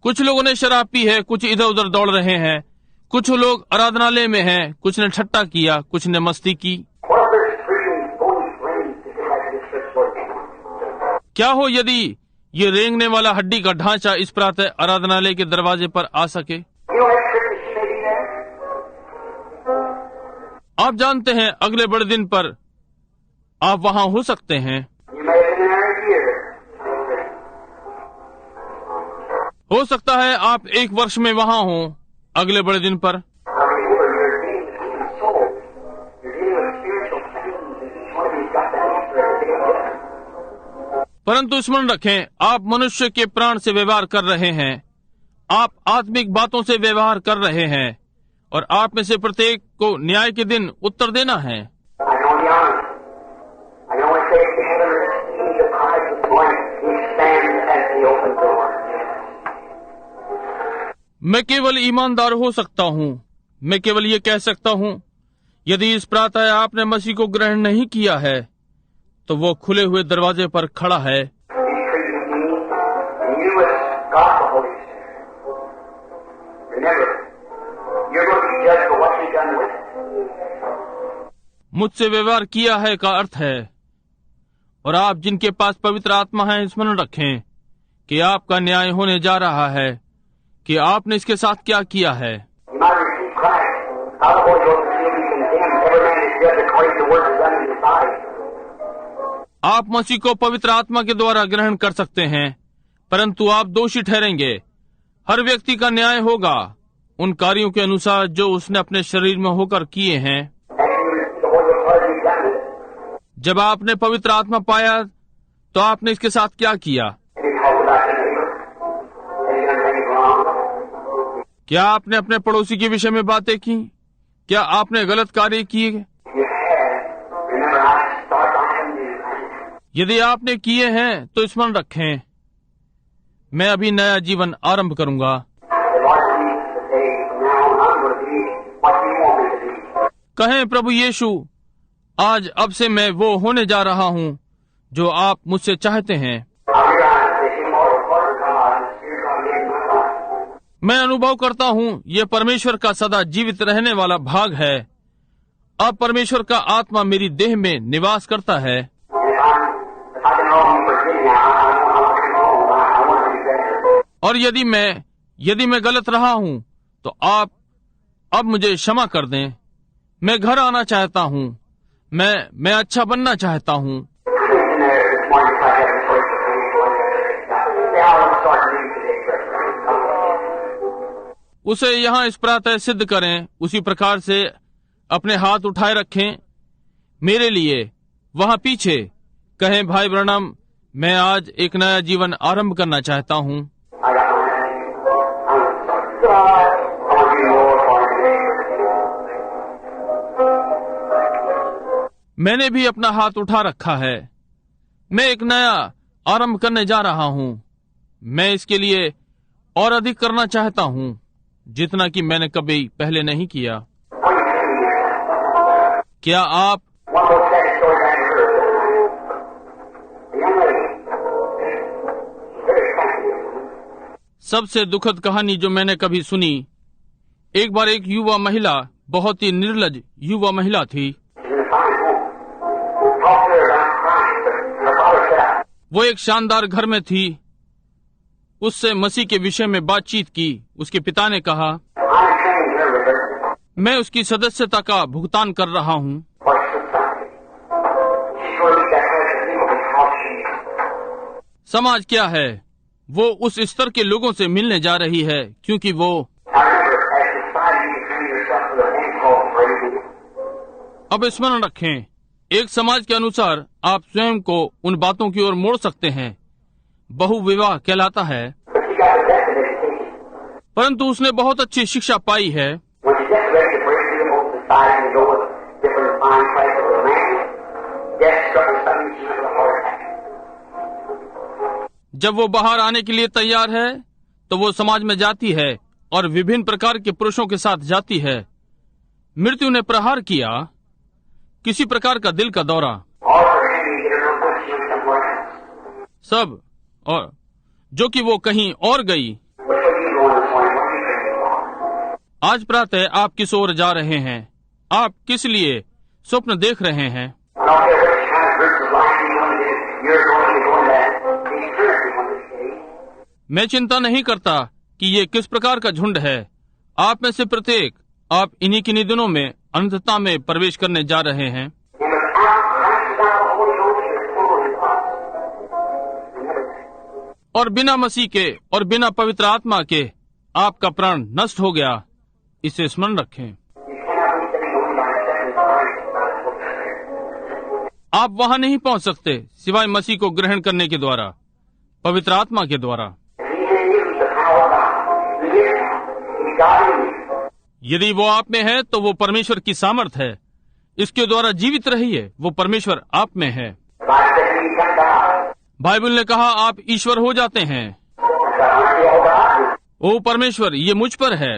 कुछ लोगों ने शराब पी है, कुछ इधर उधर दौड़ रहे हैं, कुछ लोग आराधनालय में हैं, कुछ ने ठट्टा किया, कुछ ने मस्ती की। क्या हो यदि ये रेंगने वाला हड्डी का ढांचा इस प्रातः आराधनालय के दरवाजे पर आ सके। आप जानते हैं अगले बड़े दिन पर आप वहां हो सकते हैं। हो सकता है आप एक वर्ष में वहां हो अगले बड़े दिन पर। परंतु स्मरण रखें, आप मनुष्य के प्राण से व्यवहार कर रहे हैं, आप आत्मिक बातों से व्यवहार कर रहे हैं और आप में से प्रत्येक को न्याय के दिन उत्तर देना है। मैं केवल ईमानदार हो सकता हूँ। मैं केवल ये कह सकता हूँ, यदि इस प्रातः आपने मसीह को ग्रहण नहीं किया है तो वो खुले हुए दरवाजे पर खड़ा है। मुझसे व्यवहार किया है का अर्थ है, और आप जिनके पास पवित्र आत्मा है स्मरण रखें कि आपका न्याय होने जा रहा है कि आपने इसके साथ क्या किया है। आप मसीह को पवित्र आत्मा के द्वारा ग्रहण कर सकते हैं, परंतु आप दोषी ठहरेंगे। हर व्यक्ति का न्याय होगा उन कार्यों के अनुसार जो उसने अपने शरीर में होकर किए हैं। जब आपने पवित्र आत्मा पाया तो आपने इसके साथ क्या किया? क्या आपने अपने पड़ोसी के विषय में बातें की? क्या आपने गलत कार्य किए? यदि आपने किए हैं तो स्मरण रखें, मैं अभी नया जीवन आरंभ करूंगा। कहें, प्रभु यीशु, आज अब से मैं वो होने जा रहा हूँ जो आप मुझसे चाहते हैं। मैं अनुभव करता हूँ ये परमेश्वर का सदा जीवित रहने वाला भाग है। अब परमेश्वर का आत्मा मेरी देह में निवास करता है। और यदि मैं गलत रहा हूँ तो आप अब मुझे क्षमा कर दें। मैं घर आना चाहता हूँ। मैं अच्छा बनना चाहता हूँ। उसे यहाँ इस प्रातः सिद्ध करें। उसी प्रकार से अपने हाथ उठाए रखें मेरे लिए वहाँ पीछे। कहें, भाई ब्रनम, मैं आज एक नया जीवन आरंभ करना चाहता हूँ। मैंने भी अपना हाथ उठा रखा है। मैं एक नया आरंभ करने जा रहा हूँ। मैं इसके लिए और अधिक करना चाहता हूँ जितना कि मैंने कभी पहले नहीं किया। क्या आप One more sad story I heard. A young lady, very attractive. सबसे दुखद कहानी जो मैंने कभी सुनी, एक बार एक युवा महिला, बहुत ही निर्लज युवा महिला थी। वो एक शानदार घर में थी। उससे मसीह के विषय में बातचीत की। उसके पिता ने कहा, मैं उसकी सदस्यता का भुगतान कर रहा हूँ। समाज क्या है? वो उस स्तर के लोगों से मिलने जा रही है क्योंकि वो अब स्मरण रखें, एक समाज के अनुसार आप स्वयं को उन बातों की ओर मोड़ सकते हैं। बहुविवाह कहलाता है, परंतु उसने बहुत अच्छी शिक्षा पाई है। जब वो बाहर आने के लिए तैयार है तो वो समाज में जाती है और विभिन्न प्रकार के पुरुषों के साथ जाती है। मृत्यु ने प्रहार किया, किसी प्रकार का दिल का दौरा, सब, और जो कि वो कहीं और गई। आज प्रातः आप किस ओर जा रहे हैं? आप किस लिए स्वप्न देख रहे हैं? मैं चिंता नहीं करता कि ये किस प्रकार का झुंड है। आप में से प्रत्येक, आप इन्हीं किन्हीं दिनों में अनंतता में प्रवेश करने जा रहे हैं। और बिना मसीह के और बिना पवित्र आत्मा के आपका प्राण नष्ट हो गया। इसे स्मरण रखें। आप वहां नहीं पहुंच सकते सिवाय मसीह को ग्रहण करने के द्वारा, पवित्र आत्मा के द्वारा। यदि वो आप में है तो वो परमेश्वर की सामर्थ है। इसके द्वारा जीवित रहिए। वो परमेश्वर आप में है। बाइबल ने कहा आप ईश्वर हो जाते हैं। ओ परमेश्वर, ये मुझ पर है।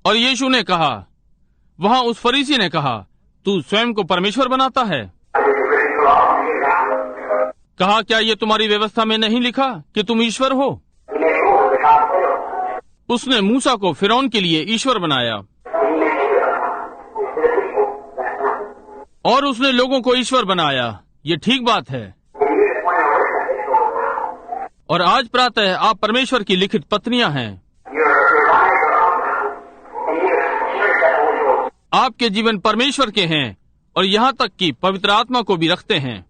और यीशु ने कहा, वहां उस फरीसी ने कहा, तू स्वयं को परमेश्वर बनाता है। कहा, क्या ये तुम्हारी व्यवस्था में नहीं लिखा कि तुम ईश्वर हो? उसने मूसा को फिरौन के लिए ईश्वर बनाया और उसने लोगों को ईश्वर बनाया। ये ठीक बात है। और आज प्रातः आप परमेश्वर की लिखित पत्नियां हैं। आपके जीवन परमेश्वर के हैं और यहाँ तक कि पवित्र आत्मा को भी रखते हैं।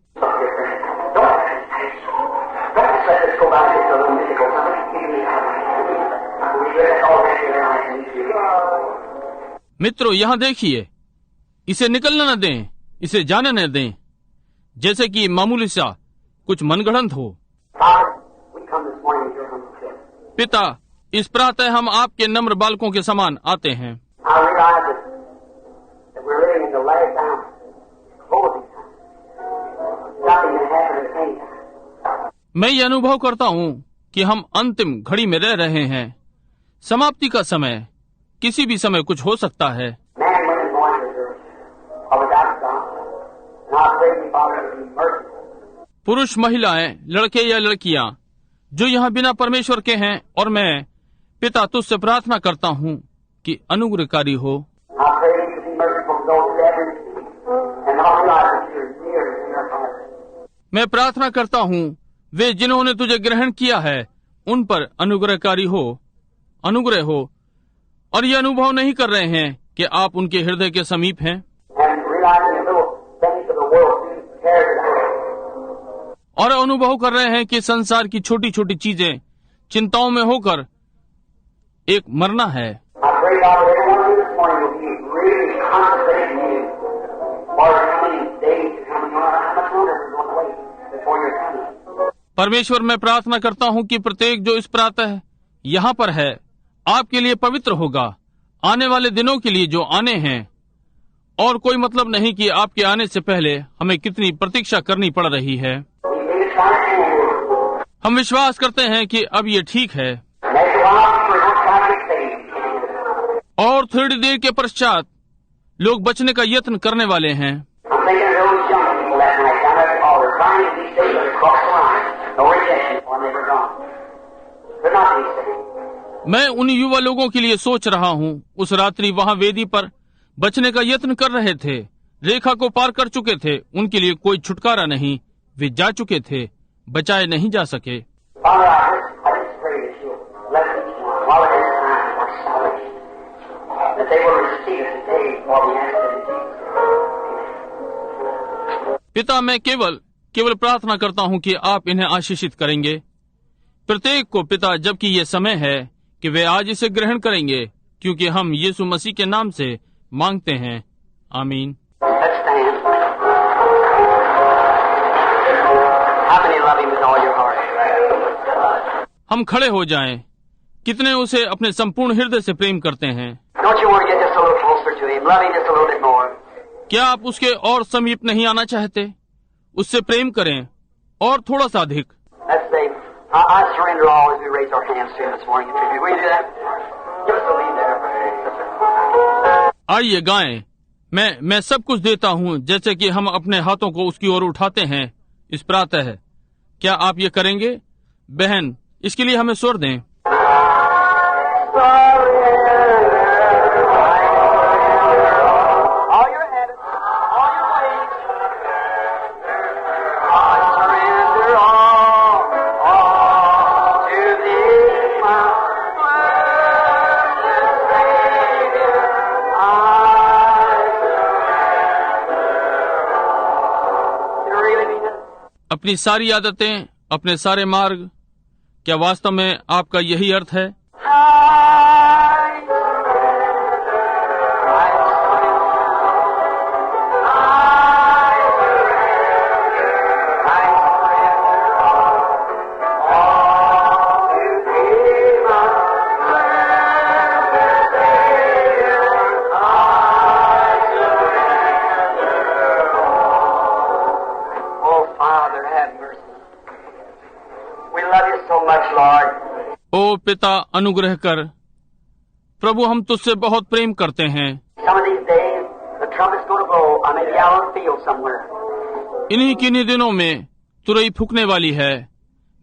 मित्रों, यहाँ देखिए, इसे निकलना न दें, इसे जाने न दें, जैसे कि मामूली सा कुछ मनगढ़ंत हो। पिता, इस प्रातः हम आपके नम्र बालकों के समान आते हैं। मैं ये अनुभव करता हूँ कि हम अंतिम घड़ी में रह रहे हैं। समाप्ति का समय, किसी भी समय कुछ हो सकता है। पुरुष, महिलाएं, लड़के या लड़कियां जो यहाँ बिना परमेश्वर के हैं, और मैं पिता तुझसे प्रार्थना करता हूँ कि अनुग्रहकारी हो। मैं प्रार्थना करता हूँ वे जिन्होंने तुझे ग्रहण किया है उन पर अनुग्रहकारी हो, अनुग्रह हो, और ये अनुभव नहीं कर रहे हैं कि आप उनके हृदय के समीप हैं, और अनुभव कर रहे हैं कि संसार की छोटी छोटी चीजें चिंताओं में होकर एक मरना है। परमेश्वर, मैं प्रार्थना करता हूँ कि प्रत्येक जो इस प्रातः यहाँ पर है आपके लिए पवित्र होगा, आने वाले दिनों के लिए जो आने हैं। और कोई मतलब नहीं कि आपके आने से पहले हमें कितनी प्रतीक्षा करनी पड़ रही है। हम विश्वास करते हैं कि अब ये ठीक है, और थोड़ी देर के पश्चात लोग बचने का यत्न करने वाले हैं। मैं उन युवा लोगों के लिए सोच रहा हूँ, उस रात्रि वहाँ वेदी पर बचने का यत्न कर रहे थे, रेखा को पार कर चुके थे, उनके लिए कोई छुटकारा नहीं, वे जा चुके थे, बचाए नहीं जा सके। पिता, मैं केवल प्रार्थना करता हूँ कि आप इन्हें आशीषित करेंगे, प्रत्येक को पिता, जबकि ये समय है कि वे आज इसे ग्रहण करेंगे, क्योंकि हम यीशु मसीह के नाम से मांगते हैं, आमीन। हम खड़े हो जाएं। कितने उसे अपने संपूर्ण हृदय से प्रेम करते हैं? क्या आप उसके और समीप नहीं आना चाहते? उससे प्रेम करें और थोड़ा सा अधिक। आइए गाएं। मैं सब कुछ देता हूँ, जैसे कि हम अपने हाथों को उसकी ओर उठाते हैं इस प्रातः। क्या आप ये करेंगे? बहन, इसके लिए हमें स्वर दें। अपनी सारी आदतें, अपने सारे मार्ग, क्या वास्तव में आपका यही अर्थ है? ओ पिता, अनुग्रह कर। प्रभु, हम तुझसे बहुत प्रेम करते हैं। इन्हीं किन्हीं दिनों में तुरई फूकने वाली है।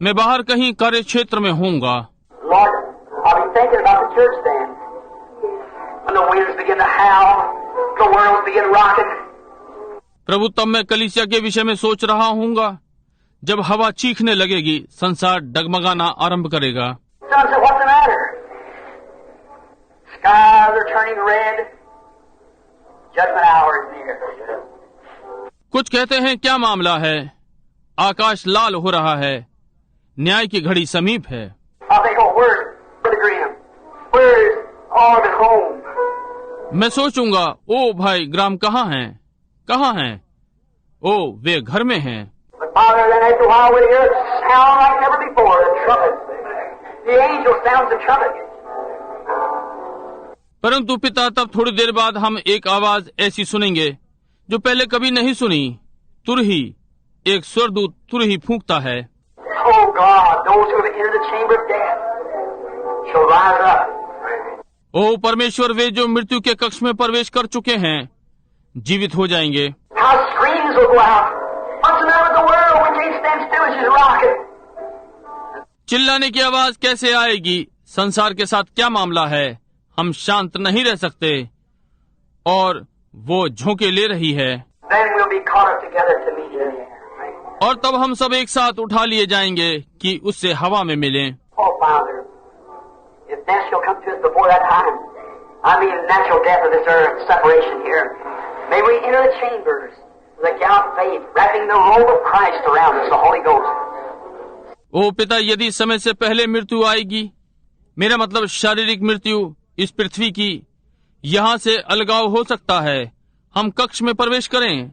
मैं बाहर कहीं कार्य क्षेत्र में होऊंगा। प्रभु, तब मैं कलीसिया के विषय में सोच रहा हूँगा। जब हवा चीखने लगेगी, संसार डगमगाना आरंभ करेगा। कुछ कहते हैं, क्या मामला है? आकाश लाल हो रहा है, न्याय की घड़ी समीप है। मैं सोचूंगा, ओ भाई ग्राम कहाँ हैं? कहाँ हैं? ओ, वे घर में हैं। परंतु पिता, तब थोड़ी देर बाद हम एक आवाज ऐसी सुनेंगे जो पहले कभी नहीं सुनी। तुरही, एक स्वरदूत तुरही फूंकता है। ओ परमेश्वर, वे जो मृत्यु के कक्ष में प्रवेश कर चुके हैं जीवित हो जाएंगे। चिल्लाने की आवाज कैसे आएगी? संसार के साथ क्या मामला है? हम शांत नहीं रह सकते और वो झोंके ले रही है। और तब हम सब एक साथ उठा लिए जाएंगे कि उससे हवा में मिलें। ओ पिता, यदि समय से पहले मृत्यु आएगी, मेरा मतलब शारीरिक मृत्यु इस पृथ्वी की, यहाँ से अलगाव हो सकता है, हम कक्ष में प्रवेश करें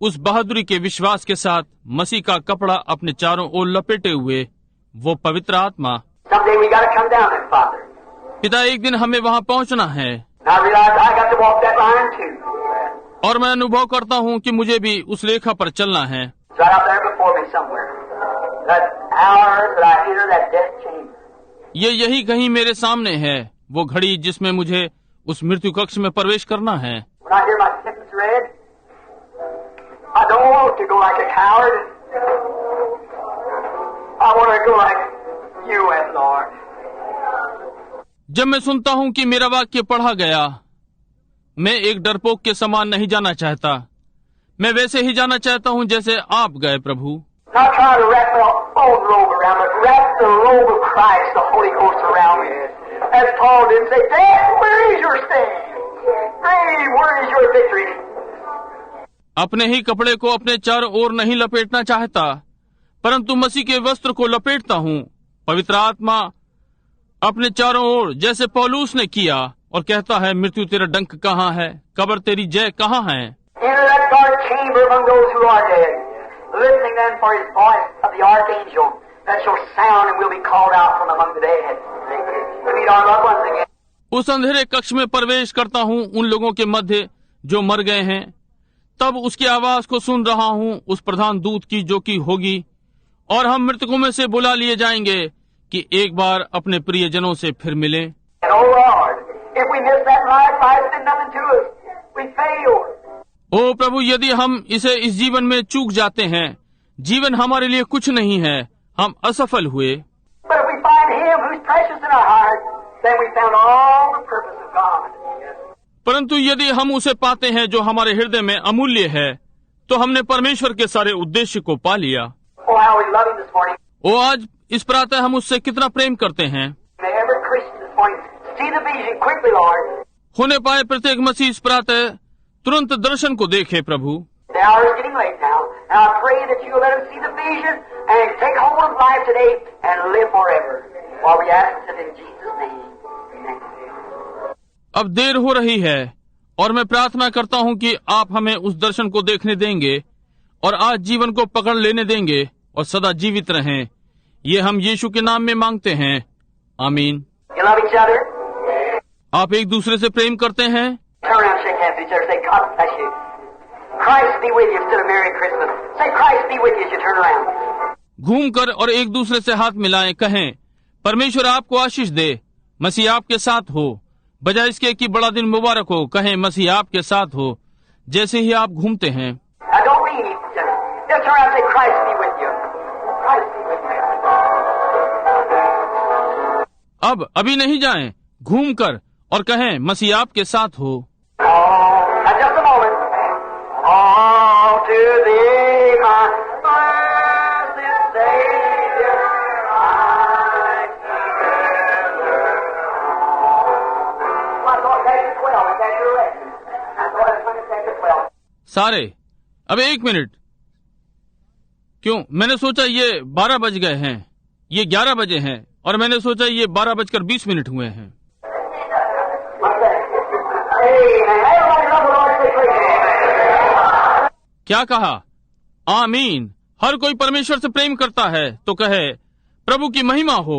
उस बहादुरी के विश्वास के साथ, मसीह का कपड़ा अपने चारों ओर लपेटे हुए, वो पवित्र आत्मा। पिता, एक दिन हमें वहाँ पहुँचना है। और मैं अनुभव करता हूँ कि मुझे भी उस रेखा पर चलना है। ये यही कहीं मेरे सामने है, वो घड़ी जिसमें मुझे उस मृत्यु कक्ष में प्रवेश करना है। When I hear my sentence read, I don't want to go like a coward. I want to go like you and Lord. जब मैं सुनता हूँ कि मेरा वाक्य पढ़ा गया, मैं एक डरपोक के समान नहीं जाना चाहता। मैं वैसे ही जाना चाहता हूँ जैसे आप गए प्रभु। Not trying to wrap my own robe around it, wrap the robe of Christ, the Holy Ghost around me. As Paul did say, Death, where is your sting? Grave, where is your victory? अपने ही कपड़े को अपने चारों ओर नहीं लपेटना चाहता, परंतु मसीह के वस्त्र को लपेटता हूँ। पवित्र आत्मा अपने चारों ओर, जैसे पौलुस ने किया, और कहता है, मृत्यु तेरा डंक कहाँ है, कब्र तेरी जय कहाँ है। Enter that dark chamber among those who are dead, listening then for his voice of the archangel that shall sound and will be called out from among the dead to meet our loved ones again. उस अंधेरे कक्ष में प्रवेश करता हूँ उन लोगों के मध्य जो मर गए हैं, तब उसकी आवाज को सुन रहा हूँ, उस प्रधान दूत की जो की होगी, और हम मृतकों में से बुला लिए जाएंगे कि एक बार अपने प्रियजनों से फिर मिलें। And oh Lord, if we miss that life, life's been nothing to us. We failed. ओ प्रभु, यदि हम इसे इस जीवन में चूक जाते हैं, जीवन हमारे लिए कुछ नहीं है, हम असफल हुए। But if we find Him who's precious in our heart, then we found all the purpose of God. परंतु यदि हम उसे पाते हैं जो हमारे हृदय में अमूल्य है, तो हमने परमेश्वर के सारे उद्देश्य को पा लिया। Oh, how we love Him this morning. ओ आज इस प्रातः हम उससे कितना प्रेम करते हैं। May every Christian this morning see the vision quickly, Lord. होने पाए प्रत्येक मसीह इस प्रातः तुरंत दर्शन को देखे प्रभु। The hour is getting late now, and I pray that you will let us see the vision and take hold of life today and live forever. While we ask it in Jesus' name. Amen. अब देर हो रही है और मैं प्रार्थना करता हूँ कि आप हमें उस दर्शन को देखने देंगे और आज जीवन को पकड़ लेने देंगे और सदा जीवित रहें। ये हम यीशु के नाम में मांगते हैं, आमीन। You love each other? आप एक दूसरे से प्रेम करते हैं? Turn around, shake hands with each other. Say, God bless you. Christ be with you instead of Merry Christmas. Say, Christ be with you as you turn around. घूम कर और एक दूसरे से हाथ मिलाएं, कहें, परमेश्वर आपको आशीष दे, मसीह आपके साथ हो। बजाय इसके कि बड़ा दिन मुबारक हो, कहें, मसीह आपके साथ हो, जैसे ही आप घूमते हैं। Now don't leave. Just turn around and say, Christ be with you. Christ be with you. अब अभी नहीं जाएं, घूम कर और कहें, मसीह आपके साथ हो। Now just a moment. All to thee, my blessed Savior, I surrender. I thought chapter 12 is at your lesson. I thought it was chapter 12. सारे, अब एक मिनट। क्यों? मैंने सोचा ये 12 बज गए हैं, ये 11 बजे हैं, और मैंने सोचा ये 12:20 हुए हैं। क्या कहा? आमीन। हर कोई परमेश्वर से प्रेम करता है तो कहे, प्रभु की महिमा हो।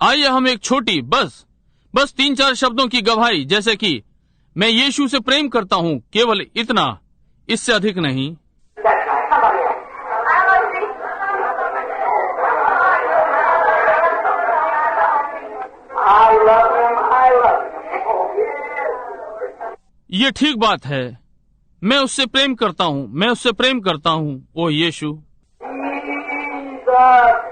आइए हम एक छोटी बस 3-4 शब्दों की गवाही, जैसे कि मैं यीशु से प्रेम करता हूँ, केवल इतना, इससे अधिक नहीं। ये ठीक बात है। मैं उससे प्रेम करता हूँ, मैं उससे प्रेम करता हूँ, ओ यीशु। Jesus